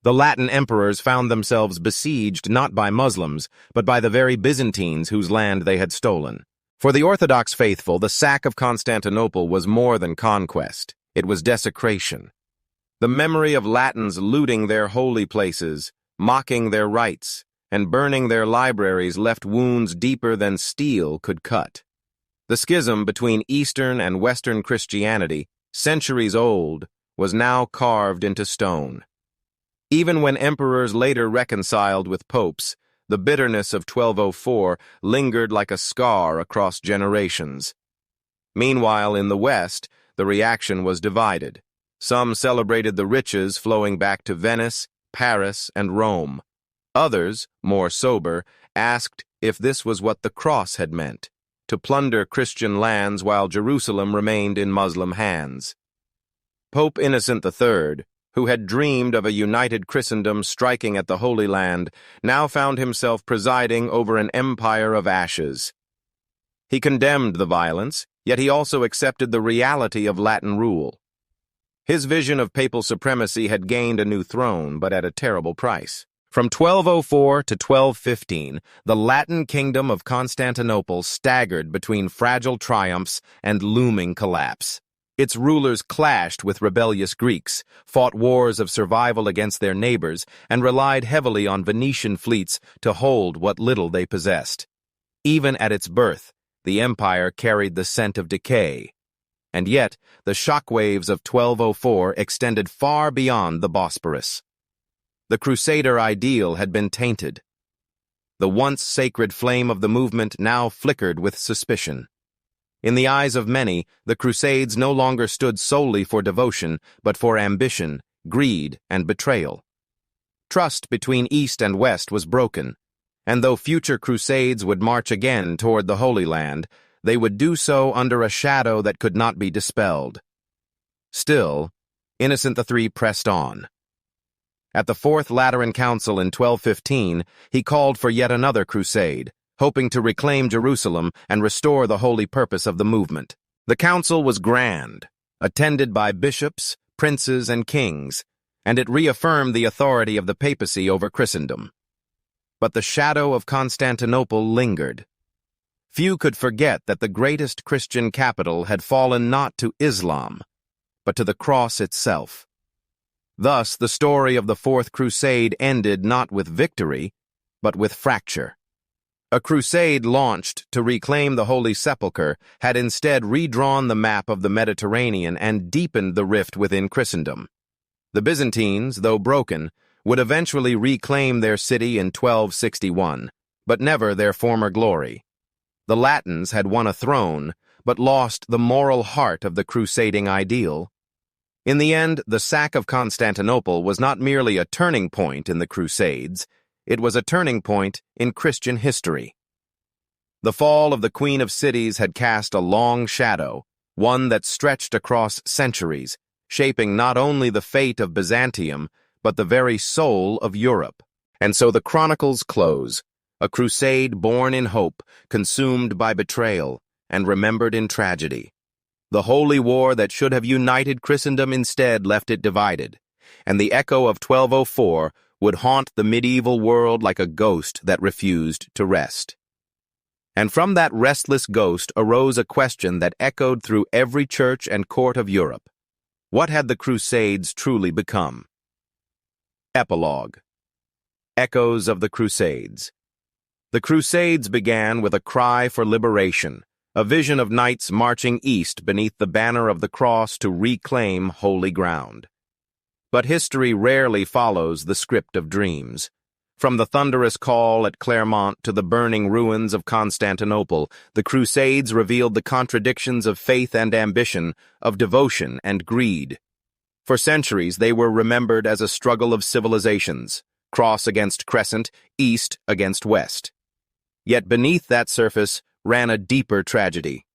The Latin emperors found themselves besieged not by Muslims, but by the very Byzantines whose land they had stolen. For the Orthodox faithful, the sack of Constantinople was more than conquest. It was desecration. The memory of Latins looting their holy places, mocking their rites, and burning their libraries left wounds deeper than steel could cut. The schism between Eastern and Western Christianity, centuries old, was now carved into stone. Even when emperors later reconciled with popes, the bitterness of 1204 lingered like a scar across generations. Meanwhile, in the West, the reaction was divided. Some celebrated the riches flowing back to Venice, Paris, and Rome. Others, more sober, asked if this was what the cross had meant, to plunder Christian lands while Jerusalem remained in Muslim hands. Pope Innocent III, who had dreamed of a united Christendom striking at the Holy Land, now found himself presiding over an empire of ashes. He condemned the violence, yet he also accepted the reality of Latin rule. His vision of papal supremacy had gained a new throne, but at a terrible price. From 1204 to 1215, the Latin kingdom of Constantinople staggered between fragile triumphs and looming collapse. Its rulers clashed with rebellious Greeks, fought wars of survival against their neighbors, and relied heavily on Venetian fleets to hold what little they possessed. Even at its birth, the empire carried the scent of decay. And yet, the shockwaves of 1204 extended far beyond the Bosporus. The Crusader ideal had been tainted. The once sacred flame of the movement now flickered with suspicion. In the eyes of many, the Crusades no longer stood solely for devotion, but for ambition, greed, and betrayal. Trust between East and West was broken, and though future Crusades would march again toward the Holy Land, they would do so under a shadow that could not be dispelled. Still, Innocent III pressed on. At the Fourth Lateran Council in 1215, he called for yet another crusade, hoping to reclaim Jerusalem and restore the holy purpose of the movement. The council was grand, attended by bishops, princes, and kings, and it reaffirmed the authority of the papacy over Christendom. But the shadow of Constantinople lingered. Few could forget that the greatest Christian capital had fallen not to Islam, but to the cross itself. Thus, the story of the Fourth Crusade ended not with victory, but with fracture. A crusade launched to reclaim the Holy Sepulchre had instead redrawn the map of the Mediterranean and deepened the rift within Christendom. The Byzantines, though broken, would eventually reclaim their city in 1261, but never their former glory. The Latins had won a throne, but lost the moral heart of the crusading ideal. In the end, the sack of Constantinople was not merely a turning point in the Crusades, it was a turning point in Christian history. The fall of the Queen of Cities had cast a long shadow, one that stretched across centuries, shaping not only the fate of Byzantium, but the very soul of Europe. And so the chronicles close, a crusade born in hope, consumed by betrayal, and remembered in tragedy. The holy war that should have united Christendom instead left it divided, and the echo of 1204 would haunt the medieval world like a ghost that refused to rest. And from that restless ghost arose a question that echoed through every church and court of Europe. What had the Crusades truly become? Epilogue. Echoes of the Crusades. The Crusades began with a cry for liberation, a vision of knights marching east beneath the banner of the cross to reclaim holy ground. But history rarely follows the script of dreams. From the thunderous call at Clermont to the burning ruins of Constantinople, the Crusades revealed the contradictions of faith and ambition, of devotion and greed. For centuries, they were remembered as a struggle of civilizations, cross against crescent, east against west. Yet beneath that surface ran a deeper tragedy,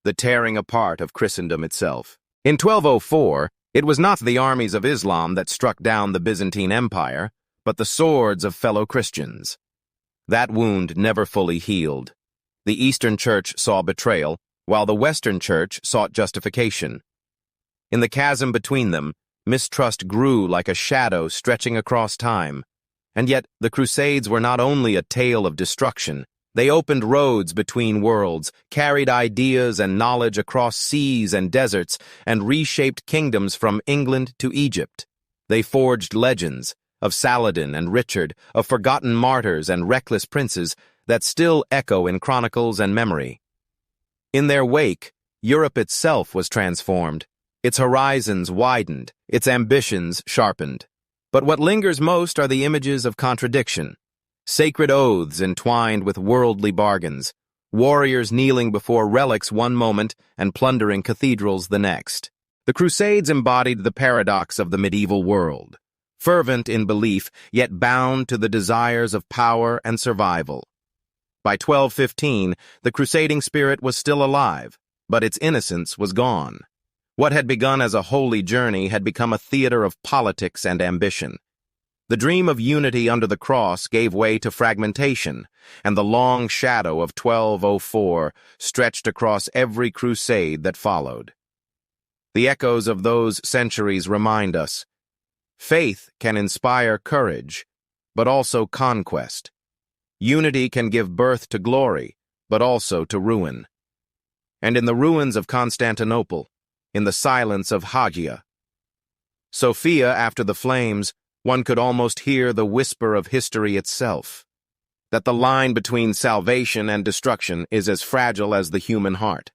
the tearing apart of Christendom itself. In 1204, it was not the armies of Islam that struck down the Byzantine Empire, but the swords of fellow Christians. That wound never fully healed. The Eastern Church saw betrayal, while the Western Church sought justification. In the chasm between them, mistrust grew like a shadow stretching across time. And yet, the Crusades were not only a tale of destruction. They opened roads between worlds, carried ideas and knowledge across seas and deserts, and reshaped kingdoms from England to Egypt. They forged legends of Saladin and Richard, of forgotten martyrs and reckless princes that still echo in chronicles and memory. In their wake, Europe itself was transformed. Its horizons widened, its ambitions sharpened. But what lingers most are the images of contradiction. Sacred oaths entwined with worldly bargains, warriors kneeling before relics one moment and plundering cathedrals the next. The Crusades embodied the paradox of the medieval world, fervent in belief, yet bound to the desires of power and survival. By 1215, the crusading spirit was still alive, but its innocence was gone. What had begun as a holy journey had become a theater of politics and ambition. The dream of unity under the cross gave way to fragmentation, and the long shadow of 1204 stretched across every crusade that followed. The echoes of those centuries remind us, faith can inspire courage, but also conquest. Unity can give birth to glory, but also to ruin. And in the ruins of Constantinople, in the silence of Hagia, Sophia after the flames, one could almost hear the whisper of history itself, that the line between salvation and destruction is as fragile as the human heart.